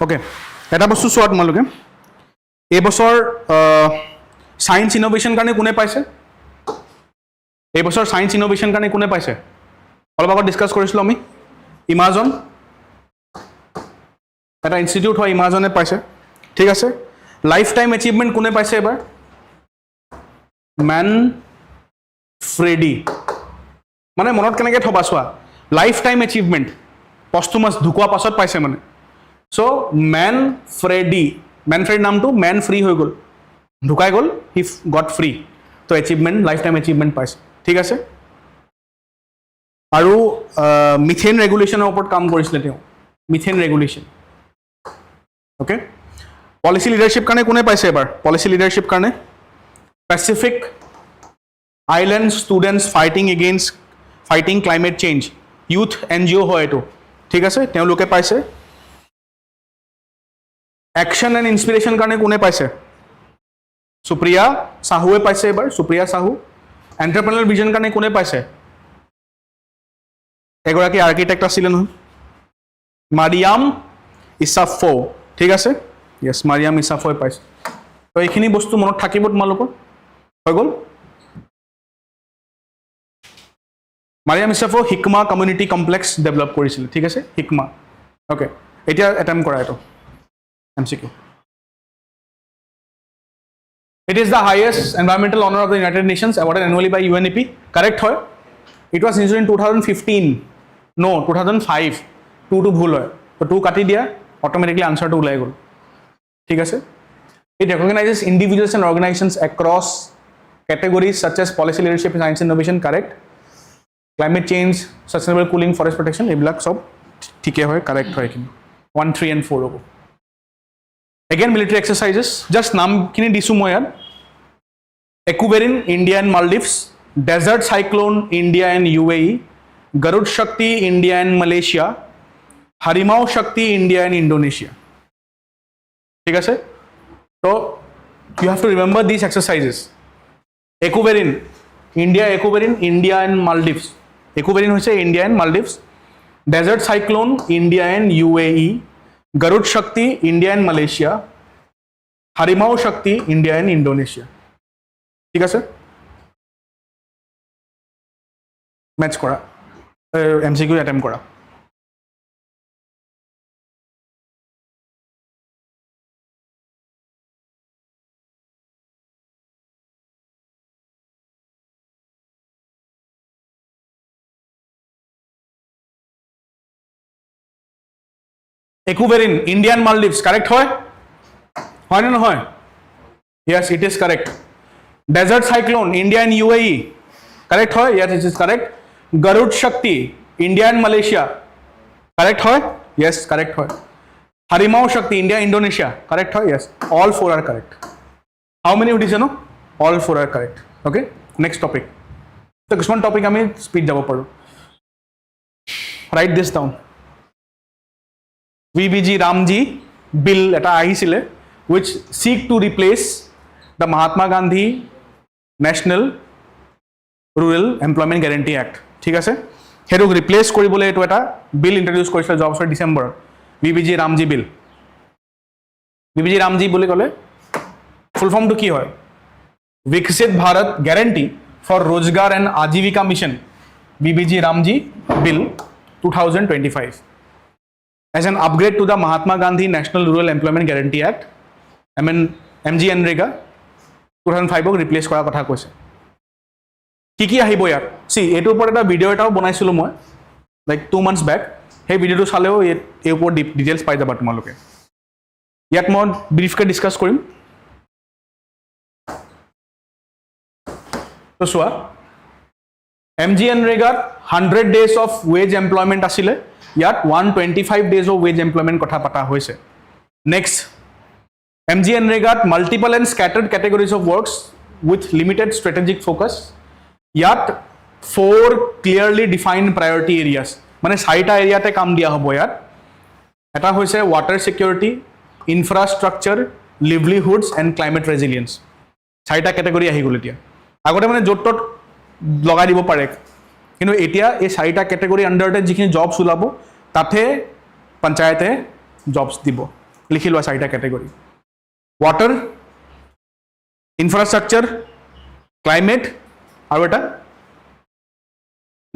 Okay. এটা বস্তু চোৱা তোমালোকে এই বছৰ সায়েন্স ইনোভেশন কাৰণে কোনে পাইছে এই বছৰ সায়েন্স ইনোভেশন কাৰণে কোনে পাইছে অলপ আগত ডিসকাস কৰিছিলো আমি ইমাজন এটা ইনষ্টিটিউট হয় ইমাজনে পাইছে ঠিক আছে লাইফ টাইম অ্যাচিভমেন্ট কোনে পাইছে এবাৰ ম্যান ফ্ৰেডি মানে মনত কেনেকৈ থবা চোৱা লাইফ টাইম অ্যাচিভমেন্ট পষ্টুমাস ঢুকুৱা পাছত পাইছে মানে সো ম্যান ফ্ৰেডি নামটো ম্যান ফ্ৰী হৈ গ'ল ঢুকাই গ'ল হি গট ফ্ৰী তো অ্যাচিভমেন্ট লাইফ টাইম অ্যাচিভমেন্ট পাইছে ঠিক আছে আৰু মিথেন ৰেগুলেশনৰ ওপৰত কাম কৰিছিলে তেওঁ methane regulation okay policy leadership কাৰণে কোনে পাইছে এবাৰ পলিসি লিডাৰশিপ কাৰণে Pacific island students fighting climate change youth NGO হয় এটো ঠিক আছে তেওঁলোকে পাইছে অ্যাকশন এন্ড ইনস্পিরেশন কাৰণে কোনে পাইছে সুপ্ৰিয়া সাহুৱে পাইছে এবাৰ সুপ্ৰিয়া সাহু এন্টাৰপ্ৰেনাৰ ভিজন কাৰণে কোনে পাইছে এগৰাকী আৰ্কিটেক্ট আছিল নহয় মাৰিয়াম ইছাফো ঠিক আছে ইয়েস মাৰিয়াম ইছাফোৱে পাইছে তো এইখিনি বস্তু মনত থাকিব তোমালোকৰ হৈ গ'ল মাৰিয়াম ইছাফো হিকমা কমিউনিটি কমপ্লেক্স ডেভেলপ কৰিছিল ঠিক আছে হিকমা ওকে এতিয়া এটেম্প কৰা এটো MCQ It is the highest environmental honor of the United Nations awarded annually by UNEP correct hoy it was issued in 2015 no 2005 2 to bhul hoy to 2 kati dia automatically answer to ulai gol thik ase it recognizes individuals and organizations across categories such as policy leadership science innovation correct climate change sustainable cooling forest protection ebilak sob thike hoy correct hoy kin 1 3 and 4 hobo again military exercises just naam kini disu moi yar Ecuberin India and Maldives desert cyclone India and UAE Garud Shakti India and Malaysia Harimau Shakti India and Indonesia ঠিক আছে so you have to remember these exercises Ecuberin India and Maldives Ecuberin hoise India and Maldives desert cyclone India and UAE Garud Shakti, India and Malaysia. Harimau Shakti, India and Indonesia. ঠিক আছে match করা MCQ attempt করা Ecuberin Indian Maldives correct hoy na no hoy yes it is correct desert cyclone India and UAE correct hoy yes it is correct Garud Shakti India and Malaysia correct hoy yes correct hoy Harimau Shakti India Indonesia correct hoy yes all 4 are correct how many would you know all 4 are correct okay next topic so this one topic ami speed jabo paro write this down VBG Ramji bill eta ahisile which seek to replace the Mahatma Gandhi National Rural Employment Guarantee Act ঠিক আছে হেৰক ৰিপ্লেস কৰিবলে এটো এটা বিল introduce কৰিছিল যোৱা বছৰ December VBG Ramji bill VBG Ramji বুলি ক'লে ফুল ফর্ম টু কি হয় Viksit Bharat Guarantee for Rozgar and Ajivika Mission BBG Ramji Bill 2025 as an upgrade to the Mahatma Gandhi National Rural Employment Guarantee Act. MGNREGA 2005 ক ৰিপ্লেস কৰাৰ কথা কৈছে কি আহিব ইয়াত সি এটোৰ ওপৰত এটা ভিডিও এটাও বনাইছিলো মই লাইক 2 months back সেই ভিডিওটো চালেও এই ওপৰত ডিটেইলছ পাই যাবা তোমালোকে ইয়াত মই ব্ৰিফকে ডিসকাস কৰিম তো সোয়া MGNREGA 100 days of wage employment asile yat 125 days of wage employment kotha pata hoise next MGNREGA multiple and scattered categories of works with limited strategic focus yat 4 clearly defined priority areas mane 6 ta area te kam dia hobo yat eta hoise water security infrastructure livelihoods and climate resilience 6 ta category ahi gol etia agote mane jot tot লগাই দিব পাৰে কিন্তু এতিয়া এই 4টা category আন্ডাৰতে যিখিনি jobs ওলাব তাতে পঞ্চায়তে জবস দিব লিখি লোৱা 4টা ক্যাটাগৰি ওয়াটাৰ ইনফ্ৰাস্ট্ৰাকচাৰ ক্লাইমেট আৰু এটা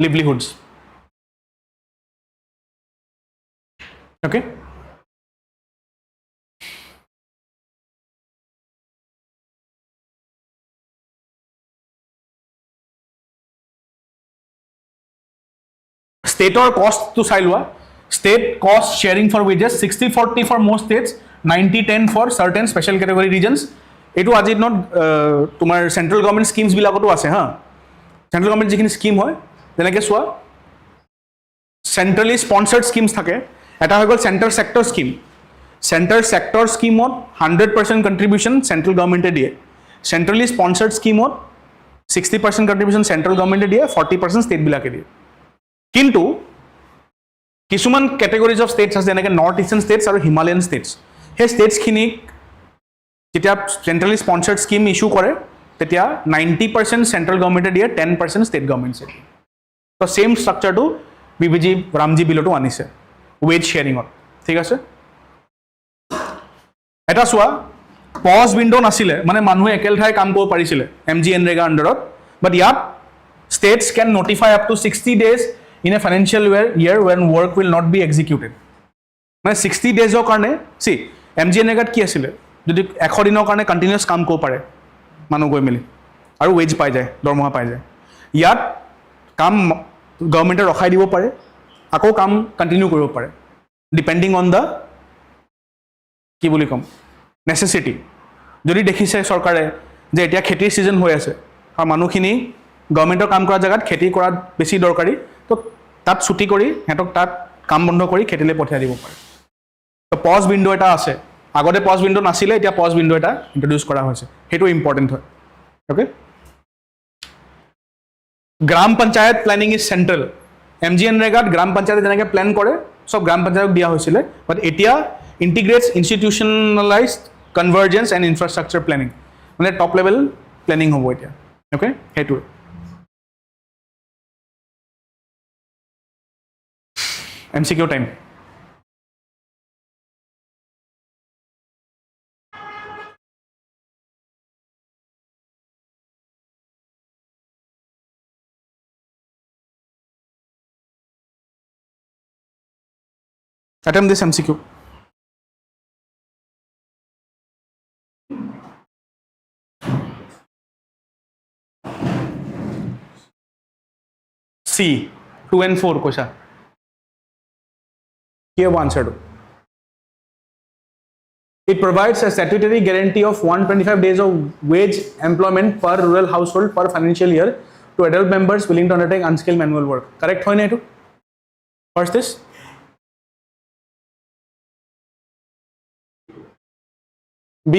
লিভলিহুডস okay state or cost to sailwa state cost sharing for wages 60-40 for most states 90-10 for certain special category regions etu ajit not tumar central government schemes bilagoto ase ha central government jikhini scheme hoy jenake swa centrally sponsored schemes thake eta hoy gol center sector scheme ot 100% contribution central government e die centrally sponsored scheme ot 60% contribution central government e die 40% state bilake die কিন্তু কিছুমান categories of states আছে যেনেকৈ north eastern ষ্টেটস আৰু Himalayan ষ্টেটস সেই ষ্টেটছখিনি যেতিয়া চেন্ট্ৰেলি sponsored scheme issue কৰে তেতিয়া 90% central গভৰ্ণমেণ্টে দিয়ে 10% ষ্টেট গভৰ্ণমেণ্টে দিয়ে তো সেম ষ্ট্ৰাকচাৰটো বিবিজি ৰামজি বিলতো আনিছে ৱেজ শ্বেয়াৰিঙত ঠিক আছে এটা চোৱা পজ উইন্ডো নাছিলে মানে মানুহে একেল ঠাই কাম কৰিব পাৰিছিলে MGNREGA আন্ডাৰত বাট ইয়াত states can notify up to 60 days in a financial year when work will not be executed মানে 60 days or karne see MGNREGA কি আছিল যদি 100 দিনৰ কাৰণে কন্টিনিউয়াস কাম কৰিব পাৰে মানুহ গৈ মিলি আৰু ওয়েজ পাই যায় দৰমহা পাই যায় ইয়াত কাম গভৰ্ণমেণ্টে ৰখাই দিব পাৰে আকৌ কাম কন্টিনিউ কৰিব পাৰে ডিপেন্ডিং অন দা কি বুলি কম নেসেসিটি যদি দেখিছে চৰকাৰে যে এতিয়া খেতিৰ সিজন হৈ আছে আৰু মানুহখিনি গভৰ্ণমেণ্টৰ কাম কৰা জায়গাত খেতি কৰা বেছি দৰকাৰী তো তাত ছুটি কৰি হেতক তাত কাম বন্ধ কৰি খেতিলে পঠিয়াই দিব পাৰে তো পজ উইন্ডো এটা আছে আগতে পজ উইন্ডো নাছিলে এতিয়া পজ উইন্ডো এটা ইন্ট্ৰোডিউস কৰা হৈছে হেতু ইম্পৰ্টেন্ট হয় okay gram panchayat planning is central MGNREGA গ্ৰাম পঞ্চায়ত যেনেকৈ প্ল্যান কৰে সব গ্ৰাম পঞ্চায়তক দিয়া হৈছিলে বাট এতিয়া integrates institutionalised convergence and infrastructure planning মানে টপ লেভেল প্ল্যানিং হ'ব এতিয়া ওকে হেতু MCQ time attempt this MCQ C 2 and 4 question here answer to it provides a statutory guarantee of 125 days of wage employment per rural household per financial year to adult members willing to undertake unskilled manual work correct hoy na etu first this B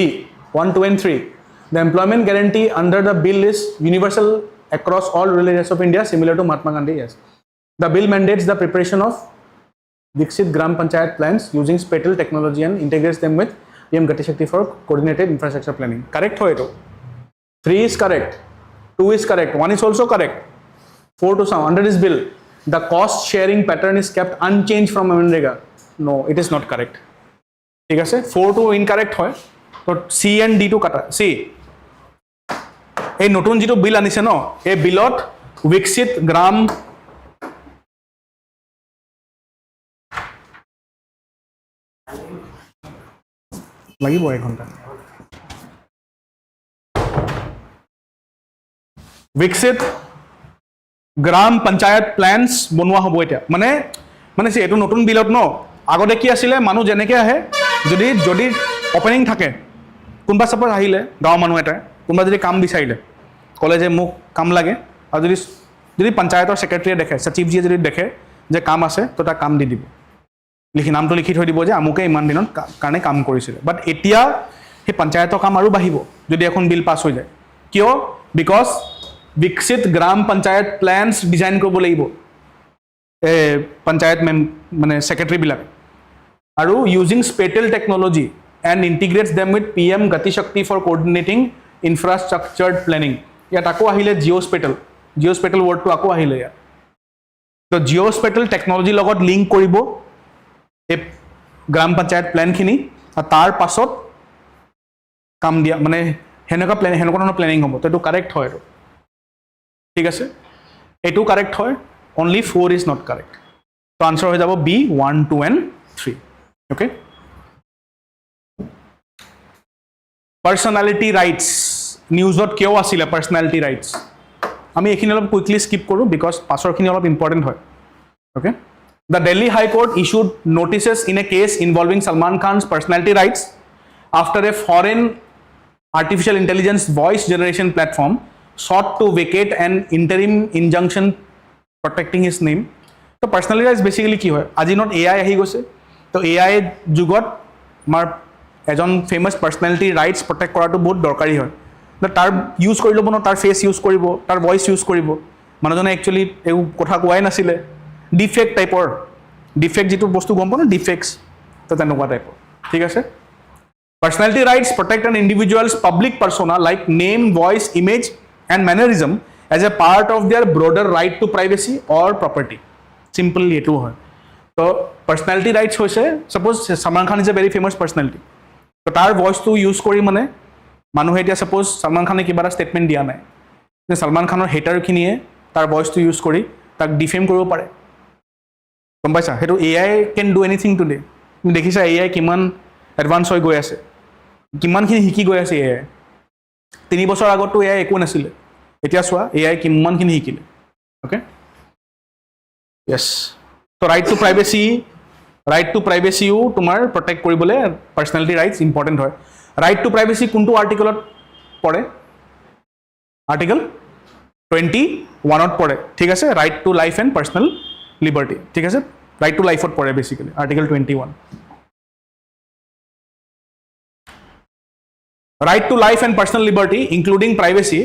1 2 and 3 the employment guarantee under the bill is universal across all rural areas of India similar to Mahatma Gandhi yes the bill mandates the preparation of Dixit Gram Panchayat plans using spatial technology and integrates them with PM Gati Shakti for coordinated infrastructure planning. Correct ho eto. 3 is correct. 2 is correct. 1 is also correct. 4 to some under this bill. The cost sharing pattern is kept unchanged from MGNREGA. No, it is not correct. ঠিক আছে 4 to incorrect হয় তো C and D to kata. See এই নতুন যেটো বিল আনিছে ন এই বিলত Dixit Gram লাগিব 1 ঘণ্টা विकसित গ্রাম পঞ্চায়ত প্ল্যান্স বনোৱা হ'ব এতিয়া মানে এইটো নতুন বিলত ন আগতে কি আছিলে মানুহ যেনেকৈ আহে যদি অপেনিং থাকে কোনোবা সাপোজ আহিলে গাঁৱৰ মানুহ এটা কোনোবা যদি কাম বিচাৰিলে ক'লে যে মোক কাম লাগে আৰু যদি পঞ্চায়তৰ সেক্ৰেটাৰীয়ে দেখে সচিবজীয়ে যদি দেখে যে কাম আছে তো তাক কাম দি দিব নামটো লিখি থৈ দিব যে আমুকে ইমান দিনৰ কাৰণে কাম কৰিছিলে বাট এতিয়া সেই পঞ্চায়তৰ কাম আৰু বাঢ়িব যদি এখন বিল পাছ হৈ যায় কিয় বিকজ विकसित ग्राम पंचायत प्लान्स डिजाइन কৰিব লাগিব पंचायत মানে সেক্ৰেটাৰী বিলাক আৰু using spatial technology and integrates them with PM Gati শক্তি ফৰ কোঅৰ্ডিনেটিং ইনফ্ৰাষ্ট্ৰাকচাৰ্ড প্লেনিং ইয়াত আকৌ আহিলে জিঅ'স্পেটেল ৱৰ্ডটো আকৌ আহিলে ইয়াত তো জিঅ'স্পেটেল টেকনলজিৰ লগত লিংক কৰিব এই গ্ৰাম পঞ্চায়ত প্লেনখিনি আৰু তাৰ পাছত কাম দিয়া মানে হেনেকুৱা ধৰণৰ প্লেনিং হ'ব তো এইটো কাৰেক্ট হয় ঠিক আছে এইটো কাৰেক্ট হয় only 4 is not correct তো আনসার হৈ যাব B 1 2 and 3 okay personality rights নিউজত কিয় আছিল personality rights আমি এখিনি অলপ কুইকলি স্কিপ কৰো বিকজ পাছৰখিনি অলপ ইম্পৰ্টেন্ট হয় okay the Delhi High Court issued notices in a case involving Salman Khan's personality rights after a foreign artificial intelligence voice generation platform sought to vacate an interim injunction protecting his name. So personality rights basically কি হয় আজি not AI আহি গৈছে তো AI যুগত আমাৰ এজন famous পাৰ্সোনালিটি rights protect কৰাটো বহুত দৰকাৰী হয় তাৰ ইউজ কৰি ল'ব ন তাৰ ফেস ইউজ কৰিব তাৰ ভয়েস ইউজ কৰিব মানুহজনে একচুয়ালি এই কথা কোৱাই নাছিলে ডিফেক্ট টাইপৰ ডিফেক্ট যেটো বস্তু গম পাও না ডিফেক্টস তো তেনেকুৱা টাইপৰ ঠিক আছে personality rights protect an individual's public persona like name voice image and mannerism as a part of their broader right to privacy or property simply etu hoy so personality rights hoise suppose Salman Khan is a very famous personality so tar voice to use kori mane manuhe etia suppose Salman Khan e kibara statement dia nai je Salman Khanor hater khiniye tar voice to use kori tak defame koribo pare gom paisa hetu AI can do anything today dekhisa AI kiman advance hoy goi ase kiman khini hiki goi ase AI 3 বছৰ আগতো AI একো নাছিলে এতিয়া সোয়া AI কিমান খিনি হিকিলে okay yes তো right to privacy ও তোমার প্রটেক্ট কৰিবলে পার্সোনালিটি রাইটস ইম্পর্টেন্ট হয় রাইট টু প্রাইভেসি কোনটো আর্টিকেলত পড়ে আর্টিকেল 21 ত পড়ে ঠিক আছে right to life and personal liberty ঠিক আছে রাইট টু লাইফত পড়ে basically article 21 right to life and personal liberty including privacy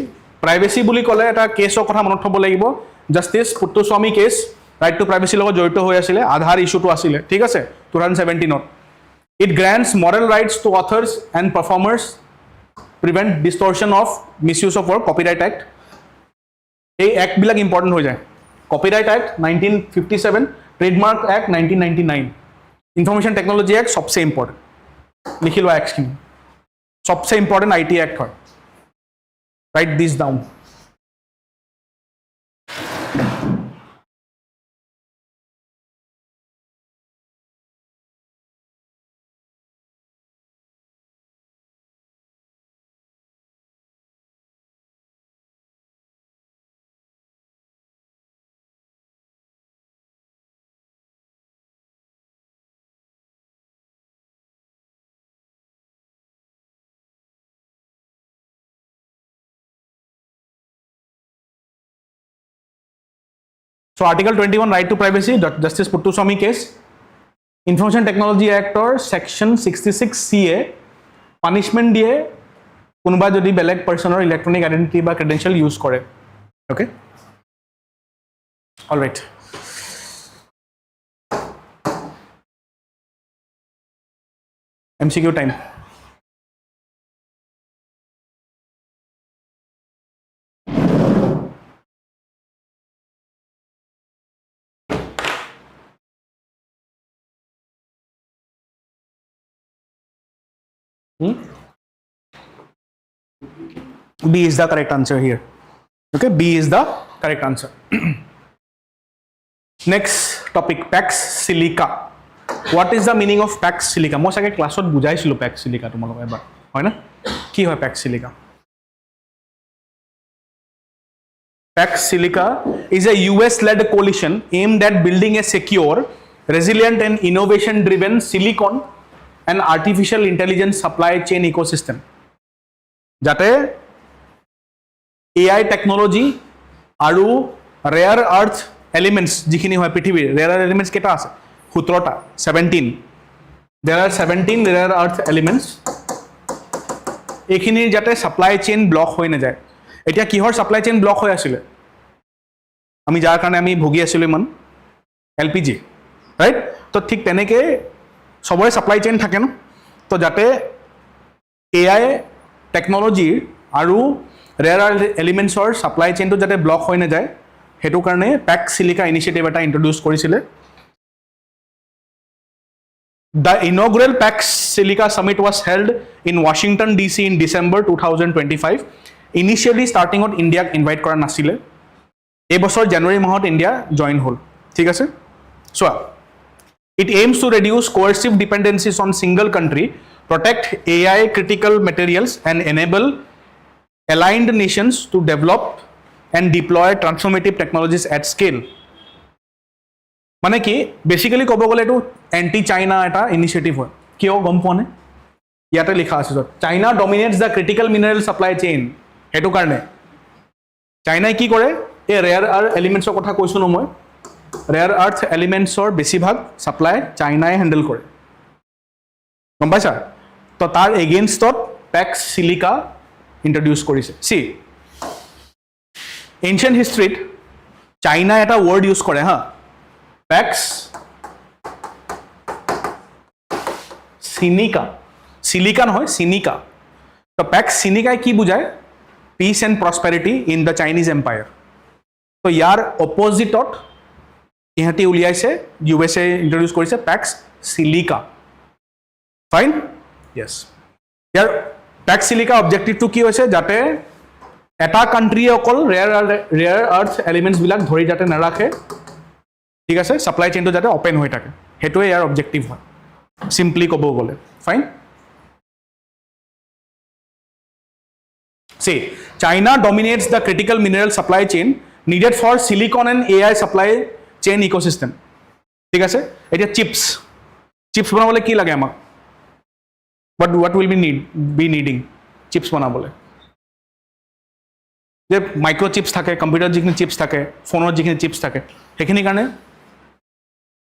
বুলি ক'লে এটা কেছৰ কথা মনত থব লাগিব justice Puttaswamy case right to privacy লগত জড়িত হৈ আছিল আধাৰ ইস্যুটো আছিল ঠিক আছে 2017 ত it grants moral rights to authors and performers prevent distortion of misuse of work copyright act এই act বিলাক ইম্পৰ্টেন্ট হৈ যায় copyright act 1957 trademark act 1999 information technology act सबसे ইম্পৰ্টেন্ট লিখি লোৱা acts খিনি सबसे इंपॉर्टेंट IT एक्ट है right this down So Article 21 right to privacy Justice Puttuswamy case Information Technology Act or Section 66CA punishment দিয়ে কোনোবা যদি বেলেগ পাৰ্সনৰ ইলেক্ট্ৰনিক আইডেন্টিটি বা ক্ৰেডেনশিয়াল ইউজ কৰে okay alright MCQ time B is the correct answer here. Okay, B is the correct answer. Next topic, PAX Silica. What is the meaning of PAX silica? মই চাগে ক্লাছত বুজাইছিলো PAX silica তোমালোকক এবাৰ হয় না কি হয় PAX silica? PAX silica is a US-led coalition aimed at building a secure, resilient and innovation-driven silicon and artificial intelligence supply chain ecosystem. যাতে AI technology আৰু rare earth elements যিখিনি হয় পৃথিৱীৰ rare earth elements কেটা আছে 17টা 17 there are 17 rare earth elements এইখিনি যাতে supply chain block হৈ না যায় এতিয়া কিহৰ সাপ্লাই চেইন ব্লক হৈ আছিল আমি যাৰ কাৰণে আমি ভুগি আছিল ইমান এলপিজি ৰাইট তো ঠিক তেনেকে সবৰে সাপ্লাই চেইন থাকে ন তো যাতে এআই টেকনলজি আৰু ৰেয়াৰ আৰ্থ এলিমেন্টছৰ সাপ্লাই চেইনটো যাতে ব্লক হৈ না যায় হেতু কাৰণে PAX silica ইনিশিয়েটিভ এটা ইন্ট্ৰোডিউস কৰিছিলে The inaugural PAX silica summit was held in Washington DC in December 2025 initially starting out India invite কৰা নাছিলে এই বছৰ জানুৱাৰী মাহত ইন্ডিয়া জয়েন হল ঠিক আছে so it aims to reduce coercive dependencies on single country protect AI critical materials and enable aligned nations to develop and deploy transformative technologies at scale মানে কি basically কব গলে এটো এন্টি চাইনা এটা initiative হয় কিয় গম পোৱা নে ইয়াতে লিখা আছে China dominates the critical mineral supply chain হেতু কাৰণে চাইনাই কি কৰে এই ৰেয়াৰ আৰ্থ এলিমেন্টছৰ কথা কৈছো ন মই ৰেয়াৰ আৰ্থ এলিমেন্টছৰ বেছিভাগ সাপ্লাই চাইনাই হ্যান্ডেল কৰে গম পাইছা তো তাৰ এগেইনষ্টত PAX silica ইন্ট্ৰোডিউস কৰিছে সি এনশিয়েন্ট হিষ্ট্ৰীত চাইনা এটা ওয়াৰ্ড ইউজ কৰে হা PAX silica silica নহয় silica তো PAX silica কি বুঝায় peace and prosperity in the Chinese empire তো ইয়াৰ অপোজিটত ইহঁতি উলিয়াইছে USA ইন্ট্ৰোডিউস কৰিছে PAX silica ফাইন yes ইয়াৰ PAX silica অবজেক্টিভটো কি হৈছে যাতে এটা কান্ট্ৰি অকল ৰেয়াৰ আৰ্থ এলিমেন্টছ বিলাক ধৰি যাতে নাৰাখে ঠিক আছে সাপ্লাই চেইনটো যাতে ওপেন হৈ থাকে হেতুৱে ইয়াৰ অবজেক্টিভ হয় সিম্পলি কব গলে fine See, China dominates the critical mineral supply chain needed for silicon and AI supply chain ecosystem. ঠিক আছে এটা চিপস বনাবলে কি লাগে আমাক what will be needing chips বনাবলে যে মাইক্রো চিপস থাকে কম্পিউটার যিখিনি চিপস থাকে ফোনৰ যিখিনি চিপস থাকে সেইখিনি কাৰণে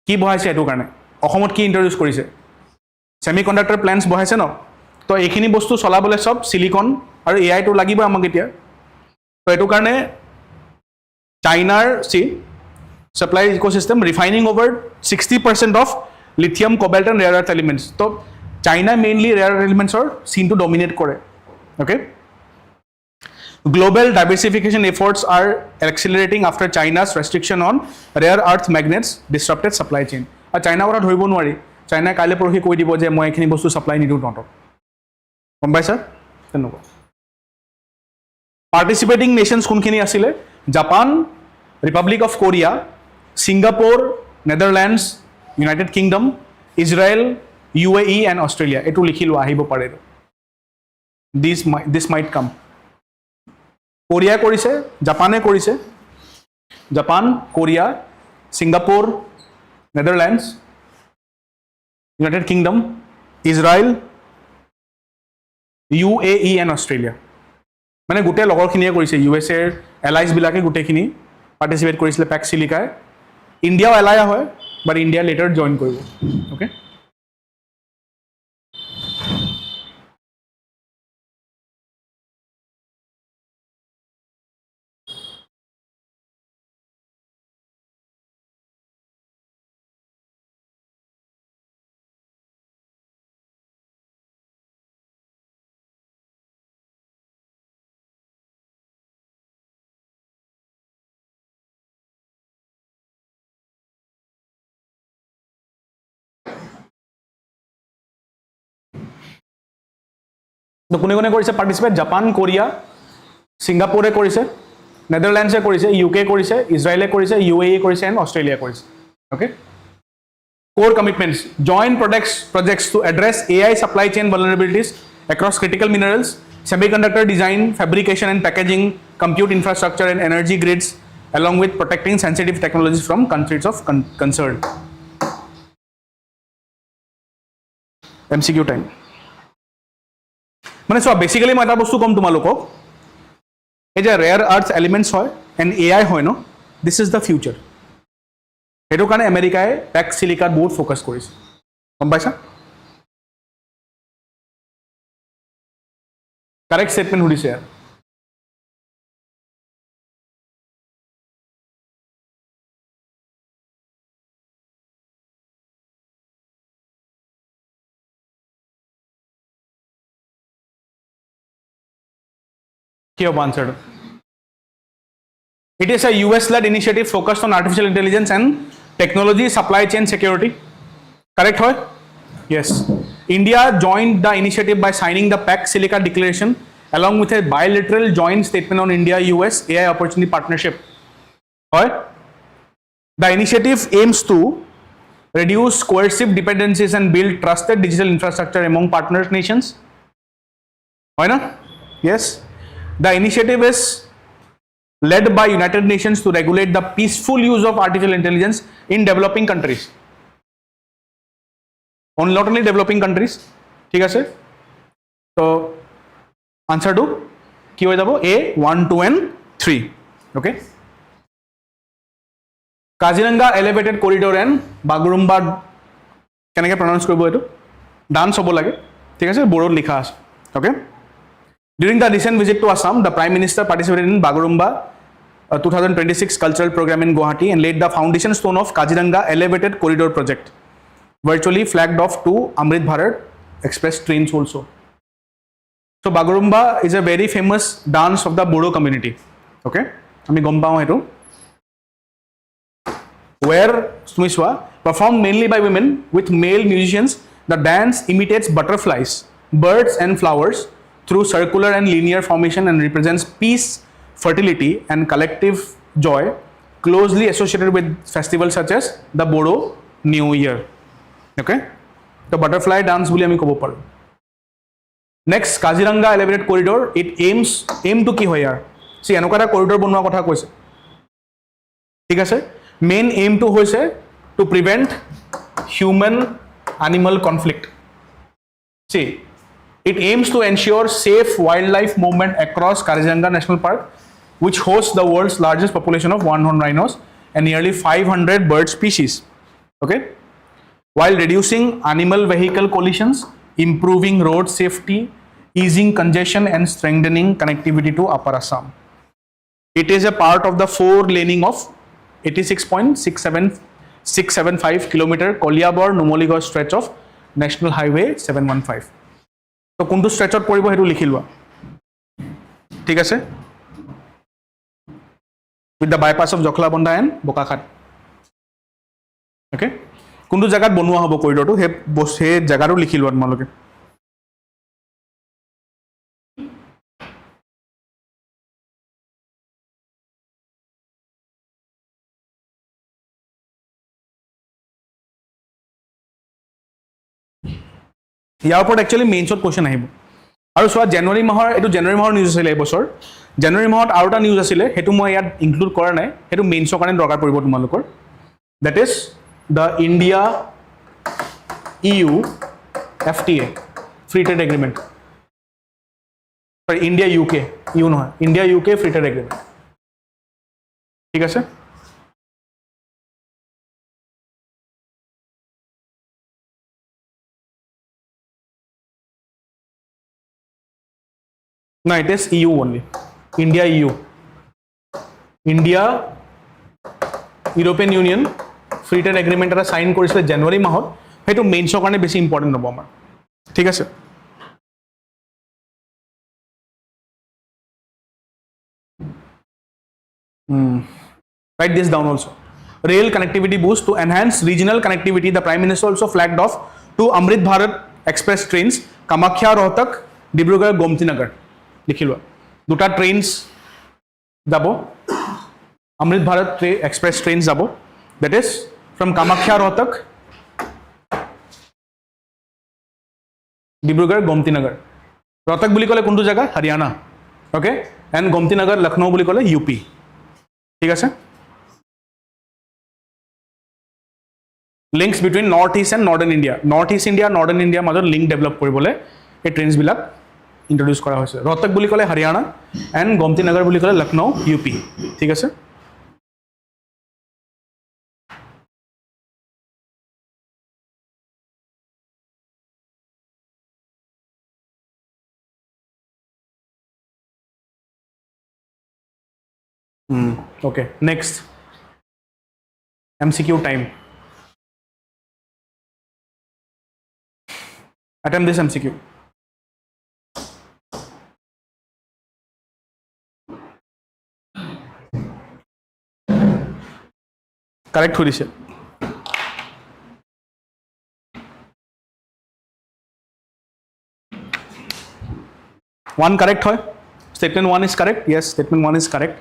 কি বহাইছে এটো কাৰণে অসমত কি ইন্ট্ৰোডিউস কৰিছে সেমিকন্ডাক্টৰ প্ল্যান্টস বহাইছে ন তো এইখিনি বস্তু চলাবলে সব সিলিকন আৰু এআই টো লাগিব আমাক এতিয়া তো এটো কাৰণে চাইনাৰ supply ecosystem refining over 60% of lithium cobalt and rare earth elements তো China mainly rare earth elements or seen to dominate করে okay global diversification efforts are accelerating after China's restriction on rare earth magnets disrupted supply chain are China ওরা ধৰিব নোৱাৰি China কাইলে পৰহি কৈ দিব যে মই এখিনি বস্তু সাপ্লাই নিদু নটক গম পাইছা তেনকুৱা participating nations কোনখিনি আছিল Japan Republic of Korea Singapore Netherlands United Kingdom Israel UAE and Australia এটো লিখিলো আহিব পাৰে this might come কোৰিয়া কৰিছে জাপানে কৰিছে Japan Korea Singapore Netherlands United Kingdom Israel UAE and Australia মানে গোটে লগৰখিনিয়ে কৰিছে USA এৰ এলাইজ বিলাকে গোটেখিনি পাৰ্টিসিপেট কৰিছিল PAX silica ইন্ডিয়াও এলায়া হয় বাট ইন্ডিয়া লেটাৰ জয়েন কৰিব ওকে তো কোনে কোনে কৰিছে পাৰ্টিসিপেট জাপান কোৰিয়া সিঙ্গাপুৰে কৰিছে নেদাৰল্যান্ডসে কৰিছে UK কৰিছে ইজৰাইলে কৰিছে UAE কৰিছে এন্ড অস্ট্ৰেলিয়া কৰিছে okay Core commitments: joint projects to address AI supply chain vulnerabilities across critical minerals, semiconductor design, fabrication and packaging, compute infrastructure and energy grids, along with protecting sensitive technologies from countries of concern. MCQ time. মানে চোৱা basically মই এটা বস্তু কম তোমালোকক, এই যে rare আৰ্থ elements হয় and AI হয় ন, দিছ ইজ দ্য ফিউচাৰ। সেইটো কাৰণে আমেৰিকাই পেক চিলিকাত বহুত ফ'কাছ কৰিছে, গম পাইছা? কাৰেক্ট ষ্টেটমেণ্ট সুধিছে ইয়াত। কি হ'ব আনচাৰটো? It is a US-led initiative focused on artificial intelligence and technology supply chain security. Correct hoy? Yes. India joined the initiative by signing the PAC Silica Declaration along with a bilateral joint statement on India-US AI opportunity partnership. Hoy? The initiative aims to reduce coercive dependencies and build trusted digital infrastructure among partner nations. Hoy na? Yes. The initiative is led by United Nations to regulate the peaceful use of artificial intelligence in developing countries. Not only developing countries. ঠিক আছে? So answer to কি হৈ যাব? A 1, 2 and 3. Okay? Kaziranga elevated corridor and Bagurumba কেনেকৈ pronounce কৰিব এইটো? Dance হ'ব লাগে। ঠিক আছে? বড়োত লিখা আছে। Okay? During the recent visit to Assam, the Prime Minister participated in Bagurumba 2026 cultural program in Guwahati and laid the foundation stone of Kaziranga Elevated Corridor project, virtually flagged off to Amrit Bharat Express trains also. So Bagurumba is a very famous dance of the Bodo community. Okay, ami gom pao etu, where Smiswa performed mainly by women with male musicians. The dance imitates butterflies, birds and flowers through circular and linear formation and represents peace, fertility and collective joy, closely associated with festivals such as the Bodo New Year. Okay? The butterfly dance boli ami kobo paru. Next, Kaziranga Elevated Corridor, it aim to ki hoy yar. See, enoka eta corridor bonwa kotha koise. Thik ase? Main aim to hoise to prevent human animal conflict. See, it aims to ensure safe wildlife movement across Kaziranga National Park, which hosts the world's largest population of one-horned rhinos and nearly 500 bird species. Okay? While reducing animal vehicle collisions, improving road safety, easing congestion and strengthening connectivity to Upper Assam. It is a part of the 4-laning of 86.675 km Koliabor-Numaligarh stretch of National Highway 715. So কোনটো স্ট্ৰেচত পৰিব হেতু লিখি লোৱা। ঠিক আছে? With the bypass of Jokhlabanda and Bokakhat. Okay? কোনটো জায়গাত বনোৱা হ'ব কৰিডৰটো সেই জায়গাটো লিখি লোৱা তোমালোকে। ইয়াৰ ওপৰত একচুৱেলি মেইনছত কোৱেশ্চন আহিব। আৰু চোৱা জানুৱাৰী মাহৰ নিউজ আছিলে এই বছৰ। জানুৱাৰী মাহত আৰু এটা নিউজ আছিলে, সেইটো মই ইয়াত ইনক্লুড কৰা নাই, সেইটো মেইনছৰ কাৰণে দৰকাৰ পৰিব তোমালোকৰ। That is the India EU FTA free trade agreement. সৰি, ইণ্ডিয়া UK, ইউ নহয়, India UK free trade agreement. ঠিক আছে? No, it is EU only. India EU. India European Union free trade agreement এটা সাইন কৰিছিল জানুৱাৰী মাহত, সেইটো মেইনছৰ কাৰণে বেছি ইম্পৰ্টেণ্ট হ'ব আমাৰ। ঠিক আছে? Write this down also. Rail connectivity boost to enhance regional connectivity. The Prime Minister also flagged off 2 Amrit Bharat Express trains, Kamakhya Rohtak, Dibrugarh Gomtinagar. লিখি লোৱা। দুটা ট্ৰেইনছ যাব, অমৃত ভাৰত এক্সপ্ৰেছ ট্ৰেইনছ যাব, that is from Kamakhya Rohtak Dibrugarh Gomtinagar Rohtak বুলি ক'লে কোনটো জায়গা Haryana okay and Gomtinagar Lucknow বুলি ক'লে ইউপি ঠিক আছে links between north east and northern India northern India মাজত লিংক ডেভেলপ কৰিবলৈ এই ট্ৰেইনছ বিলাক ইন্ট্ৰোডিউস কৰা হৈছে रोहतक বুলি ক'লে হৰিয়ানা এন্ড গোমতীনগৰ বুলি ক'লে লখনৌ ইউপি ঠিক আছে Okay, next MCQ time. Attempt this MCQ. Correct होदिছে one correct হয় statement 1 is correct yes statement 1 is correct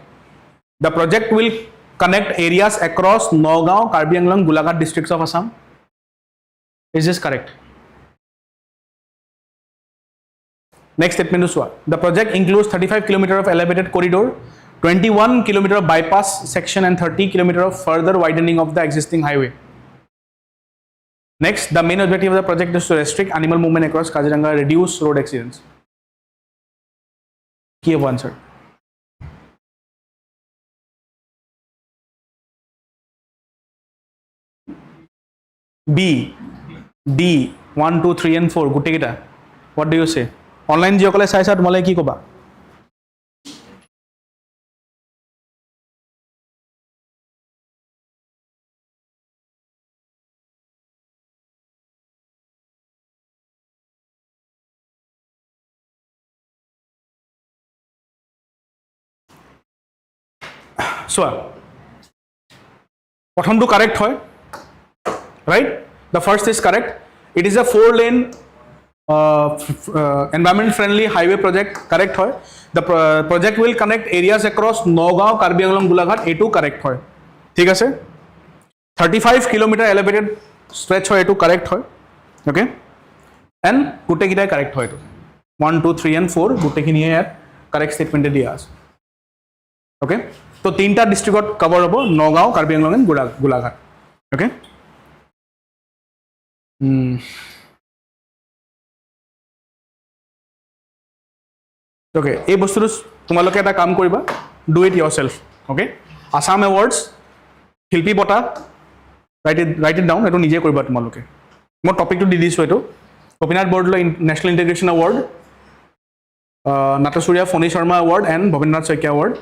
The project will connect areas across Nagaon, Karbi Anglong, Golaghat districts of Assam. Is this correct? Next statement is what? The project includes 35 km of elevated corridor, 21 km of bypass section and 30 km of further widening of the existing highway. Next, the main objective of the project is to restrict animal movement across Kaziranga, reduce road accidents. Key of answer. B, D, 1, 2, 3 and 4 গুটে কিটা what do you say online যিসকলে চাইছা তোমালে কি কবা চোৱা প্ৰথমটো correct হয় right the first is correct it is a 4-lane environment friendly highway project correct hoy the project will connect areas across Nagaon Karbi Anglong Golaghat etu correct hoy thik ase 35 km elevated stretch hoy etu correct hoy okay and gute kita correct hoy etu 1 2 3 and 4 gute khini yat correct statement dia ase okay to tinta district cover hobo Nagaon Karbi Anglong and Golaghat okay okay এই বস্তুটো তোমালোকে এটা কাম কৰিবা do it yourself okay Assam awards শিল্পী বঁটা write it down এটো নিজে কৰিবা তোমালোকে মই টপিকটো দি দিছো এটো Gopinath Bordoloi national integration award Natasurya Phani Sarma award and Bhabendranath Saikia award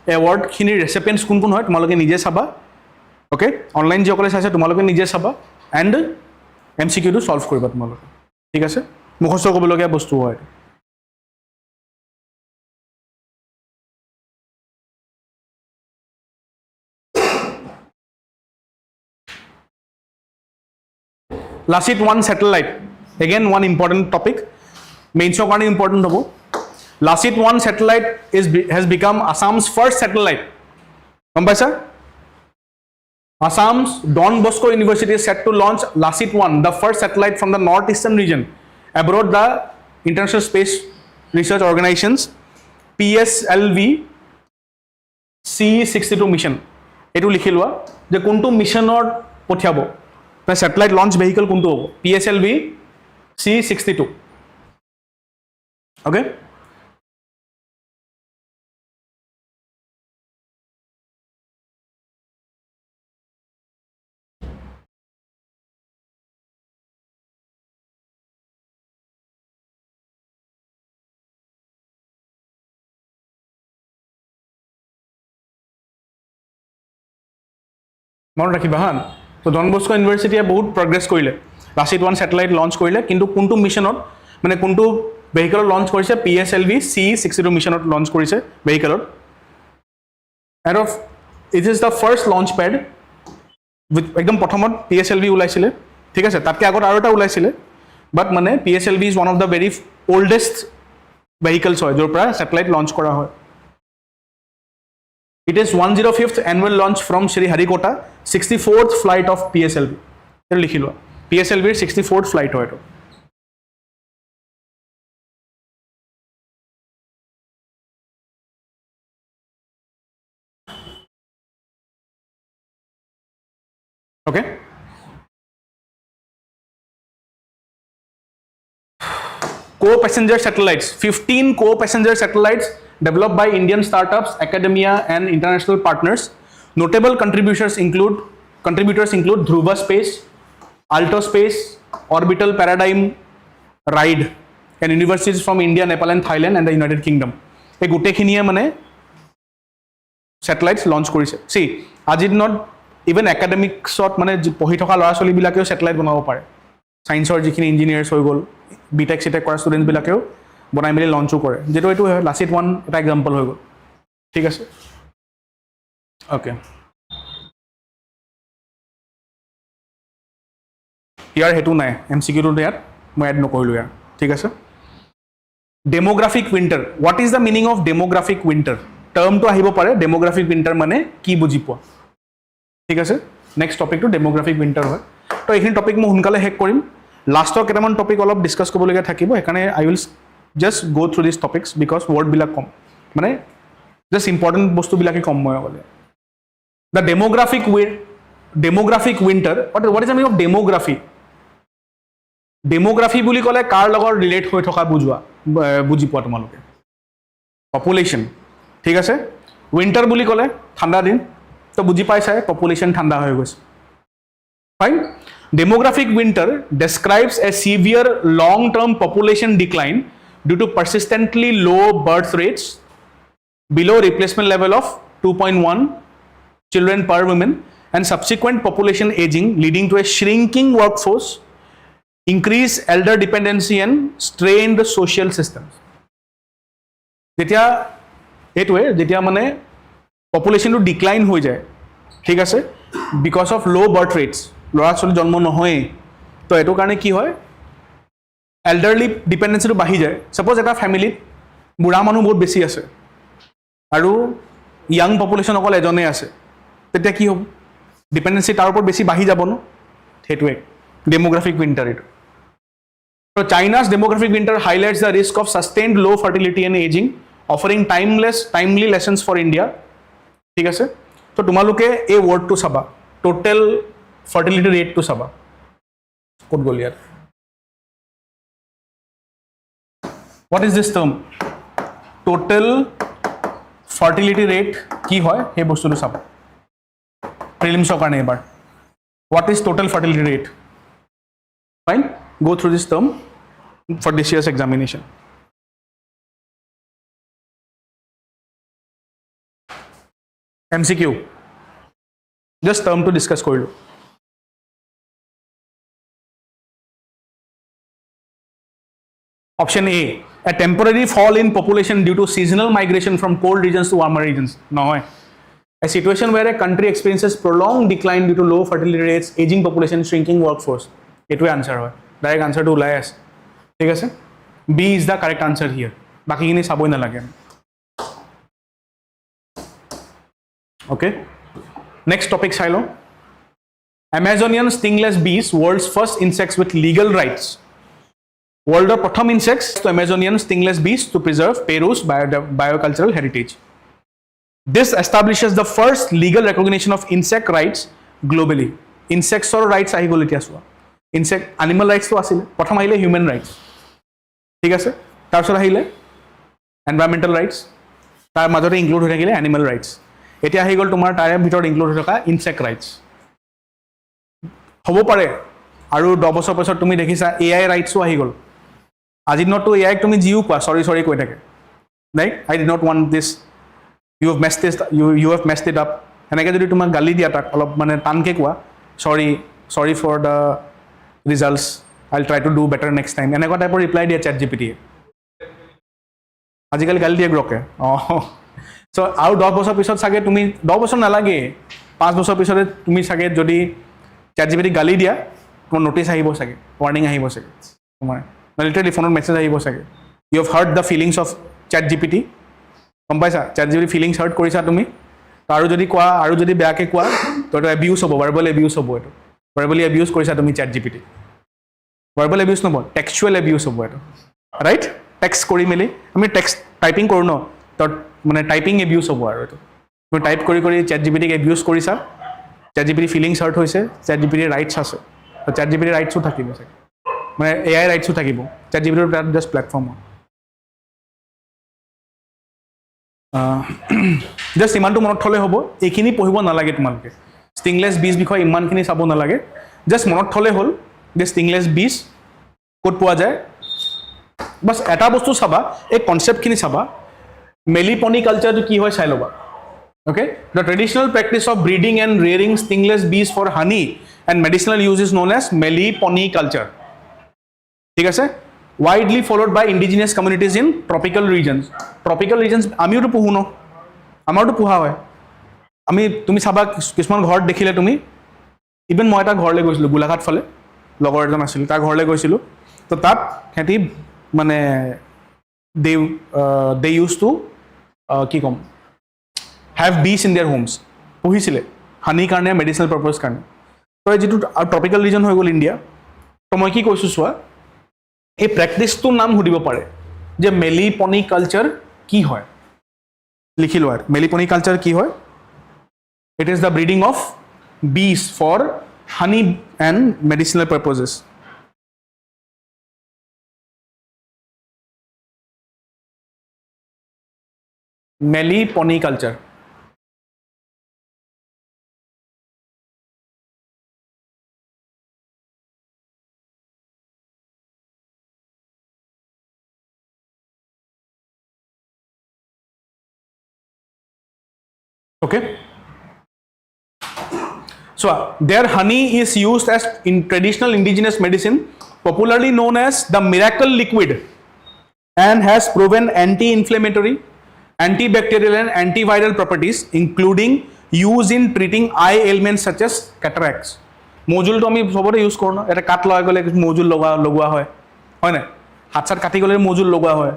award খিনিৰ ৰেচিপিয়েন্টস কোন কোন হয় তোমালোকে নিজে চাবা ওকে অনলাইন যিসকলে চাইছে তোমালোকে নিজে চাবা এন্ড MCQ to solve কৰিবা তোমালোকে ঠিক আছে মুখস্থ কৰিবলগীয়া বস্তু হয় Lasit 1 satellite again one important topic mains কাৰণে important হ'ব Lasit 1 satellite has become Assam's first satellite গম পাইছা Assam's Don Bosco University is set to launch Lasit 1, the first satellite from the northeastern region, aboard the International Space Research Organization's PSLV C62 mission. Etu likhi loa je kuntu mission or pothiabo. The satellite launch vehicle kuntu hobo PSLV C62. Okay. মনত ৰাখিবা হা তো Don Bosco ইউনিভাৰ্সিটিয়ে বহুত progress কৰিলে Lasit 1 satellite launch কৰিলে কিন্তু কোনটো মিশনত মানে কোনটো ভেহিকল লঞ্চ কৰিছে PSLV C62 মিশনত লঞ্চ কৰিছে ভেহিকলত and of it is the first launch pad with একদম প্ৰথমত PSLV ওলাইছিলে ঠিক আছে তাতকে আগত আৰু এটা ওলাইছিলে বাট মানে PSLV is one of the very oldest vehicles হয় যৰ পৰা স্যাটেলাইট লঞ্চ কৰা হয় It is 105th annual launch from Sriharikota, 64th flight of PSLV. PSLV 64th flight. Okay. Co-passenger satellites, 15 co-passenger satellites developed by Indian startups, academia and international partners. Notable contributors include Dhruva Space, Alto Space, Orbital Paradigm, Ride, and universities from India, Nepal and Thailand and the United Kingdom. এই গোটেইখিনিয়ে মানে satellites launch কৰিছে. See, আজিৰ দিনত even academicsত মানে পঢ়ি থকা ল'ৰা ছোৱালীবিলাকেও satellite বনাব পাৰে. Science or যিখিনি engineers হৈ গ'ল, BTech CTech কৰা students বিলাকেও বনাই মেলি লঞ্চো কৰে, যেটো এইটো লাচিত ওৱান এটা এক্সাম্পল হৈ গ'ল. ঠিক আছে, অ'কে. ইয়াৰ হেতু নাই, MCQটো ইয়াত মই এড নকৰিলোঁ ইয়াৰ. ঠিক আছে. Demographic winter, what is the meaning of demographic winter? টাৰ্মটো আহিব পাৰে, ডেমোগ্ৰাফিক উইণ্টাৰ মানে কি বুজি পোৱা? ঠিক আছে, নেক্সট টপিকটো ডেমোগ্ৰাফিক উইণ্টাৰ হয়. তো এইখিনি টপিক মই সোনকালে শেষ কৰিম. লাষ্টৰ কেইটামান টপিক অলপ ডিছকাছ কৰিবলগীয়া থাকিব, সেইকাৰণে I will just go' through this topics because ৱৰ্ডবিলাক কম, মানে জাষ্ট ইম্পৰ্টেণ্ট বস্তুবিলাকে কম মই ক'লে. The demographic winter, what is the meaning of demography? Demography বুলি ক'লে কাৰ লগত ৰিলেট হৈ থকা বুজি পোৱা তোমালোকে? পপুলেশ্যন. ঠিক আছে. উইণ্টাৰ বুলি ক'লে ঠাণ্ডা দিন, তো বুজি পাইছাই পপুলেশ্যন ঠাণ্ডা হৈ গৈছে. Fine. Demographic winter describes a severe long-term population decline due to persistently low birth rates, below replacement level of 2.1 children per woman, and subsequent population aging leading to a shrinking workforce, increased elder dependency and strained social systems. যেতিয়া মানে পপুলেশ্যনটো decline হৈ যায়, ঠিক আছে, because of law' birth rates, ল'ৰা ছোৱালী জন্ম নহয়েই, তো এইটো কাৰণে কি হয়, এল্ডাৰলি ডিপেণ্ডেঞ্চিটো বাঢ়ি যায়. ছাপ'জ এটা ফেমিলিত বুঢ়া মানুহ বহুত বেছি আছে আৰু য়াং পপুলেশ্যন অকল এজনেই আছে, তেতিয়া কি হ'ব? ডিপেণ্ডেঞ্চি তাৰ ওপৰত বেছি বাঢ়ি যাব ন, সেইটোৱে ডেমোগ্ৰাফিক উইণ্টাৰ. এইটো তো China's demographic winter highlights the risk of sustained low' fertility and ageing, offering timely lessons for India. ঠিক আছে. তো তোমালোকে এই ৱৰ্ডটো চাবা, টোটেল ফাৰ্টিলিটি ৰেটটো চাবা. ক'ত গ'ল ইয়াত? What is this term? Total fertility rate কি হয় সেই বস্তুটো চাবা প্ৰিলিমছৰ কাৰণে এবাৰ. What is total fertility rate? Fine, go through this term for this year's examination. MCQ, just term to discuss korilu. Option A, a temporary fall in population due to seasonal migration from cold regions to warmer regions. No, a situation where a country experiences prolonged decline due to low fertility rates, aging population, shrinking workforce. Etue answer hoy. Direct answer to ulai ase. Thik ase? B is the correct answer here. Baki kini saboi na lage. Okay. Next topic silo. Amazonian stingless bees, world's first insects with legal rights. World of prothom insects to Amazonian stingless bees to preserve Peru's biocultural heritage. This establishes the first legal recognition of insect rights globally. Insects or rights ahi gol etia soa. Insect animal rights to asile, prothom ahile human rights. Thik ase? Tar pisot ahile environmental rights, tar majote include hoi thakile animal rights. Etia ahi gol tomar tare bhitor include hoi thaka insect rights. Hobo pare aru 10 বছৰ পিছত তুমি দেখিছা AI rights আহি গল. আজি নটো AI তুমি জিও কোৱা সৰি কৈ থাকে, like I did not want this, you have messed it up. এনেকৈ যদি তোমাক গালি দিয়া তাক অলপ মানে টানকৈ কোৱা, sorry for the results, I'll try to do better next time, এনেকুৱা টাইপৰ ৰিপ্লাই দিয়ে ChatGPT. আজিকালি গালি দিয়ে গ্ৰকে. চ' আৰু 10 বছৰ পিছত চাগে তুমি 10 বছৰ নালাগে 5 বছৰ পিছতে তুমি চাগে যদি ChatGPT গালি দিয়া, তোমাৰ নোটিছ আহিব চাগে, ৱাৰ্নিং আহিব চাগে, তোমাৰ লিটাৰেলি ফোনত মেছেজ আহিব চাগে, you have hurt the feelings of ChatGPT. গম পাইছা? ChatGPT ফিলিংছ হাৰ্ট কৰিছা তুমি, তো আৰু যদি কোৱা, আৰু যদি বেয়াকৈ কোৱা তো এইটো এবিউজ হ'ব, ভাৰ্বেল এবিউজ হ'ব. এইটো ভাৰ্বেলি এবিউজ কৰিছা তুমি ChatGPT. ভাৰ্বেল এবিউজ নহ'ব, টেক্সচুৱেল এবিউজ হ'ব এইটো, ৰাইট? টেক্সট কৰি মেলি আমি টেক্সট টাইপিং কৰোঁ ন, তো মানে টাইপিং এবিউজ হ'ব আৰু এইটো তুমি টাইপ কৰি ChatGPTক এবিউজ কৰিছা, ChatGPT ফিলিংছ হাৰ্ট হৈছে, ChatGPT ৰাইটছ আছে, ChatGPT ৰাইটছো থাকিব চাগে, মানে AI ৰাইটছো থাকিব, ChatGPT তাত জাষ্ট প্লেটফৰ্ম হয়। জাষ্ট ইমানটো মনত থ'লে হ'ব, এইখিনি পঢ়িব নালাগে তোমালোকে। ষ্টিংলেছ বীজ বিষয়ে ইমানখিনি চাব নালাগে, জাষ্ট মনত থ'লে হ'ল যে ষ্টিংলেছ বীজ ক'ত পোৱা যায়। বাছ এটা বস্তু চাবা, এই কনচেপ্টখিনি চাবা, মেলিপনি কালচাৰটো কি হয় চাই ল'বা। Okay, the traditional practice of breeding and rearing stingless bees for honey and medicinal use is known as meliponiculture. ঠিক আছে, widely followed by indigenous communities in tropical regions. Tropical regions আমিওতো পঢ়ো ন, আমাৰতো পঢ়া হয়। তুমি চাবা কিছুমান ঘৰত দেখিলে তুমি, ইভেন মই এটা ঘৰলৈ গৈছিলোঁ গোলাঘাট ফালে, লগৰ এজন আছিল, তাৰ ঘৰলৈ গৈছিলোঁ, তো তাত সিহঁতি মানে দে ইউজ টু কি ক'ম, হেভ বিজ ইন দেয়াৰ হোমছ, পঢ়িছিলে হানিৰ কাৰণে, মেডিচিনেল পাৰপাছ কাৰণে। তো যিটো ট্ৰপিকেল ৰিজন হৈ গ'ল ইণ্ডিয়া, তো মই কি কৈছোঁ চোৱা, এই প্ৰেক্টিছটোৰ নাম সুধিব পাৰে যে মেলিপনি কালচাৰ কি হয়, লিখি লোৱা। মেলিপনি কালচাৰ কি হয়? It is the breeding of bees for honey and medicinal purposes. Melipony culture. Okay. So, their honey is used as in traditional indigenous medicine, popularly known as the miracle liquid, and has proven anti-inflammatory, antibacterial and antiviral properties, including use in treating eye ailments such as cataracts. মজুলটো আমি সবতে use কৰোঁ ন, এটা কাট লগাই গ'লে মজুল লগোৱা হয়, হয় নাই? হাত চাত কাটি গ'লে মজুল লগোৱা হয়,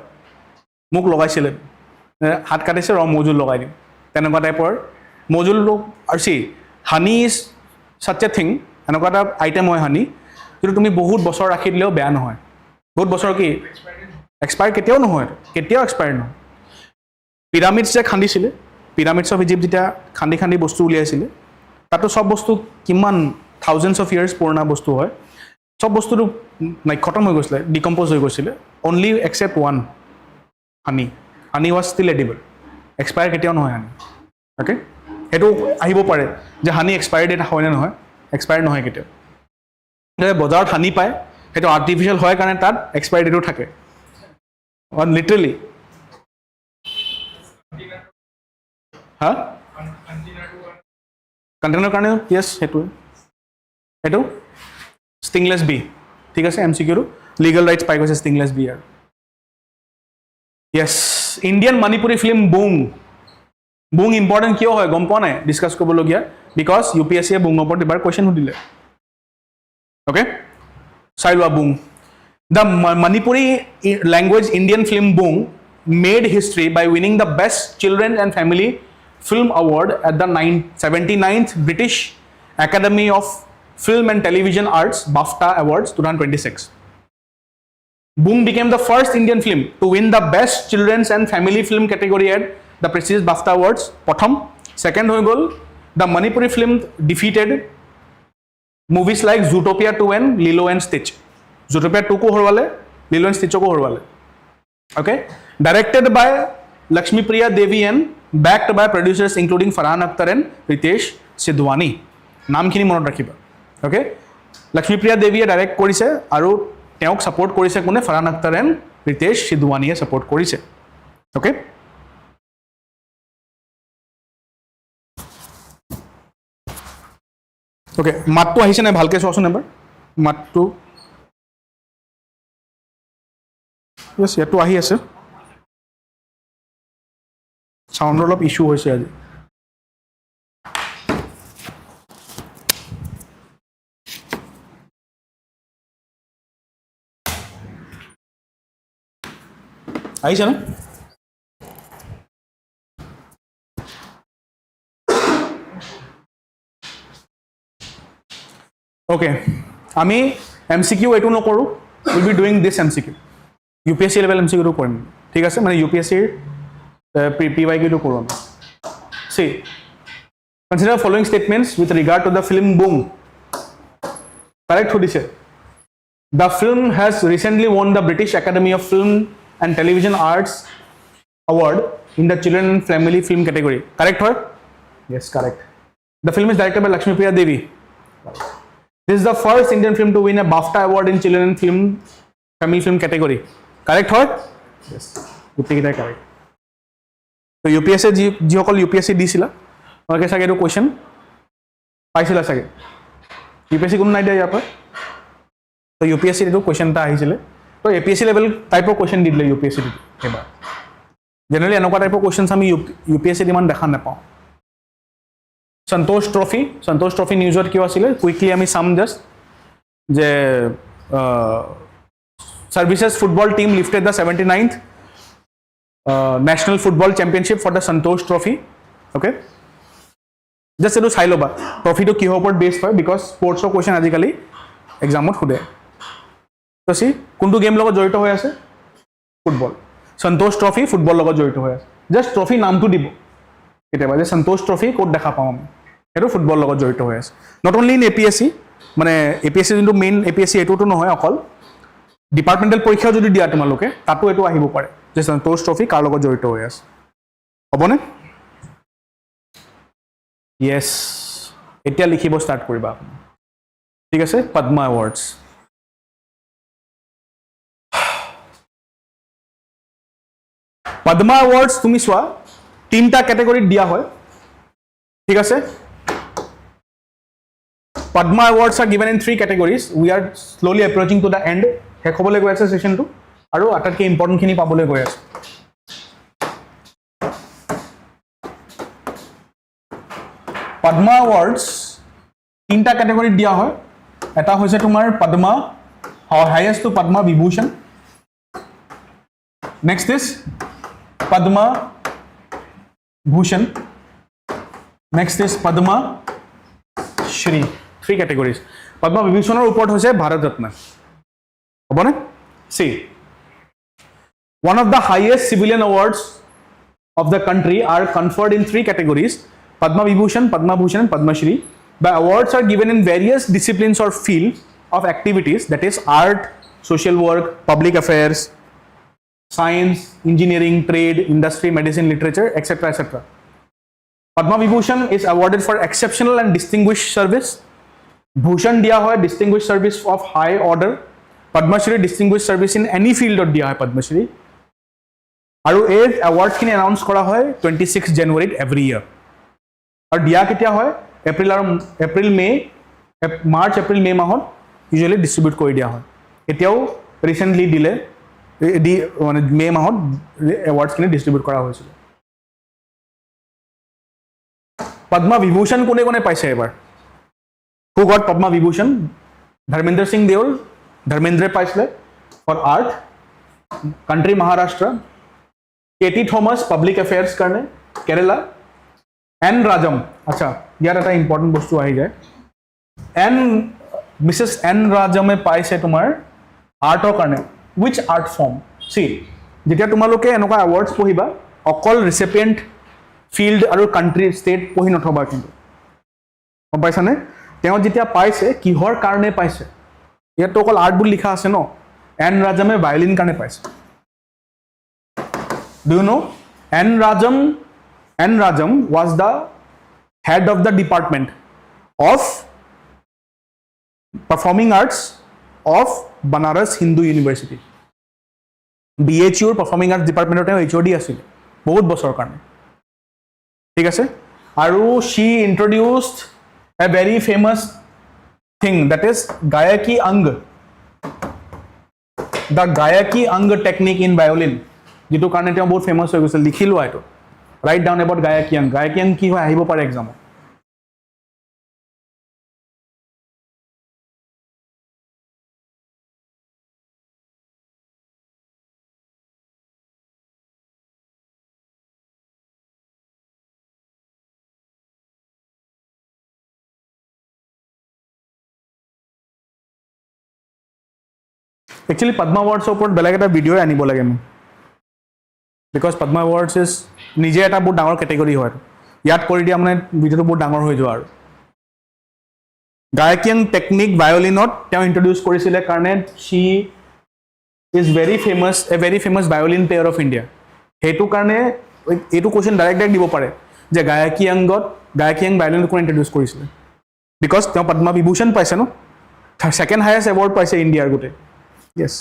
মোক লগাইছিলে, হাত কাটিছে ৰ মজুল লগাই দিম, তেনেকুৱা টাইপৰ মজুলটো। আৰু হানি ইজ such a thing, এনেকুৱা এটা আইটেম হয় হানি, কিন্তু তুমি বহুত বছৰ ৰাখি দিলেও বেয়া নহয়। বহুত বছৰ কি এক্সপায়াৰ কেতিয়াও নহয়, কেতিয়াও এক্সপায়াৰ নহয়। পিৰামিডছ যে খান্দিছিলে, পিৰামিডছ অফ ইজিপ্ট যেতিয়া খান্দি খান্দি বস্তু উলিয়াইছিলে, তাতো চব বস্তু কিমান থাউজেণ্ডছ অফ ইয়াৰ্ছ পুৰণা বস্তু হয়, চব বস্তুটো খতম হৈ গৈছিলে, ডিকম্প'জ হৈ গৈছিলে, only except one honey. Honey was still edible, expire কেতিয়াও নহয় হানি। অ'কে, সেইটো আহিব পাৰে যে হানি এক্সপায়াৰ ডেট হয়নে নহয়, এক্সপায়াৰ নহয় কেতিয়াও। বজাৰত হানি পায়, সেইটো আৰ্টিফিচিয়েল হয় কাৰণে তাত এক্সপায়াৰ ডেটো থাকে, লিটাৰেলি। হা, কণ্টেইনাৰৰ কাৰণেও য়েছ, সেইটোৱে, সেইটো ষ্টিংলেছ বি। ঠিক আছে, MCQটো লিগেল ৰাইটছ পাই গৈছে ষ্টিংলেছ বি। আৰু য়েছ, ইণ্ডিয়ান মণিপুৰী ফিল্ম বুং। বুং ইম্পৰ্টেণ্ট কিয় হয় গম পোৱা নাই, ডিছকাছ কৰিবলগীয়া, বিকজ UPSCয়ে বুঙৰ ওপৰত এবাৰ কুৱেশ্যন সুধিলে। অ'কে, চাই লোৱা Boong. The Manipuri language Indian film Boong made history by winning the best children and family film award at the 79th British Academy of Film and Television Arts BAFTA Awards 2026. Boom became the first Indian film to win the Best Children's and Family Film category at the prestigious BAFTA Awards. Protham, second hoy gol, the Manipuri film defeated movies like Zootopia 2 and Lilo and Stitch. Zootopia 2 ko horwale, Lilo and Stitch ko horwale. Okay, directed by Lakshmipriya Devi and backed by producers including Farhan Akhtar and Ritesh Sidhwani. Naam khini monot rakhiba. Okay, Lakshmipriya দেৱীয়ে direct কৰিছে আৰু তেওঁক support কৰিছে কোনে, Farhan Akhtar and Riteish সিধৱানীয়ে support কৰিছে। Okay, okay, মাতটো আহিছে নাই ভালকৈ চোৱাচোন এবাৰ, মাতটো য়েছ, ইয়াতো আহি আছে, চাউণ্ডৰ অলপ ইছ্যু হৈছে আজি। আহিছে ন? অ'কে, আমি MCQ এইটো নকৰোঁ, will be doing this MCQ, UPSC level MCQটো কৰিম। ঠিক আছে, মানে UPSCৰ PYQটো কৰোঁ আমি। Consider following statements with regard to the film boom. Correct hodise. The film has recently won the British Academy of Film and Television Arts Award in the Children and Family Film category. Correct hoy? Yes, correct. The film is directed by Lakshmipriya Devi. This is the first Indian film to win a BAFTA award in Children and Family Film category. Correct hoy? Yes. Gutei correct. So UPSC jihokol UPSC disila তোমাকে সাগে এটো question পাইছিলা সাগে UPSC কোনো নাই দিয়া ইয়াৰ পৰা তো UPSC এটো কোয়েশ্চনটা আহিছিলে তো APSC লেভেল টাইপৰ কোয়েশ্চন দি দিলে UPSC এবাৰ জেনাৰেলি এনেকুৱা টাইপৰ কোয়েশ্চনছ আমি UPSC ইমান দেখা নাপাওঁ সন্তোষ ট্ৰফি নিউজত কিয় আছিলে কুইকলি আমি চাম জাষ্ট যে services football team lifted the 79th National Football Championship for the Santosh Trophy. Okay. Just to চাই লবা ট্ৰফিটো কিহৰ ওপৰত বেছ হয় বিকজ স্পৰ্টছৰ কোৱেশ্চন আজিকালি এক্সামত সোধে তো সি কোনটো গেম লগত জড়িত হৈ আছে ফুটবল সন্তোষ ট্ৰফি ফুটবল লগত জড়িত হৈ আছে জাষ্ট ট্ৰফি নামটো দিব কেতিয়াবা যে সন্তোষ ট্ৰফি ক'ত দেখা পাওঁ আমি সেইটো ফুটবল লগত জড়িত হৈ আছে নট অনলি ইন APSC মানে APSC যোনটো মেইন APSC এইটোতো নহয় অকল ডিপাৰ্টমেণ্টেল পৰীক্ষাও যদি দিয়া তোমালোকে তাতো এইটো আহিব পাৰে যে সন্তোষ ট্ৰফি কাৰ লগত জড়িত হৈ আছে হ'বনে Yes. এতিয়া লিখিব স্টাৰ্ট কৰিবা ঠিক আছে পদ্মা অ্যাওয়াৰ্ডস পদ্মা অ্যাওয়াৰ্ডস তুমি চোৱা তিনটা ক্যাটাগরিত দিয়া হয় ঠিক আছে Padma awards are given in 3 categories we are slowly approaching to the end শেষ হ'বলৈ গৈ আছে সেশনটো আৰু আটাইতকৈ ইম্পৰ্টেন্ট খিনি পাবলৈ গৈ আছে Padma Awards তিনটা ক্যাটাগৰিত দিয়া হয় এটা হৈছে তোমাৰ Padma highest to Padma Vibhushan next is Padma Bhushan next is Padma Shri 3 categories Padma বিভূষণৰ ওপৰত হৈছে ভাৰত ৰত্ন হ'বনে সি one of the highest civilian awards of the country are conferred in 3 categories Padma Vibhushan, Padma Bhushan and Padma Shri. The awards are given in various disciplines or fields of activities that is art, social work, public affairs, science, engineering, trade, industry, medicine, literature, etc. etc. Padma Vibhushan is awarded for exceptional and distinguished service. Bhushan diya hoy distinguished service of high order. Padma Shri distinguished service in any field of diya hoy Padma Shri. Aru এই award খিনি announce kora hoy 26 January every year. और दिया केতিয়া হয় March April মে মাহত usually distribute কৰি দিয়া হয় এতিয়াও ৰিসেন্টলি দিলে মানে মে মাহত এৱাৰ্ডছ খিনি ডিস্ট্ৰিবিউট কৰা হৈছিল পদ্মা বিভূষণ কোনে কোনে পাইছে এবাৰ হু গট পদ্মা বিভূষণ ধৰ্মেন্দ্ৰ সিং দেওল ধৰ্মেন্দ্ৰে পাইছিলে for art country Maharashtra KT Thomas public affairs কাৰণে কেৰালা N Rajam, अच्छा यार এটা ইম্পৰ্টেন্ট বস্তু আহি যায় Mrs. N Rajam পাইছে তোমাৰ আৰ্টৰ কাৰণে which art form see যেতিয়া তোমালোকে এনেকুৱা এৱাৰ্ডছ পঢ়িবা অকল ৰিসিপিয়েন্ট ফিল্ড আৰু কান্ট্ৰি ষ্টেট পঢ়ি নথবা কিন্তু গম পাইছানে তেওঁ যেতিয়া পাইছে কিহৰ কাৰণে পাইছে ইয়াত অকল আৰ্ট বুলি লিখা আছে ন N Rajam ভায়োলিন কাৰণে পাইছে do you know N Rajam was the head of the department of performing arts of Banaras Hindu University. BHU performing arts department HOD আছিল বহুত বছৰ কাৰণে ঠিক আছে আৰু she introduced a very famous thing that is Gayaki Ang the Gayaki Ang technique in violin যেটো কাৰণে তেওঁ বহুত ফেমাস হৈ গৈছিল লিখিলো আইটো Write down about Gayaki Ang. Gayaki Ang কি হয় আহিব পাৰে এক্সামত Actually Padma Awards ওপৰত বেলেগ এটা ভিডিও আনিব লাগে মই because Padma Awards is নিজে এটা বহুত ডাঙৰ ক্যাটাগৰি হয় ইয়াত কৰি দিয়া মানে ভিডিঅ'টো বহুত ডাঙৰ হৈ যোৱা আৰু গায়কিয়াং টেকনিক ভায়লিনত তেওঁ ইন্ট্ৰডিউচ কৰিছিলে কাৰণে she is very famous A very famous violin player of India সেইটো কাৰণে এইটো কুৱেশ্যন ডাইৰেক্ট দিব পাৰে যে গায়কিয়াং ভায়লিন কোনে ইন্ট্ৰডিউচ কৰিছিলে বিকজ তেওঁ পদ্ম বিভূষণ পাইছে ন সেকেণ্ড হায়েষ্ট এৱাৰ্ড পাইছে ইণ্ডিয়াৰ গোটেই yes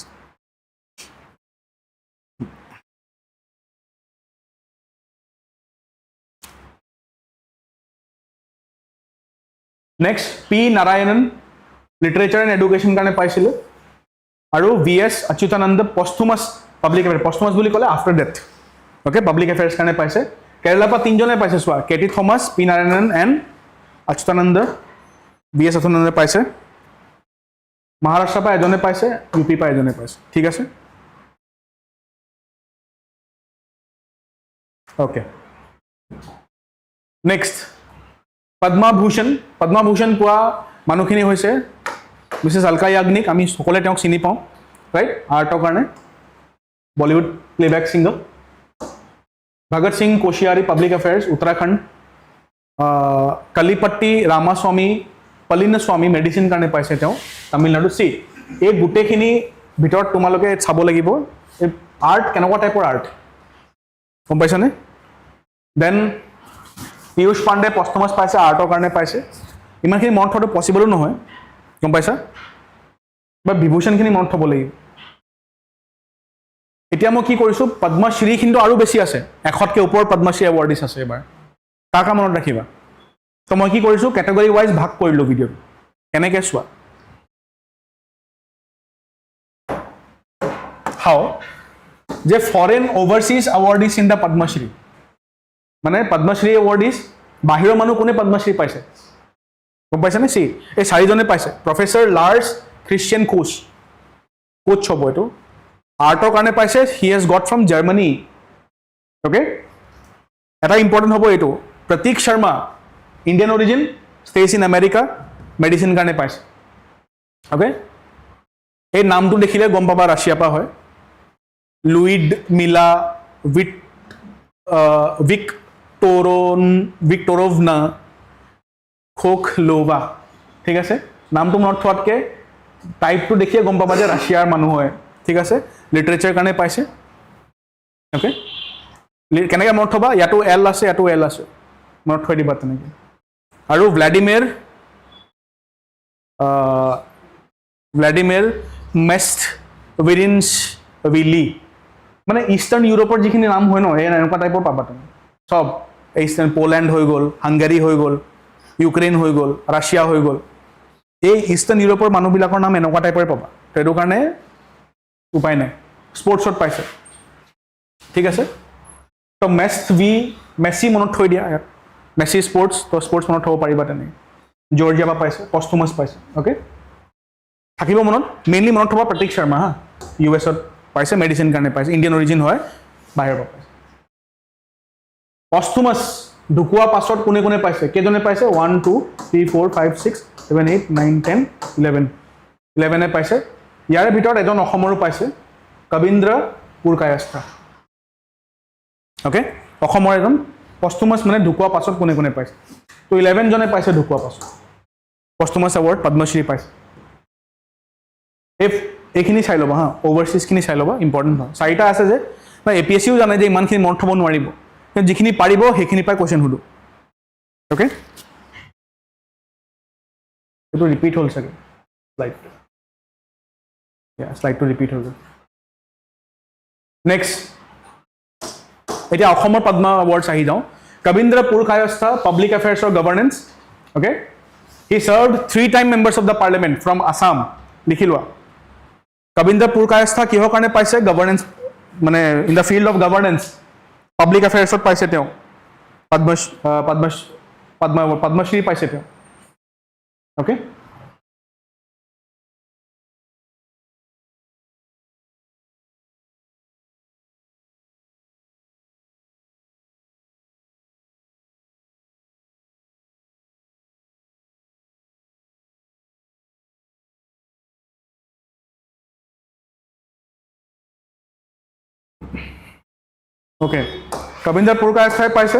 next P Narayanan literature and education কাৰণে পাইছিলে আৰু VS Achuthanandan posthumous public affair posthumous বুলি ক'লে after death okay public affairs কাৰণে পাইছে কেৰালাৰ পৰা তিনিজনে পাইছে চোৱা কেটি থমাছ পি নাৰায়ণন এণ্ড অচ্যুতানন্দ VS অচ্যুতানন্দে পাইছে মহাৰাষ্ট্ৰৰ পৰা এজনে পাইছে UP পৰা এজনে পাইছে ঠিক আছে অ'কে নেক্সট পদ্মভূষণ পোৱা মানুহখিনি হৈছে মিছেছ আলকা য়াগনিক আমি সকলোৱে তেওঁক চিনি পাওঁ ৰাইট আৰ্টৰ কাৰণে Bollywood playback singer Bhagat Singh Koshyari public affairs Uttarakhand Kallipatti Ramasamy Palanisamy medicine কাৰণে পাইছে তেওঁ তামিলনাডু চি এই গোটেইখিনি ভিতৰত তোমালোকে চাব লাগিব এই আৰ্ট কেনেকুৱা টাইপৰ আৰ্ট গম পাইছানে দেন পীয়ুষ পাণ্ডে পষ্টমাছ পাইছে আৰ্টৰ কাৰণে পাইছে ইমানখিনি মনত থোৱাটো পচিবলো নহয় গম পাইছা বা বিভূষণখিনি মনত থ'ব লাগিব এতিয়া মই কি কৰিছোঁ পদ্মশ্ৰী কিন্তু আৰু বেছি আছে 100তকৈ ওপৰত পদ্মশ্ৰী এৱাৰ্ডিছ আছে এবাৰ তাৰ কা মনত ৰাখিবা তো মই কি কৰিছোঁ কেটেগৰী ৱাইজ ভাগ কৰিলোঁ ভিডিঅ'টো কেনেকৈ চোৱা হাও যে foreign overseas awardees in the Padmashri মানে পদ্মশ্ৰী এৱাৰ্ডিছ বাহিৰৰ মানুহ কোনে পদ্মশ্ৰী পাইছে গম পাইছেনে চি এই চাৰিজনে পাইছে প্ৰফেচাৰ লাৰ্ছ খ্ৰীষ্টিয়ান কোচ হ'ব এইটো আৰ্টৰ কাৰণে পাইছে he has got from Germany okay এটা ইম্পৰ্টেণ্ট হ'ব এইটো Prateek Sharma Indian origin stage in America medicine কাৰণে পাইছে অ'কে এই নামটো দেখিলে গম পাবা ৰাছিয়াৰ পৰা হয় লুইড মিলা ভিক্টৰোভনা খোখলোভা ঠিক আছে নামটো মনত থোৱাতকৈ টাইপটো দেখিয়ে গম পাবা যে ৰাছিয়াৰ মানুহ হয় ঠিক আছে লিটাৰেচাৰ কাৰণে পাইছে অ'কে কেনেকৈ মনত থ'বা ইয়াতো এল আছে ইয়াতো এল আছে মনত থৈ দিবা তেনেকৈ আৰু ভ্লাডিমিৰ মেষ্টভিৰিনশ্বভিলি মানে ইষ্টাৰ্ণ ইউৰোপৰ যিখিনি নাম হয় ন এই এনেকুৱা টাইপৰ পাবা তুমি চব ইষ্টাৰ্ণ পলেণ্ড হৈ গ'ল হাংগাৰী হৈ গ'ল ইউক্ৰেইন হৈ গ'ল ৰাছিয়া হৈ গ'ল এই ইষ্টাৰ্ণ ইউৰোপৰ মানুহবিলাকৰ নাম এনেকুৱা টাইপৰে পাবা তো এইটো কাৰণে উপায় নাই স্পৰ্টছত পাইছে ঠিক আছে তো মেছি মনত থৈ দিয়া ইয়াত মেছি স্পৰ্টছ তো স্পৰ্টছ মনত থ'ব পাৰিবা তেনেকৈ জৰ্জিয়া পৰা পাইছে পষ্টুমাছ পাইছে অ'কে থাকিব মনত মেইনলি মনত থ'বা প্ৰতীক শৰ্মা হা US-ত পাইছে মেডিচিন কাৰণে পাইছে ইণ্ডিয়ান অৰিজিন হয় বাহিৰৰ পৰা পাইছে পষ্টুমাছ ঢুকোৱা পাছত কোনে কোনে পাইছে কেইজনে পাইছে 1 2 3 4 5 6 7 8 9 10 11 পাইছে ইয়াৰে ভিতৰত এজন অসমৰো পাইছে কবীন্দ্ৰ পুৰকায়স্থা অ'কে অসমৰ এজন পষ্টুমাছ মানে ঢুকোৱা পাছত কোনে কোনে পাইছে তো 11 জনে পাইছে ঢুকোৱা পাছত পষ্টুমাছ এৱাৰ্ড পদ্মশ্ৰী পাইছে এইখিনি চাই ল'বা হা অভাৰচিজখিনি চাই ল'বা ইম্পৰ্টেণ্ট হয় চাৰিটা আছে যে APSCও জানে যে ইমানখিনি মনত থ'ব নোৱাৰিব কিন্তু যিখিনি পাৰিব সেইখিনি পাই কুৱেশ্যন সোধো অ'কে এইটো ৰিপিট হ'ল চাগে শ্লাইডটো ৰিপিট হৈ গ'ল নেক্সট এতিয়া অসমৰ পদ্ম এৱাৰ্ডছ আহি যাওঁ কবীন্দ্ৰ পুৰকায়স্থা পাব্লিক এফেয়াৰ্ছৰ governance okay he served 3 time members of the parliament from Assam লিখি লোৱা কবীন্দ্ৰ পুৰকায়স্থা কিহৰ কাৰণে পাইছে গভৰ্নেন্স মানে in the field of governance public এফেয়াৰ্ছত পাইছে তেওঁ পদ্মশ্ৰী পাইছে তেওঁ অ'কে কবীন্দ্ৰ পুৰকায়স্থাই পাইছে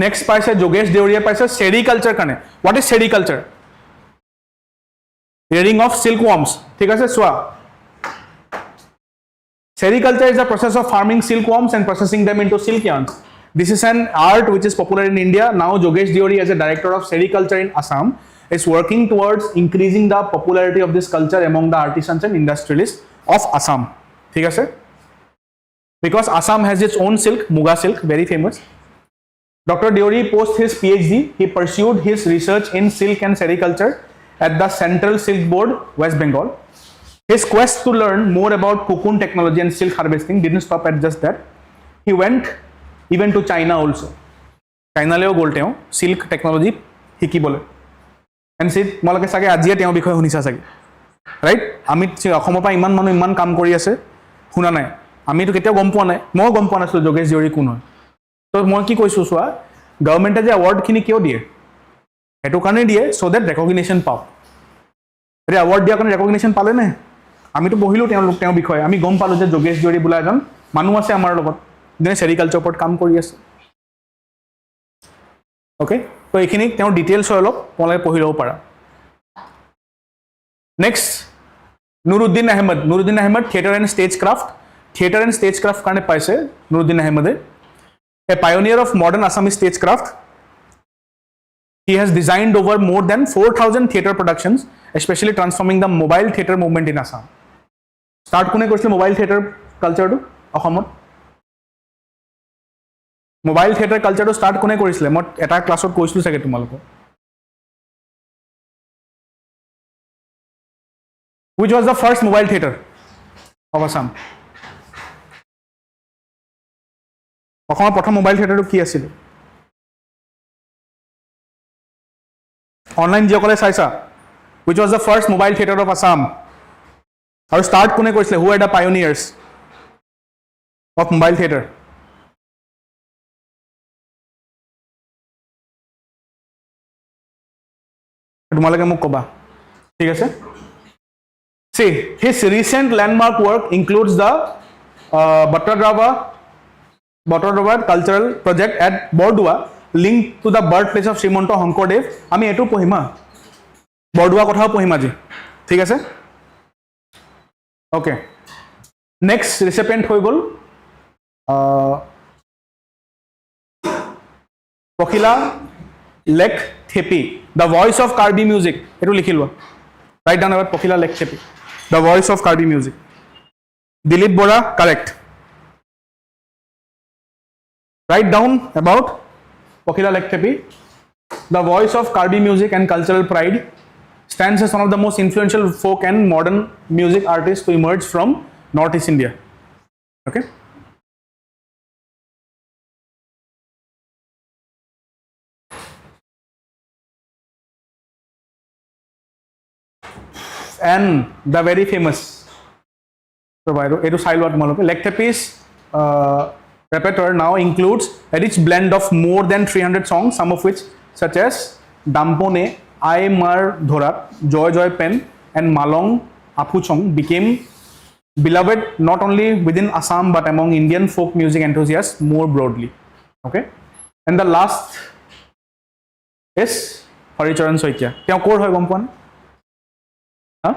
নেক্সট পাইছে যোগেশ দেউৰীয়ে পাইছে সেৰিকালচাৰ কাৰণে what is sericulture rearing of silkworms ঠিক আছে চোৱা sericulture is the process of farming silkworms and processing them into silk yarns this is an art which is popular in India now Jogesh Deori as a director of sericulture in Assam is working towards increasing the popularity of this culture among the artisans and industrialists of Assam ঠিক আছে because Assam has its own silk muga silk very famous Dr. Deori post his PhD he pursued his research in silk and sericulture at the Central Silk Board, West Bengal. His quest to learn more about cocoon technology and silk harvesting didn't stop at just that. He went even to China also. China leo golte ho silk technology hikibole. And see, malake sage ajie teo bikhoy hunisa sage. Right? Ami Asam pa iman manu iman kam kori ase huna nai. Ami to ketia gom poa nai. Mo gom poa nasil Jogesh Deori kun hoy. To moi ki koisu soa government je award khini kyo diye. Eto kane diye so that recognition পাও ৰে award দিয়া কাৰণে recognition পালে নে আমি তো বহিলো তেওঁ বিষয় আমি গম পালো যে যোগেশ দেউৰী বুলা এজন মানুহ আছে আমাৰ লগত যে সেৰিকালচাৰ ওপৰত কাম কৰি আছে ওকে তো এইখিনি তেওঁ ডিটেইলছ অলপ পলাই পঢ়ি লব পাৰা next Nuruddin Ahmed theatre and stage craft কাৰণে পাইছে নুৰুদ্দিন আহমেদে a pioneer of modern Assamese stagecraft he has designed over more than 4000 theatre productions especially transforming the mobile theatre movement in Assam start kone korisile mobile theatre culture to Assamot mobile theatre culture to start kone korisile moi eta class ot koisilu sage tumaloko which was the first mobile theatre of Assam Assamor prothom mobile theatre to ki asile online jokole saisa which was the first mobile theatre of Assam or start kone korisile who are the pioneers of mobile theatre tumalage muk koba thik ase see his recent landmark work includes the Batra cultural project at Bordua linked to the birthplace of Srimanto Hankodev ami etu pohima Bordua kothao pohima ji thik ase okay next recipient hoy gol Pokhila Lakhimpur the voice of Karbi music etu likhilwa write down about Pokhila Lakhimpur the voice of Karbi music Dilip Bora correct write down about Pokhila Lakhimpur the voice of Karbi music and cultural pride stands as one of the most influential folk and modern music artists to emerge from Northeast India okay and the very famous provider etu sailo tumaloke Lakhimpur's repertoire now includes a rich blend of more than 300 songs some of which such as Dampone I Mar Dhorat Joy Joy Pen and Malong Apuchong became beloved not only within Assam but among Indian folk music enthusiasts more broadly okay and the last is Haricharan Soikia teo kor hoy gom pon ha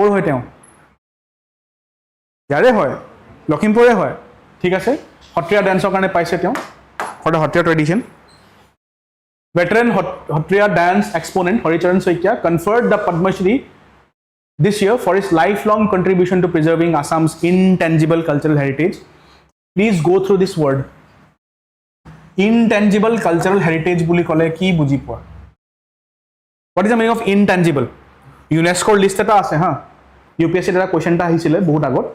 kor hoy teo yare hoy Lakhimpure hoy ঠিক আছে হট্ৰিয়া ডান্সৰ কাৰণে পাইছে তেওঁ for the Hotriya tradition veteran Hotriya dance exponent Haricharan Soikia conferred the Padma Shri this year for his lifelong contribution to preserving Assam's intangible cultural heritage please go through this word intangible cultural heritage বুলি ক'লে কি বুজি পোৱা what is the meaning of intangible UNESCO list এটা আছে হা UPSC এটা question এটা আহিছিলে বহুত আগত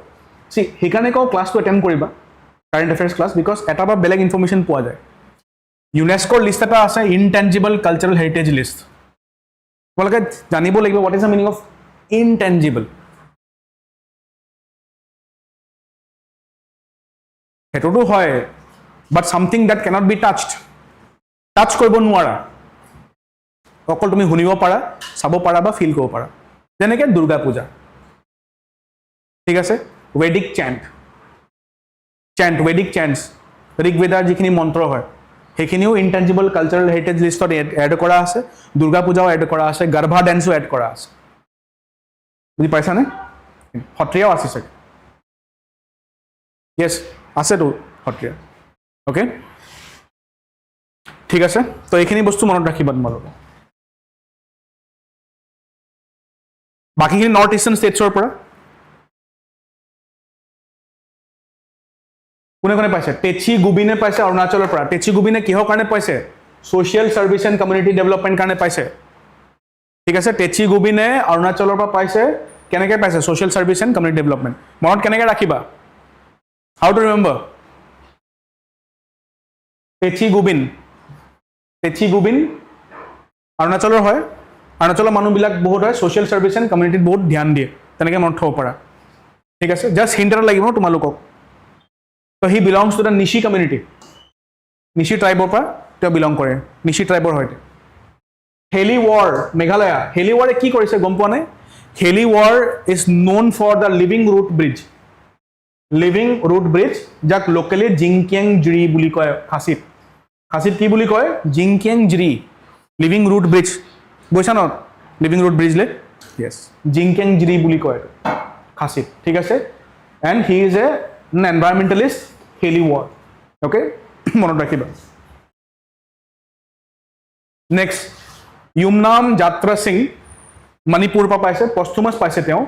see হেকানে কও ক্লাস to attend কৰিবা current affairs class because eta ba beleg information পোৱা যায় UNESCO list eta ase intangible cultural heritage list bolage janibo lagibo what is the meaning of intangible heto to hoy but something that cannot be touched touch koribo nuara okol tumi hunibo para sabo para ba feel kobo para jeneke durga puja thik ase Vedic chant Vedic chants ঋগ্বেদাৰ যিখিনি মন্ত্ৰ হয় সেইখিনিও ইনটেঞ্জিবল cultural heritage লিষ্টত add কৰা আছে, দুৰ্গা পূজাও add কৰা আছে, গৰ্ভা ডেন্সো এড কৰা আছে। বুজি পাইছানে? সত্ৰীয়াও আছে চাগে, য়েছ আছেতো সত্ৰীয়া। অ'কে, ঠিক আছে। তো এইখিনি বস্তু মনত ৰাখিবা তোমালোকে। বাকীখিনি নৰ্থ ইষ্টাৰ্ণ ষ্টেটছৰ পৰা কোনে কোনে পাইছে? টেচি গুবিনে পাইছে অৰুণাচলৰ পৰা। টেচি গুবিনে কিহৰ কাৰণে পাইছে? Social service and community development কাৰণে পাইছে। ঠিক আছে, টেচি গুবিনে অৰুণাচলৰ পৰা পাইছে। কেনেকৈ পাইছে? Social service and community development. মনত কেনেকৈ ৰাখিবা? How to remember? টেচি গুবিন, টেচি গুবিন অৰুণাচলৰ হয়। অৰুণাচলৰ মানুহবিলাক বহুত হয়, ছ'চিয়েল ছাৰ্ভিচ এণ্ড কমিউনিটিত বহুত ধ্যান দিয়ে, তেনেকৈ মনত থ'ব পাৰা। ঠিক আছে, জাষ্ট হিণ্ট এটা লাগিব তোমালোকক। তো he belongs to the Nyishi community, Nyishi ট্ৰাইবৰ পৰা তেওঁ বিলং কৰে, নিশি ট্ৰাইবৰ সৈতে। হেলি ৱাৰ, মেঘালয়া। হেলি ৱাৰে কি কৰিছে গম পোৱা নাই? Heli War is known for the living root bridge, living root bridge, যাক লোকেলি জিংকিয়াং জুৰি বুলি কয় খাচীত। খাচীত কি বুলি কয়? জিংকিয়াং জুৰি, লিভিং ৰুট ব্ৰিজ। গৈছা ন লিভিং ৰুট ব্ৰিজলৈ? য়েছ, জিংকিয়াং জুৰি বুলি কয় খাচীত। ঠিক আছে, এণ্ড হি ইজ এ এনভাইৰমেণ্টেলিষ্ট, হেলি ৱাৰ। অ'কে, মনত ৰাখিবা। নেক্সট, য়ুমনাম যাত্ৰা সিং মণিপুৰ পৰা পাইছে, পষ্টুমাছ পাইছে তেওঁ,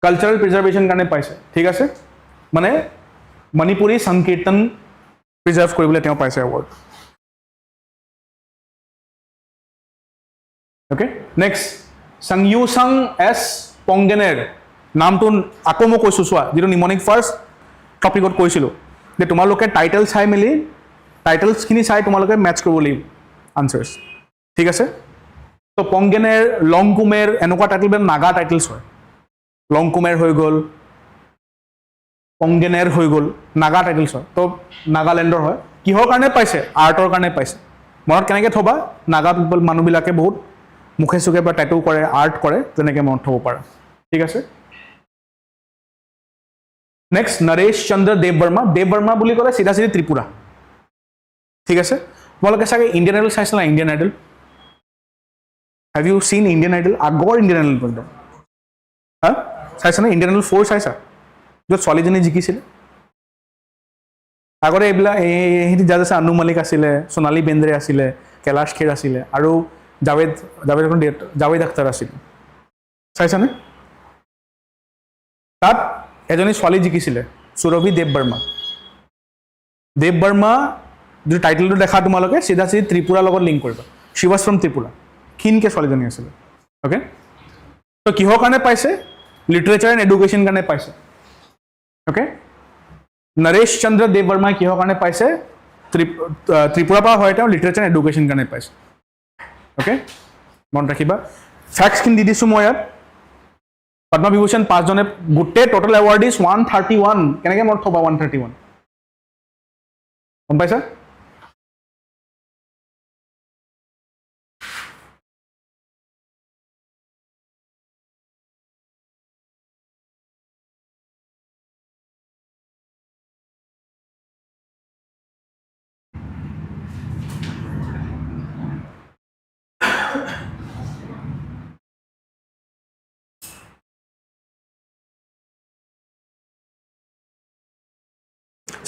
কালচাৰেল প্ৰিজাৰ্ভেশ্যন কাৰণে পাইছে। ঠিক আছে, মানে মণিপুৰী সংকীৰ্তন প্ৰিজাৰ্ভ কৰিবলৈ তেওঁ পাইছে award. Okay, next, Sangyuchang S Pongener. নামটো আকৌ মই কৈছোঁ, চোৱা, যিটো নিমনিক ফাৰ্ষ্ট টপিকত কৈছিলোঁ যে তোমালোকে টাইটেল চাই মেলি, টাইটেলছখিনি চাই তোমালোকে মেটচ কৰিব লাগিব আনচাৰ্ছ। ঠিক আছে, তো পংগেনেৰ, লংকুমেৰ, এনেকুৱা টাইটেলবিলাক নাগা টাইটেলছ হয়। লংকুমেৰ হৈ গ'ল, পংগেনেৰ হৈ গ'ল, নাগা টাইটেলছ হয়। তো নাগালেণ্ডৰ হয়। কিহৰ কাৰণে পাইছে? আৰ্টৰ কাৰণে পাইছে। মনত কেনেকৈ থ'বা? নাগা পিপল মানুহবিলাকে বহুত মুখে চুখে বা টেটু কৰে, আৰ্ট কৰে, তেনেকৈ মনত থ'ব পাৰা। ঠিক আছে, নেক্সট, নৰেশ চন্দ্ৰ দেৱ বৰ্মা। দেৱ বৰ্মা বুলি ক'লে চিধা চিধি ত্ৰিপুৰা। ঠিক আছে, তোমালোকে চাগে ইণ্ডিয়ান আইডল চাইছিলা? Indian Idol, have you seen Indian Idol? আগৰ ইণ্ডিয়ান আইডল একদম, হা চাইছানে? ইণ্ডিয়ান আইডল 4 চাইছা? য'ত ছোৱালীজনী জিকিছিলে। আগতে এইবিলাক এইখিনি জাজ আছে, আনু মালিক আছিলে, সোণালী বেন্দ্ৰে আছিলে, কৈলাশ খেৰ আছিলে, আৰু জাৱেদ আখতাৰ আছিলে। চাইছানে? তাত এজনী ছোৱালী জিকিছিলে, সুৰভি দেৱ বৰ্মা। দেৱ বৰ্মা যিটো টাইটেলটো দেখা তোমালোকে, চিধা চিধি ত্ৰিপুৰাৰ লগত লিংক কৰিবা। শ্বি ৱাজ ফ্ৰম ত্ৰিপুৰা, ক্ষীণকৈ ছোৱালীজনী আছিলে। অ'কে, তো কিহৰ কাৰণে পাইছে? লিটাৰেচাৰ এণ্ড এডুকেশ্যন কাৰণে পাইছে। অ'কে, নৰেশ চন্দ্ৰ দেৱ বৰ্মাই কিহৰ কাৰণে পাইছে? ত্ৰিপুৰাৰ পৰা হয়, তেওঁ লিটাৰেচাৰ এণ্ড এডুকেশ্যন কাৰণে পাইছে। অ'কে, মনত ৰাখিবা। ফেক্টছখিনি দি দিছোঁ মই ইয়াত। পদ্মবিভূষণ 5 জনে, গোটেই টোটেল এৱাৰ্ড ইজ 131। কেনেকৈ মনত থ'বা 131? গম পাইছা?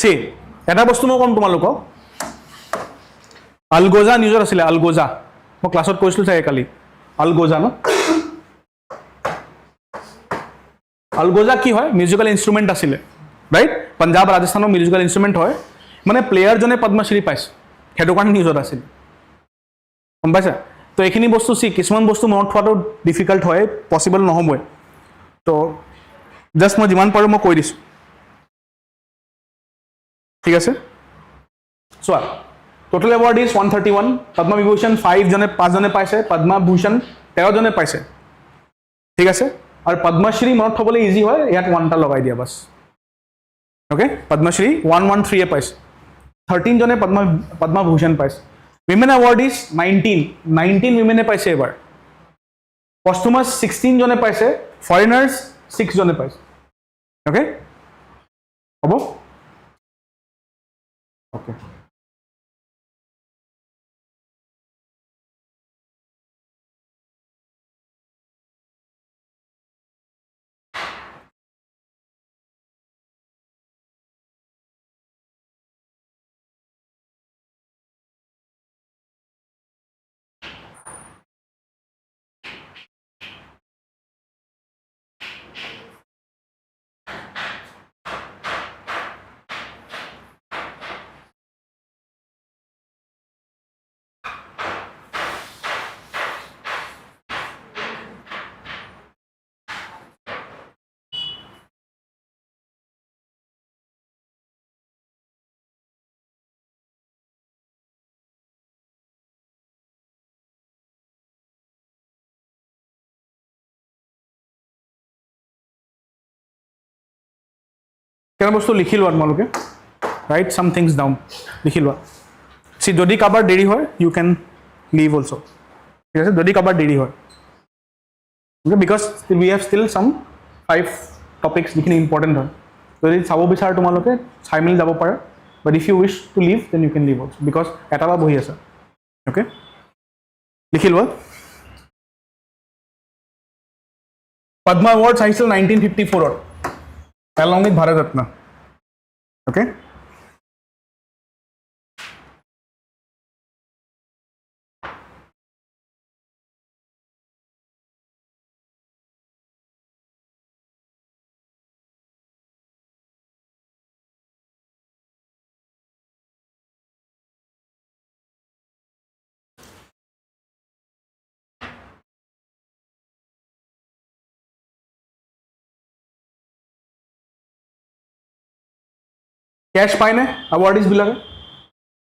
চি, এটা বস্তু মই ক'ম তোমালোকক, আলগোজা নিউজত আছিলে। আলগোজা মই ক্লাছত কৈছিলোঁ চাগে কালি। আলগোজা ন, আলগোজা কি হয়? মিউজিকেল ইনষ্ট্ৰুমেণ্ট আছিলে, ৰাইট? পঞ্জাৱ ৰাজস্থানৰ মিউজিকেল ইনষ্ট্ৰুমেণ্ট হয়। মানে প্লেয়াৰজনে পদ্মশ্ৰী পাইছে, সেইটো কাৰণে নিউজত আছিলে। গম পাইছা? তো এইখিনি বস্তু চি, কিছুমান বস্তু মনত থোৱাটো ডিফিকাল্ট হয়, পচিবল নহ'বই। তো জাষ্ট মই যিমান পাৰোঁ মই কৈ দিছোঁ। ঠিক আছে, চোৱা, টোটেল এৱাৰ্ড ইজ 131। পদ্মবিভূষণ 5 জনে পাইছে, পদ্মভূষণ 13 জনে পাইছে। ঠিক আছে, আৰু পদ্মশ্ৰী মনত থ'বলৈ ইজি হয়, ইয়াত 1টা লগাই দিয়া বাছ। অ'কে, পদ্মশ্ৰী 113 পাইছে, 13 জনে পদ্মভূষণ পাইছে। উইমেন এৱাৰ্ড ইজ 19 উইমেনে পাইছে এবাৰ। পষ্টুমাছ 16 জনে পাইছে, ফৰেনাৰ্ছ 6 জনে পাইছে। অ'কে, হ'ব? অ'কে। কেনে বস্তু লিখি লোৱা তোমালোকে ৰাইট সাম থিংস ডাউন লিখি লোৱা সি যদি কাবাৰ দেৰি হয় ইউ ক্যান লিভ অলসো ঠিক আছে যদি কাবাৰ দেৰি হয় okay because we have still some 5 topics যিখিনি ইম্পৰ্টেন্ট হয় যদি চাব বিচাৰ তোমালোকে চাই মিলি যাব পাৰা but if you wish to leave then you can leave also because এটালা বহি আছে okay লিখি লোৱা Padma Awards আহিছিল 1954 along with Bharat Ratna okay cash পায় না awardees বিলাকে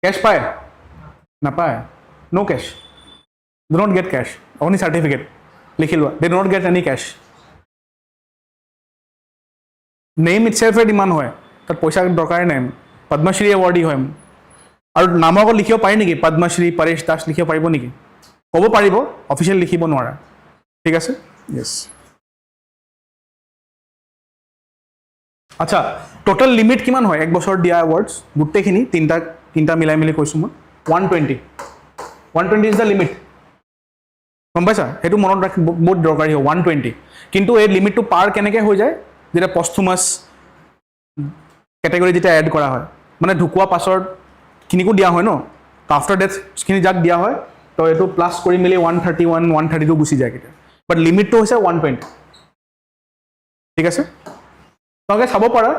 cash পায় না পায় no cash do not get cash only certificate লিখি লোৱা they do not get any cash name itself A demand হয় তাত পইচা দৰকাৰ নাই পদ্মশ্ৰী awardee হয় আৰু নামক লিখিব পাৰি নেকি পদ্মশ্ৰী পৰেশ দাস লিখিব পাৰিব নেকি ক'ব পাৰিব অফিচিয়েল লিখিব নোৱাৰা ঠিক আছে yes আচ্ছা টোটাল লিমিট কিমান হয় এক বছৰ দিয়া এৱাৰ্ডছ গুটেখিনি তিনটা মিলাই মিলি কৈছো মই 120 ইজ দ্য লিমিট গম পাইছা সেইটো মনত ৰাখি বহুত দৰকাৰী হয় 120 কিন্তু এই লিমিটটো পাৰ কেনেকৈ হৈ যায় যেটা পস্থুমাস ক্যাটাগৰি যেটা এড কৰা হয় মানে ঢুকুৱা পাছৰ কিনিকো দিয়া হয় ন আফটাৰ ডেথ খিনি যাক দিয়া হয় তো এটো প্লাস কৰি মিলি 131 132 গুছি যায় কিটা বাট লিমিটটো হৈছে 120 ঠিক আছে তোমাকে চাব পাৰা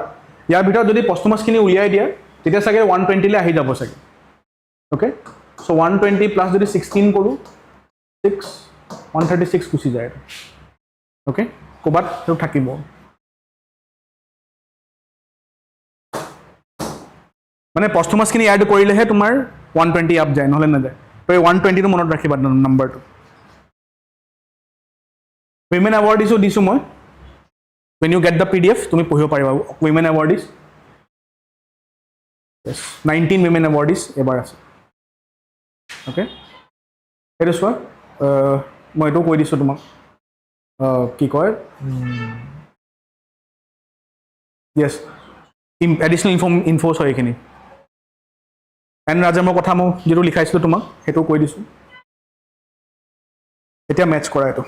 ইয়াৰ ভিতৰত যদি পস্থুমাস খিনি উলিয়াই দিয়া তেতিয়া সাগে 120 লে আহি যাব সাগে ওকে সো 120 প্লাস যদি 16 কৰো 6 136 গুছি যায় ওকে কোবাত তো থাকিব মানে পস্থুমাস খিনি এড কৰিলেহে তোমাৰ 120 আপ যায় নহলে না যায় তো 120 টো মনত ৰাখিবা নম্বৰটো women awardees দিছো মই when you get the pdf তুমি পঢ়িব পাৰিবা women awardees yes 19 women awardees এবাৰ আছে ওকে এটো সোৱা মই এটো কৈ দিছো তোমাক কি কয় yes additional info হয় এখিনি এন ৰাজমৰ কথা মই যেটো লিখাইছিলো তোমাক হেটো কৈ দিছো এটা ম্যাচ কৰা এটো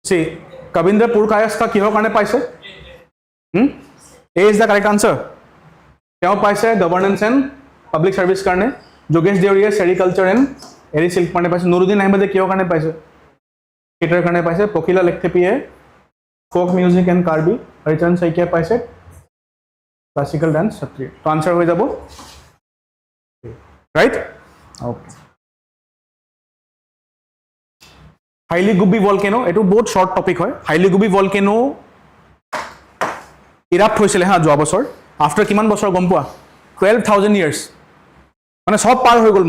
See, Kavindra Purkayas ka kiho karne paise? A is the correct answer. Kiho paise governance and public service karne. Jogesh Deoria sericulture and Eri Silk karne paise. Nuruddin Ahmed kiho karne paise? Theater karne paise. Pokila Lekthepiye folk music and Karbi. Harichan Saikia paise classical dance Satriya. To answer hoye jabo. Right? Okay. Highly Gubbi volcano এটো বহুত short topic হয় highly Gubbi volcano ইরাপ্ট হৈছিল হা যোৱা বছৰ after কিমান বছৰ গম পোৱা 12000 ইয়াৰ্স মানে সব পাৰ হৈ গল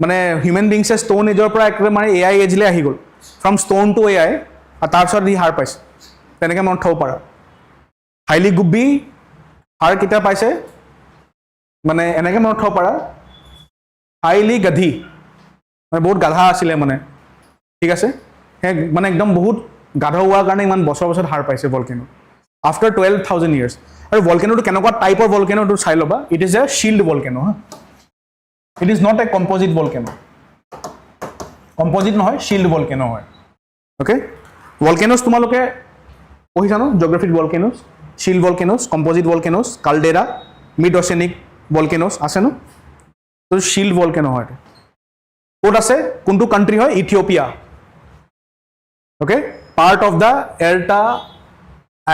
মানে হিউম্যান বিংছে ষ্টোন এজৰ পৰা একবাৰে মানে এআই এজলে আহি গল ফ্ৰম ষ্টোন টু এআই আৰু তাৰ পিছত ই হাৰ পাইছে তেনেকৈ মন থব পাৰা হাইলি গুবি হাৰ কিটা পাইছে মানে এনেকৈ মন থব পাৰা হাইলি গাধি মানে বহুত গাধা আছিল মানে ঠিক আছে মানে একদম বহুত গাধা হোৱাৰ কাৰণে ইমান বছৰ বছৰ হাৰ পাইছে ভলকেনো আফটাৰ 12000 ইয়াৰ্স আৰু ভলকেনোটো কেনেকুৱা টাইপৰ ভলকেনোটো চাই লবা it is a shield volcano it is not a composite volcano composite নহয় শিল্ড ভলকেনো হয় ওকে ভলকেনোস তোমালোকে পঢ়িছা ন geographic volcanoes shield volcanoes composite volcanoes caldera mid oceanic volcanoes আছে ন তো শিল্ড ভলকেনো হয় কোড আছে কোনটো কান্ট্রি হয় Ethiopia okay part of the Erta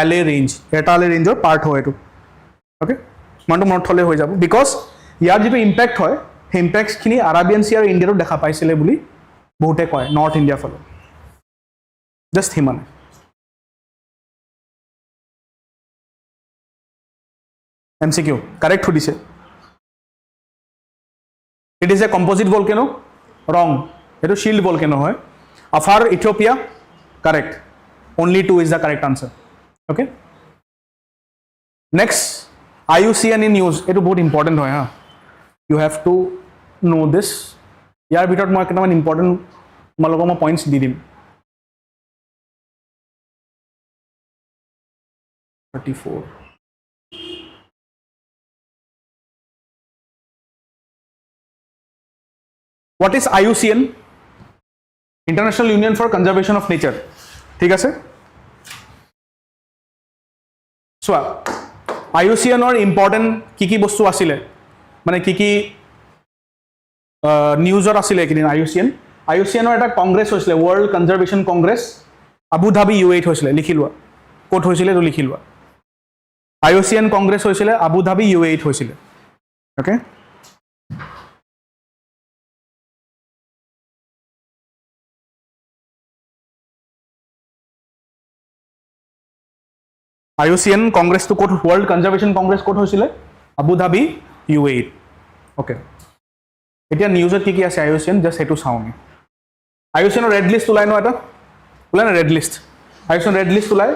Ale ৰেঞ্জৰ পাৰ্ট হয় এটো ওকে মানটো মনত থলে হৈ যাব বিকজ ইয়াৰ যেটো ইম্প্যাক্ট হয় সেই ইম্প্যাক্টস খিনি আৰাবিয়ান সি আৰু ইণ্ডিয়াটো দেখা পাইছিলে বুলি বহুতে কয় নৰ্থ ইণ্ডিয়া ফলো জাস্ট হিমান MCQ correct সুধিছে it is a composite volcano wrong etu shield volcano hoy Afar Ethiopia correct only 2 is the correct answer okay next IUCN in news etu bahut important hoy ha you have to know this yar bitot moi ketaman important malogo mo points di dim 34 what is IUCN International Union for Conservation of Nature ঠিক আছে সোয়া IUCN or important কি বস্তু আছিলে মানে কি নিউজত আছিলে কিদিন IUCN or এটা কংগ্ৰেছ হৈছিলে world Conservation Congress Abu Dhabi U8 হৈছিলে লিখি লোৱা কোট হৈছিলে তো লিখি লোৱা IUCN কংগ্ৰেছ হৈছিলে আবু ধাবি U8 হৈছিলে okay IUCN Congress to quote World Conservation Congress কোট হৈছিলে আবু ধাবি U8 ওকে এতিয়া নিউজত কি আছে IUCN জাস্ট হেতু চাওনি IUCN ৰেড লিষ্ট ওলাই ন এটা ওলাই না red list IUCN red list ওলাই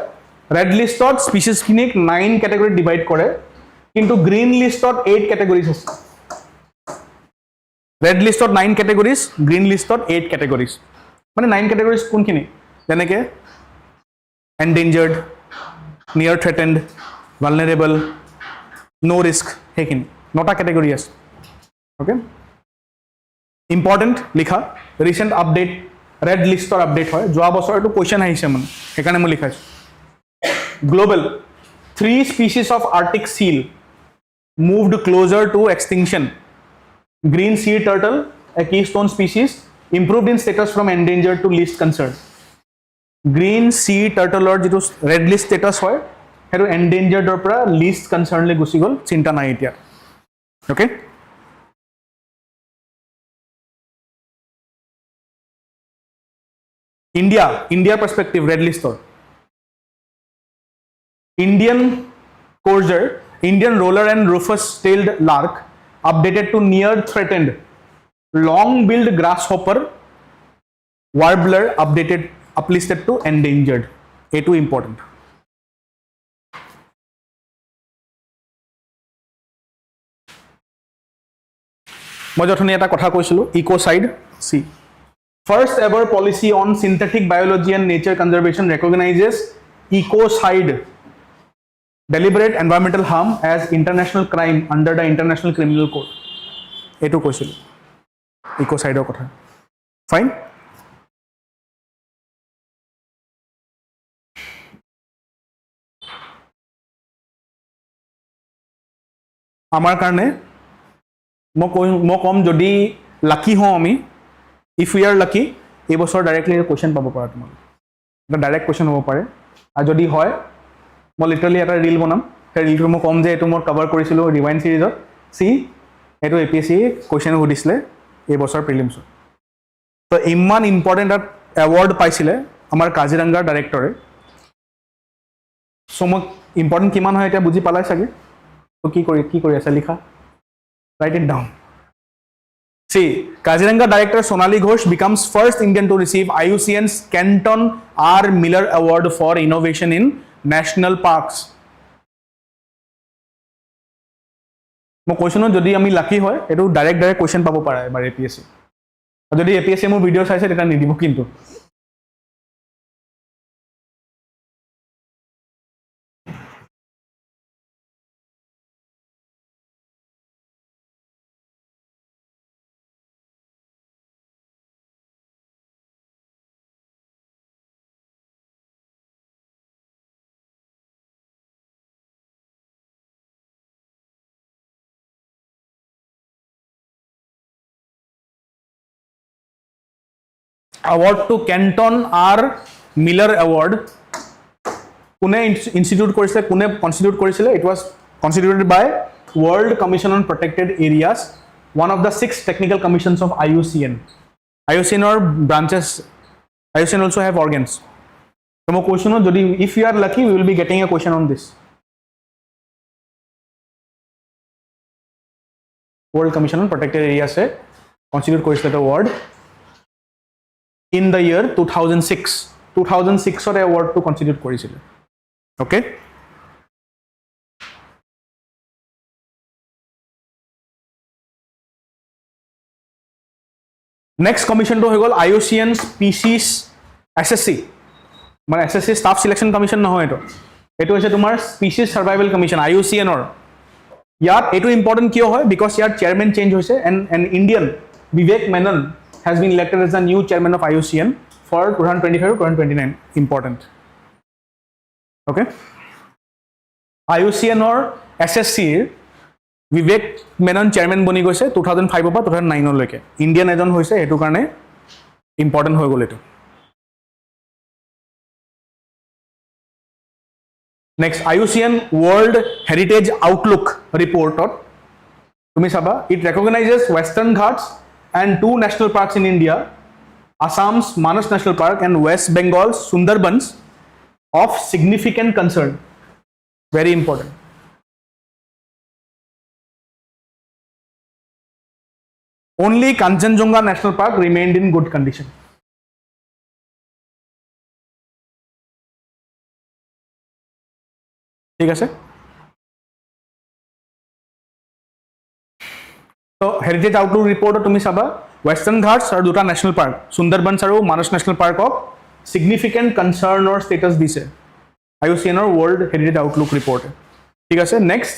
ৰেড লিষ্টত স্পিচিছ খিনিক 9 ক্যাটাগৰি ডিভাইড কৰে কিন্তু গ্ৰীন লিষ্টত 8 ক্যাটাগৰিজ আছে ৰেড লিষ্টত 9 ক্যাটাগৰিজ গ্ৰীন লিষ্টত 8 ক্যাটাগরিজ মানে 9 ক্যাটাগরিজ কোনখিনি যেনেকে endangered near threatened vulnerable no risk hekin nota category আছে okay important likha recent update red list or update hoy joa bosor etu question aise man ekane mo likha global 3 species of arctic seal moved closer to extinction green sea turtle a keystone species improved in status from endangered to least concerned green sea turtle or jitu red list status hoy heru endangered or pra least concerned le gusi gol chinta nai etia okay India perspective red list or Indian courser Indian roller and rufous tailed lark updated to near threatened long billed grasshopper warbler uplisted to endangered A2 important মই যথনি এটা কথা কৈছিলো ecocide C first ever policy on synthetic biology and nature conservation recognizes ecocide deliberate environmental harm as international crime under the international criminal code etu কৈছিলো ecocide er kotha fine আমার কারণে মই কম যদি লাকি হও আমি if we are lucky এই বছর directly question পাবো পাৰা তোমাক এটা ডাইৰেক্ট কোশ্চেন হ'ব পাৰে আৰু যদি হয় মই লিটাৰালি এটা ৰিল বনাম সেই ৰিলটো মই কম যে এটো মই কভাৰ কৰিছিলো ৰিৱাইন্ড সিৰিজত সি এটো APSC কোশ্চেন সুধিছিলে এই বছৰ প্ৰিলিমছ তো ইমান ইম্পৰ্টেন্ট এৱাৰ্ড পাইছিলে আমাৰ কাজিৰঙ্গাৰ ডাইৰেক্টৰে সো মই ইম্পৰ্টেন্ট কিমান হয় এটা বুজি পালাই চাগে তো কি কৰি আছে লিখা write it down see Kaziranga director Sonali Ghosh becomes first Indian to receive IUCN's Kenton R Miller Award for innovation in national parks mo question jodi ami lucky hoy etu direct question pabo para ebar APSC jodi APSC mo video saise eta nidibo kintu award to Kenton R Miller Award Pune institute korisile Pune constitute korisile it was constituted by World Commission on Protected Areas one of the 6 technical commissions of IUCN or branches IUCN also have organs so mo question jodi if you are lucky we will be getting a question on this World Commission on Protected Areas constitute কৰিছিল এটা award in the year 2006 2006 ৰ award to constitute কৰিছিল okay next commission to হৈ গল IUCN species SSC মানে SSC staff selection commission নহয় এটো হৈছে তোমাৰ species survival commission IUCN ৰ ইয়াত এটো ইম্পৰ্টেন্ট কিয় হয় because ইয়াৰ chairman change হৈছে and an Indian Vivek Menon has been elected as the new chairman of IUCN for 2025 to 2029 important okay IUCN or SSC Vivek Menon chairman বনি গৈছে 2005 পৰা 2009 লৈকে ইন্ডিয়ান এজন হৈছে এটো কাৰণে ইম্পৰ্টেন্ট হৈ গল এটো next IUCN World Heritage Outlook report tumi saba it recognizes Western Ghats and 2 national parks in India Assam's Manas National Park and West Bengal's Sundarbans of significant concern very important only Kanchenjunga National Park remained in good condition ঠিক আছে তো heritage Outlook ৰিপৰ্টত তুমি চাবা Western Ghats আৰু দুটা national park সুন্দৰবনছ আৰু মানস national পাৰ্কক significant কনসাৰ্নৰ status দিছে IUCN ৰ ওয়াৰ্ল্ড হেৰিটেজ আউটলুক ৰিপৰ্ট ঠিক আছে নেক্সট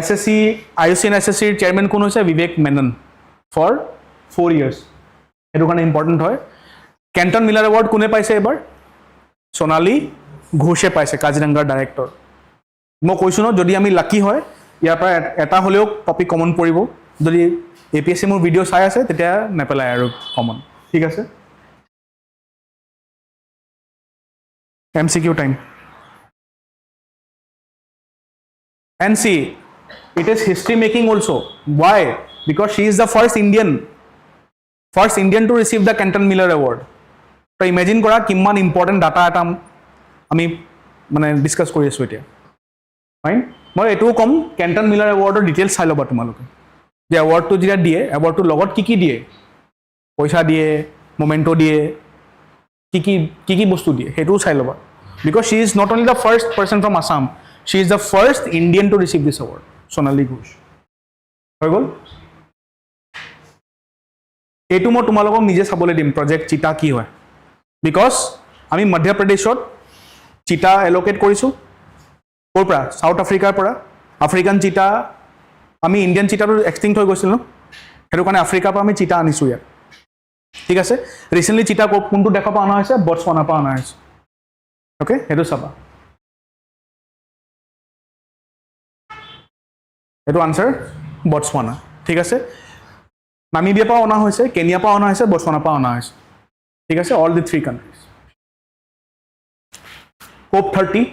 SSC IUCN SSC ৰ চেয়াৰম্যান কোন হৈছে বিবেক মেনন ফৰ 4 ইয়াৰ্স এটো কাৰণে ইম্পৰ্টেন্ট হয় কেন্টন মিলাৰ এৱাৰ্ড কোনে পাইছে এবাৰ সোনালী ঘোষে পাইছে কাজিৰঙ্গাৰ ডাইৰেক্টৰ মই কৈছো ন যদি আমি লাকি হয় ইয়াৰ পৰা এটা হলেও টপিক কমন পৰিব যদি APSC মোৰ ভিডিও চাই আছে তেতিয়া নেপেলাই আৰু কমন ঠিক আছে MCQ time and see it is history making also why because she is the first Indian to receive the Kenton Miller award to imagine kora kimman important data eta ami mane discuss kori asu etia fine মই এটো কম কেন্টন মিলাৰ এৱাৰ্ডৰ details চাই লবা তোমালোকে যে এৱাৰ্ডটো যেতিয়া দিয়ে এৱাৰ্ডটো লগত কি দিয়ে পইচা দিয়ে মোমেন্টো দিয়ে কি বস্তু দিয়ে হেতু চাই লবা because she is not only the first person from Assam she is the first Indian to receive this award Sonali Ghosh হৈ গল এটো মই তোমালোকক নিজে চাবলৈ দিম প্ৰজেক্ট চিটা কি হয় because আমি মধ্য প্ৰদেশত চিটা এলোকেট কৰিছো কোৰপৰা সাউথ আফ্ৰিকাৰ পৰা আফ্ৰিকান চিটা আমি ইন্ডিয়ান চিটাটো এক্সটিংক্ট হৈ গৈছিল ন হেতু কাৰণে আফ্ৰিকাৰ পৰা আমি চিটা আনিছো ইয়াত ঠিক আছে ৰিসেন্টলি চিটা কোনটো দেখা পাওনা হৈছে বটসৱানা পৰা আনা হৈছে ওকে হেতু চাবা হেতু আনসাৰ বটসৱানা ঠিক আছে নামিবিয়া পৰা অনা হৈছে কেনিয়া পৰা অনা হৈছে বটসৱানা পৰা অনা হৈছে ঠিক আছে অল দি 3 কান্ট্ৰিজ COP 30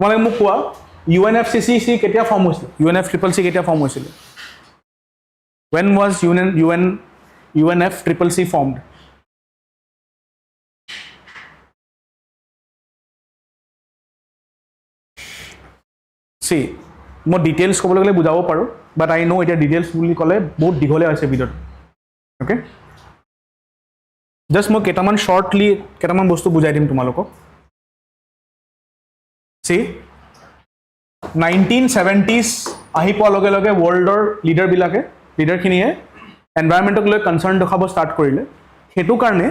মানে মোক কোৱা UNFCCC কেতিয়া ফৰ্ম হৈছিল UNFCCC কেতিয়া ফৰ্ম হৈছিল when was UNFCCC formed see মই ডিটেইলছ ক'বলৈ গলে বুজাব পাৰো বাট আই নো এটা ডিটেইলছ বুলি ক'লে বহুত দীঘলে আছে ভিডিঅ ওকে জাস্ট মই কেটামান শৰ্টলি কেটামান বস্তু বুজাই দিম তোমালোকক see 1970s আহি পোৱা লগে লগে ওয়াৰ্ল্ডৰ লিডাৰ খিনিয়ে এনভায়ৰনমেন্টক লৈ কনসাৰ্ন দেখাব ষ্টাৰ্ট কৰিলে হেতু কাৰণে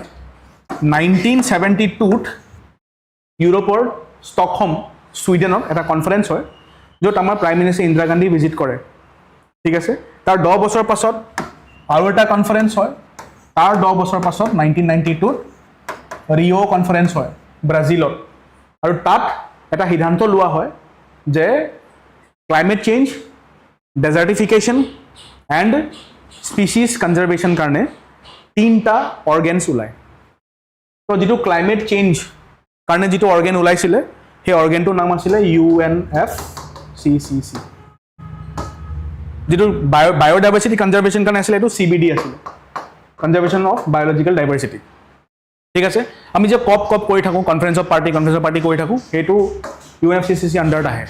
1972ত ইউৰোপৰ ষ্টকহোম সুইডেনত এটা কনফাৰেন্স হয় য'ত আমাৰ prime minister Indira Gandhi visit কৰে ঠিক আছে তাৰ 10 বছৰ পাছত আৰু এটা কনফাৰেন্স হয় তাৰ 10 বছৰ পাছত 1992ত ৰিও কনফাৰেন্স হয় ব্ৰাজিলত আৰু তাত এটা সিদ্ধান্ত লোৱা হয় যে ক্লাইমেট চেঞ্জ ডেজাৰ্টিফিকেশন এন্ড স্পিচিজ কনজাৰভেশন কাৰণে তিনটা অৰ্গেনছ ওলাই তো যেটো ক্লাইমেট চেঞ্জ কাৰণে যেটো অৰ্গেন ওলাইছিলে সেই অৰ্গেনটোৰ নাম আছিল UNFCCC যেটো বায়োডাইভাৰ্সিটি কনজাৰভেশন কাৰণে আছিল এটো CBD আছিল কনজাৰভেশন অফ বায়োলজিক্যাল ডাইভাৰ্সিটি ঠিক আছে আমি যে কপ কৰি থাকো কনফাৰেন্স অফ পাৰ্টি কৰি থাকো হেতু UNFCCC আন্ডাৰত আহে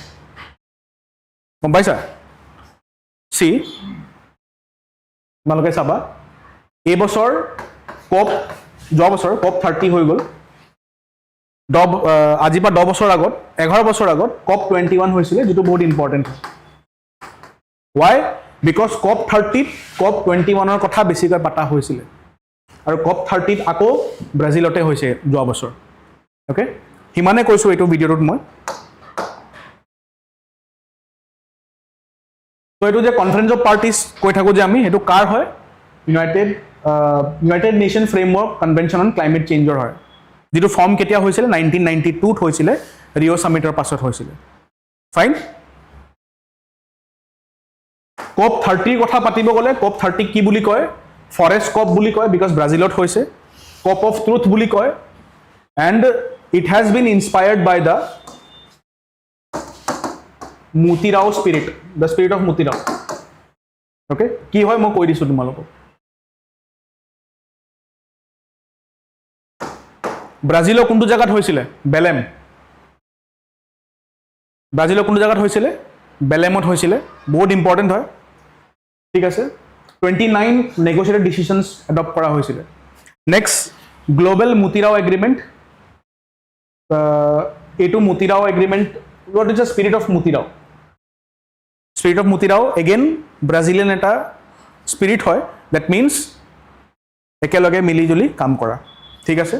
গম পাইছা সি তোমালোকে চাবা এই বছৰ কপ যোৱা বছৰ কপ 30 হৈ গ'ল আজি পৰা 10 বছৰ আগত 11 বছৰ আগত কপ 21 হৈছিলে যেটো বহুত ইম্পৰ্টেন্ট why because কপ 30 কপ 21 ৰ কথা বেছিকৈ পাতা হৈছিল আৰু কপ 30 আকৌ ব্ৰাজিলতে হৈছে যোৱা বছৰ ওকে হিমানে কৈছো এইটো ভিডিওত মই তো এইটো যে কনফাৰেন্স অফ পাৰ্টিজ কৈ থাকো যে আমি হেতু কাৰ হয় United Nation framework convention on climate চেঞ্জৰ হয় যেটো ফৰ্ম কেতিয়া হৈছিল 1992 ত হৈছিল ৰিও সামিটৰ পাছত হৈছিল ফাইন কপ 30 কথা পাতিব গলে কপ 30 কি বুলি কয় ফৰেষ্ট কপ বুলি কয় বিকজ ব্ৰাজিলত হৈছে কপ অফ ট্ৰুথ বুলি কয় and it has been inspired by the Mutirao spirit the spirit of Mutirao okay কি হয় মই কৈ দিছো তোমালোকক ব্ৰাজিলৰ কোনটো জায়গাত হৈছিল বেলেম ব্ৰাজিলৰ কোনটো জায়গাত হৈছিল বেলেমত হৈছিল বহুত ইম্পৰ্টেন্ট হয় ঠিক আছে 29 negotiated decisions adopt কৰা হৈছিল next global Mutirao agreement এইটো Mutirao agreement what is the spirit of Mutirao again Brazilian এটা spirit হয় that means একেলগে মিলি জুলি কাম কৰা ঠিক আছে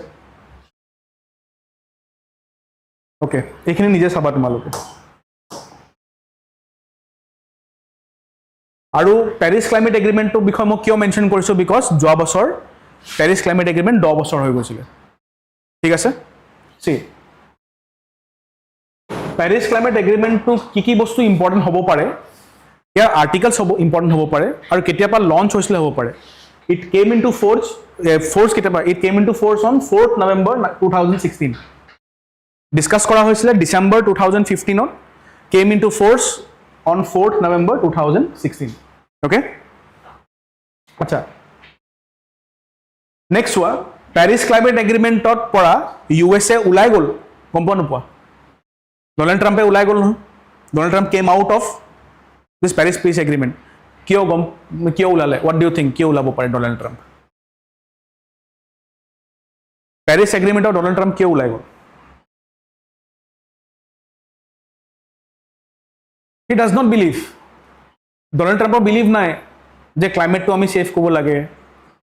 ওকে এইখিনি নিজে চাবা তোমালোকে আৰু প্যাৰিছ ক্লাইমেট এগ্ৰিমেন্টৰ বিষয় মই কিয় মেনশন কৰিছো বিকজ যোৱা বছৰ প্যাৰিছ ক্লাইমেট এগ্ৰিমেন্ট 10 বছৰ হৈ গৈছিল ঠিক আছে সি প্যাৰিছ ক্লাইমেট এগ্ৰিমেন্টটো কি বস্তু ইম্পৰ্টেন্ট হ'ব পাৰে ইয়াৰ আৰ্টিকলছ হ'ব ইম্পৰ্টেন্ট হ'ব পাৰে আৰু কেতিয়াবা লঞ্চ হৈছিল হ'ব পাৰে it came into force কেতিয়াবা it came into force on 4th November 2016 discuss কৰা হৈছিল ডিসেম্বৰ 2015 ত came into force on 4th November 2016 okay acha next one Paris climate agreement ত পৰা USA উলাই গল গম পোৱা নোপোৱা ডোনাল্ড ট্ৰাম্পে উলাই গল নহয় Donald Trump came out of this Paris peace agreement কিয় উলালে what do you think কিয় উলাব পাৰে ডোনাল্ড ট্ৰাম্প Paris agreement ত ডোনাল্ড ট্ৰাম্প কিয় উলাই গল he does not believe Donald Trump believe নাই যে climate to আমি সেভ কৰিব লাগে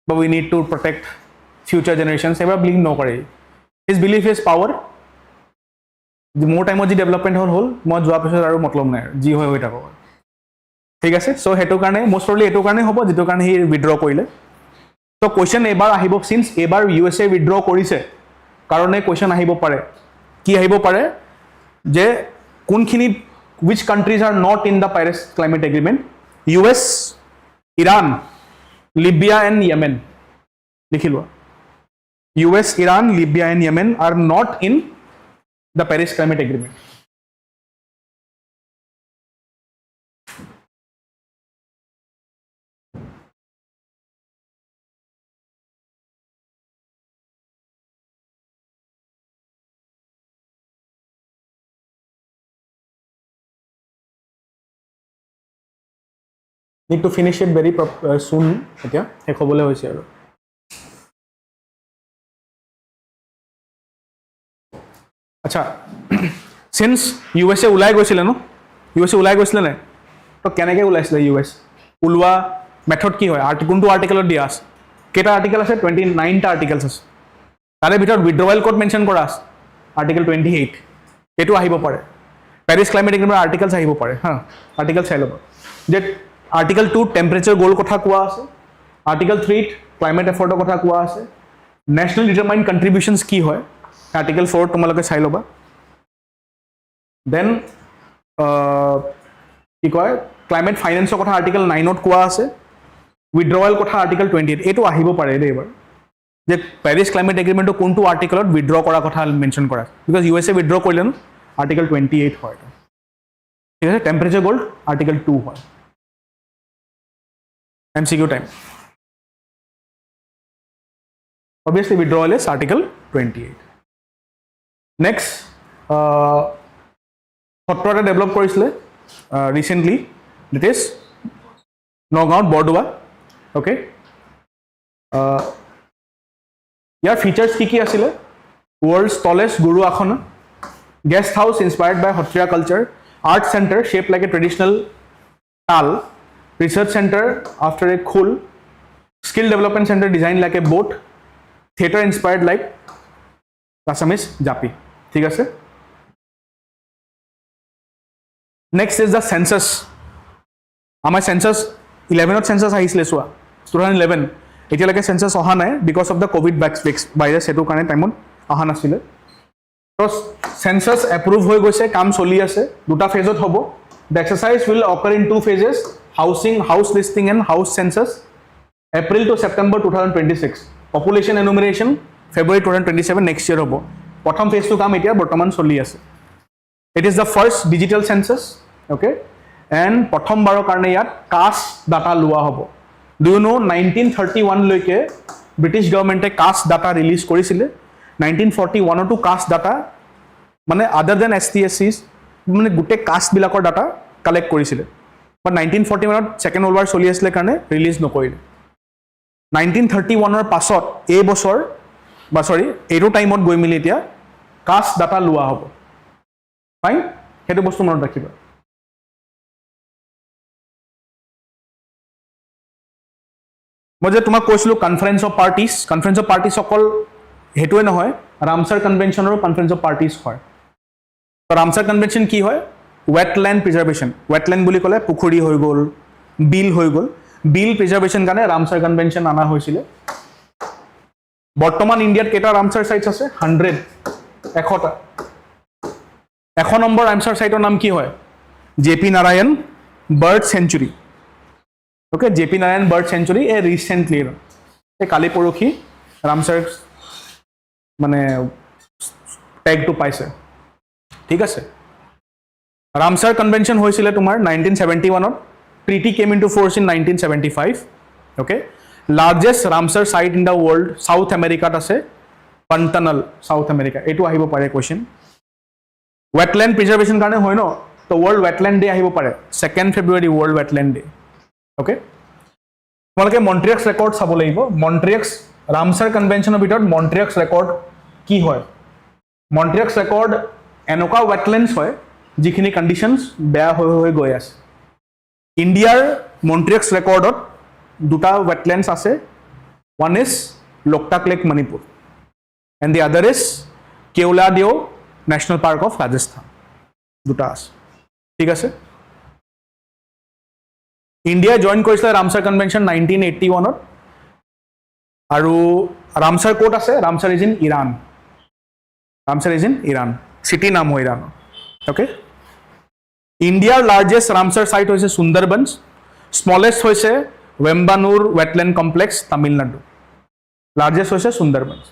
but we need to protect future generations ever believe নকৰে his belief is power the more time যি development হল মই যোৱা পিছত আৰু মতলব নাই যি হয় হৈ থাকক ঠিক আছে সো হেতু কাৰণে most probably এটো কাৰণে হ'ব যেটো কাৰণে হি withdraw কৰিলে তো কোৱেশ্চন এবাৰ আহিব since এবাৰ USA withdraw কৰিছে কাৰণে কোৱেশ্চন আহিব পাৰে কি আহিব পাৰে যে কোনখিনি which countries are not in the Paris climate agreement US Iran Libya and Yemen likhilwa US Iran Libya and Yemen are not in the Paris climate agreement need to finish it very soon এতিয়া শেষ হ'বলৈ হৈছে আৰু আচ্ছা since USA উলাই গৈছিল ন USA উলাই গৈছিল নে তো কেনেকৈ উলাইছিল US উলৱা মেথড কি হয় কোনটো আৰ্টিকেলত দিয়া আছে কেটা আৰ্টিকেল আছে 29 টা আৰ্টিকেলছ আছে তাৰে ভিতৰত withdrawal code মেনশন কৰা আছে আৰ্টিকেল 28 এটো আহিব পাৰে Paris climate agreement আৰ্টিকেলছ আহিব পাৰে হা আৰ্টিকেল চাই ল'ব যে Article 2 temperature goal কথা কোৱা আছে Article 3 climate effort কথা কোৱা আছে national determined contributions কি হয় Article 4 তোমালোকে চাই ল'বা then কি কয় climate finance কথা Article 9 ত কোৱা আছে withdrawal কথা Article 28 এটো আহিব পাৰে দেই এবাৰ যে Paris climate agreement কোনটো আৰ্টিকেলত withdraw কৰা কথা মেনশন কৰা because USA withdraw কৰিলে ন Article 28 হয় ঠিক আছে temperature goal Article 2 হয় MCQ time. Obviously, withdrawal is Article 28. Next, 17 develop কৰিছিলে recently, that is Nagaon Bordua. Okay. Your features kiki asile, world's tallest Guru Akhana, guest house inspired by Hotriya culture, art center shaped like a traditional tal, research center after a khul, skill development center designed like a boat, theater inspired like Assamese Japi. ঠিক আছে? Next is the census. Our census 11th census আহিছিলে সোয়া 2011 এতিয়ালৈকে census অহা নাই because of the covid virus হেতু কাৰণে টাইমত অহা নাছিলে তো census approve হৈ গৈছে কাম চলি আছে দুটা ফেজত হ'ব the exercise will occur in two phases house listing and house census April to September 2026 population enumeration February 2027 next year হ'ব প্ৰথম ফেজটো কাম এতিয়া বৰ্তমান চলি আছে it is the first digital census okay and প্ৰথমবাৰৰ কাৰণে ইয়াত কাষ্ট ডাটা লোৱা হ'ব do you know 1931 লৈকে ব্ৰিটিছ গভৰ্ণমেণ্টে কাষ্ট ডাটা ৰিলিজ কৰিছিল 1941 টো কাষ্ট ডাটা মানে আদাৰ দেন ST SCs মানে গুটে কাষ্ট বিলাকৰ ডাটা কালেক্ট কৰিছিল but 1941 to second world war চলি আছিল কাৰণে ৰিলিজ নকৰিলে 1931 ৰ পাছত এই বছৰ বা সৰি এইটো টাইমত গৈ মিলি এতিয়া কাষ্ট ডাটা লোৱা হ'ব ফাইন হেতু বস্তু মনত ৰাখিবা মই যে তোমাক কৈছিলো কনফাৰেন্স অফ পাৰ্টিজ অকল হেতুৱে নহয় ৰামসাৰ কনভেনচনৰ কনফাৰেন্স অফ পাৰ্টিজ হয় তো ৰামসাৰ কনভেনচন কি হয় ওয়েটল্যান্ড প্ৰিজাৰ্ভেশ্যন ওয়েটল্যান্ড বুলি ক'লে পুখুৰী হৈ গ'ল বিল হৈ গ'ল বিল প্ৰিজাৰ্ভেশ্যন কাৰণে ৰামসাৰ কনভেনচন আনা হৈছিল বৰ্তমান ইণ্ডিয়াত কেইটা ৰামসাৰ সাইটস আছে 100 100টা 1 নম্বৰ ৰামসাৰ সাইটৰ নাম কি হয় JP Narayan bird sanctuary okay JP Narayan bird sanctuary a recently e kali porokhi ramsar mane tag to paise thik ase ramsar convention hoisile tumar 1971 ot treaty came into force in 1975 okay largest ramsar site in the world south america ase pantanal south america etu ahibo pare question wetland preservation karone hoy no to world wetland day ahibo pare 2nd February world wetland day okay তোমালোকে মন্ট্ৰিয়াক্স record চাব লাগিব মন্ট্ৰিয়াক্স ৰামসাৰ কনভেনচনৰ ভিতৰত মন্ট্ৰিয়াক্স record কি হয় মন্ট্ৰিয়াক্স record এনেকুৱা ৱেটলেণ্ডছ হয় যিখিনি কণ্ডিশনছ বেয়া হৈ গৈ আছে ইণ্ডিয়াৰ মন্ট্ৰিয়াক্স ৰেকৰ্ডত দুটা ৱেটলেণ্ডছ আছে one is Loktak lake Manipur and the other is Keoladeo national park of Rajasthan দুটা আছে ঠিক আছে ইণ্ডিয়া জয়েন কৰিছিল ৰামসাৰ কনভেনচন 1981 ত আৰু ৰামসাৰ কোট আছে ৰামসাৰ ইজ ইন ইৰাণ সিটি নাম হয় ইৰাণ ওকে ইণ্ডিয়াৰ লাৰ্জেষ্ট ৰামসাৰ সাইট হৈছে সুন্দৰবনছ স্মলেষ্ট হৈছে ৱেম্বানুৰ ৱেটলেণ্ড কমপ্লেক্স তামিলনাডু লাৰ্জেষ্ট হৈছে সুন্দৰবনছ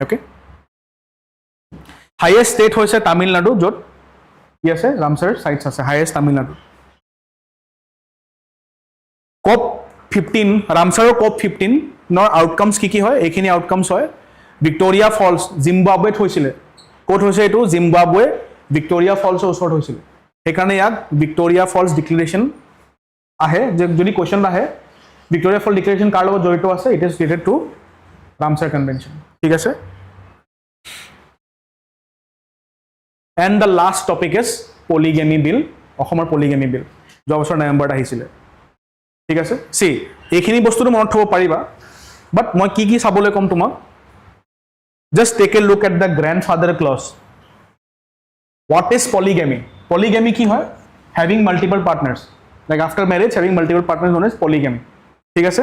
ওকে হাইয়েষ্ট ষ্টেট হৈছে তামিলনাডু য'ত কি আছে ৰামসাৰ সাইটছ আছে হাইয়েষ্ট তামিলনাডু COP 15 ৰামসাৰৰ COP 15 নৰ আউটকামছ কি হয় এইখিনি আউটকামছ হয় ভিক্টোৰিয়া ফলছ জিম্বাবৱেত হৈছিল কোট হৈছে এটো জিম্বাবৱে ভিক্টোৰিয়া ফলছৰ ওচৰত হৈছিল সেইকাৰণে ইয়াক ভিক্টোৰিয়া ফলছ ডিক্লেৰেশ্যন আহে যে যদি কোৱেশ্চন আহে ভিক্টোৰিয়া ফলছ ডিক্লেৰেশ্যন কাৰ লগত জড়িত আছে it is related to Ramsar convention ঠিক আছে and the last topic is polygamy bill অসমৰ পলিগেমি বিল যোৱা বছৰ নৱেম্বৰত আহিছিল ঠিক আছে সি এইখিনি বস্তুটো মনত থব পাৰিবা বাট মই কি চাবলৈ কম তোমাক just take a look at the grandfather clause what is polygamy কি হয় having multiple partners like after marriage having multiple partners known as polygamy ঠিক আছে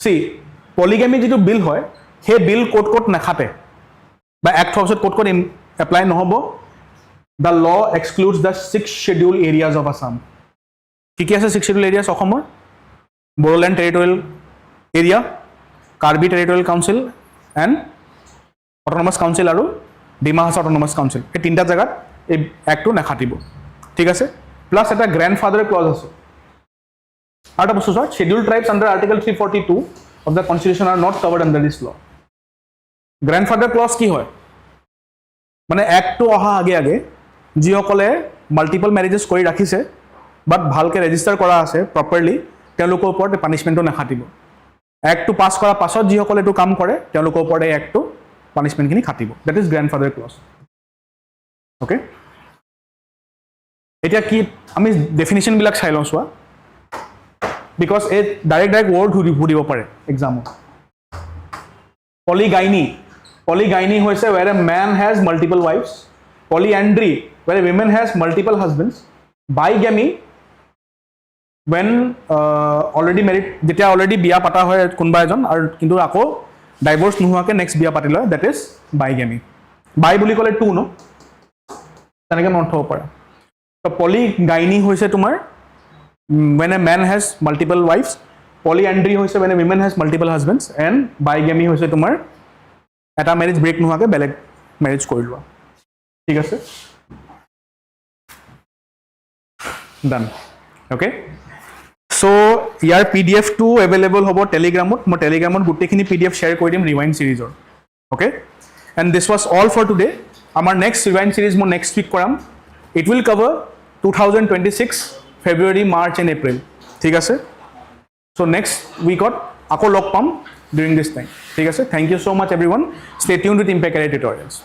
সি পলিগেমি যেটো বিল হয় হে বিল কোট নাখাতে বা এক্ট হাউসত কোট এপ্লাই নহব The law excludes the 6 scheduled areas of Assam. কি আছে 6 scheduled areas অসমৰ Bodoland territorial area, Karbi territorial council and autonomous council আৰু Dima Hasar autonomous council এই তিনটা জায়গাত এই এক্টটো নাখাটিব ঠিক আছে প্লাস এটা গ্ৰ্যান্ডফাদাৰ ক্লজ আছে আৰু বস্তু আছে scheduled tribes under article 342 of the constitution are not covered under this law grandfather clause কি হয় মানে এক্টটো অহা আগে আগে যিসকলে মাল্টিপল মেৰেজেছ কৰি ৰাখিছে বাট ভালকৈ ৰেজিষ্টাৰ কৰা আছে প্ৰপাৰলি তেওঁলোকৰ ওপৰত পানিছমেণ্টটো নাখাটিব এক্টটো পাছ কৰাৰ পাছত যিসকলে এইটো কাম কৰে তেওঁলোকৰ ওপৰত এই এক্টটো পানিছমেণ্টখিনি খাটিব that is grandfather clause okay এতিয়া কি আমি ডেফিনেশ্যনবিলাক চাই লওঁ চোৱা বিকজ এই ডাইৰেক্ট ৱৰ্ড সুধিব পাৰে এক্সামত পলিগাইনী হৈছে where a man has multiple wives polyandry where a woman has multiple husbands bigamy when already married যেতিয়া already বিয়া পাতা হয় কোনোবা এজন আৰু কিন্তু আকৌ ডাইভোৰ্স নোহোৱাকৈ নেক্সট বিয়া পাতি লয় that is bigamy বাই বুলি ক'লে টু ন তেনেকৈ মনত থ'ব পাৰে তো পলিগাইনী হৈছে তোমাৰ when a man has multiple wives polyandry হৈছে when a woman has multiple husbands and bigamy হৈছে তোমাৰ এটা মেৰেজ ব্ৰেক নোহোৱাকৈ বেলেগ মেৰেজ কৰি লোৱা ঠিক আছে ডান অ'কে চ' ইয়াৰ PDF-টো এভেইলেবল হ'ব টেলিগ্ৰামত মই টেলিগ্ৰামত গোটেইখিনি PDF শ্বেয়াৰ কৰি দিম ৰিৱাইণ্ড ছিৰিজৰ okay and this was all for today আমাৰ নেক্সট ৰিৱাইণ্ড ছিৰিজ মই নেক্সট উইক কৰাম it will cover 2026 February March and April ঠিক আছে চ' নেক্সট উইকত আকৌ লগ পাম during this time. ঠিক আছে? Thank you so much everyone. Stay tuned with Impact Career Tutorials.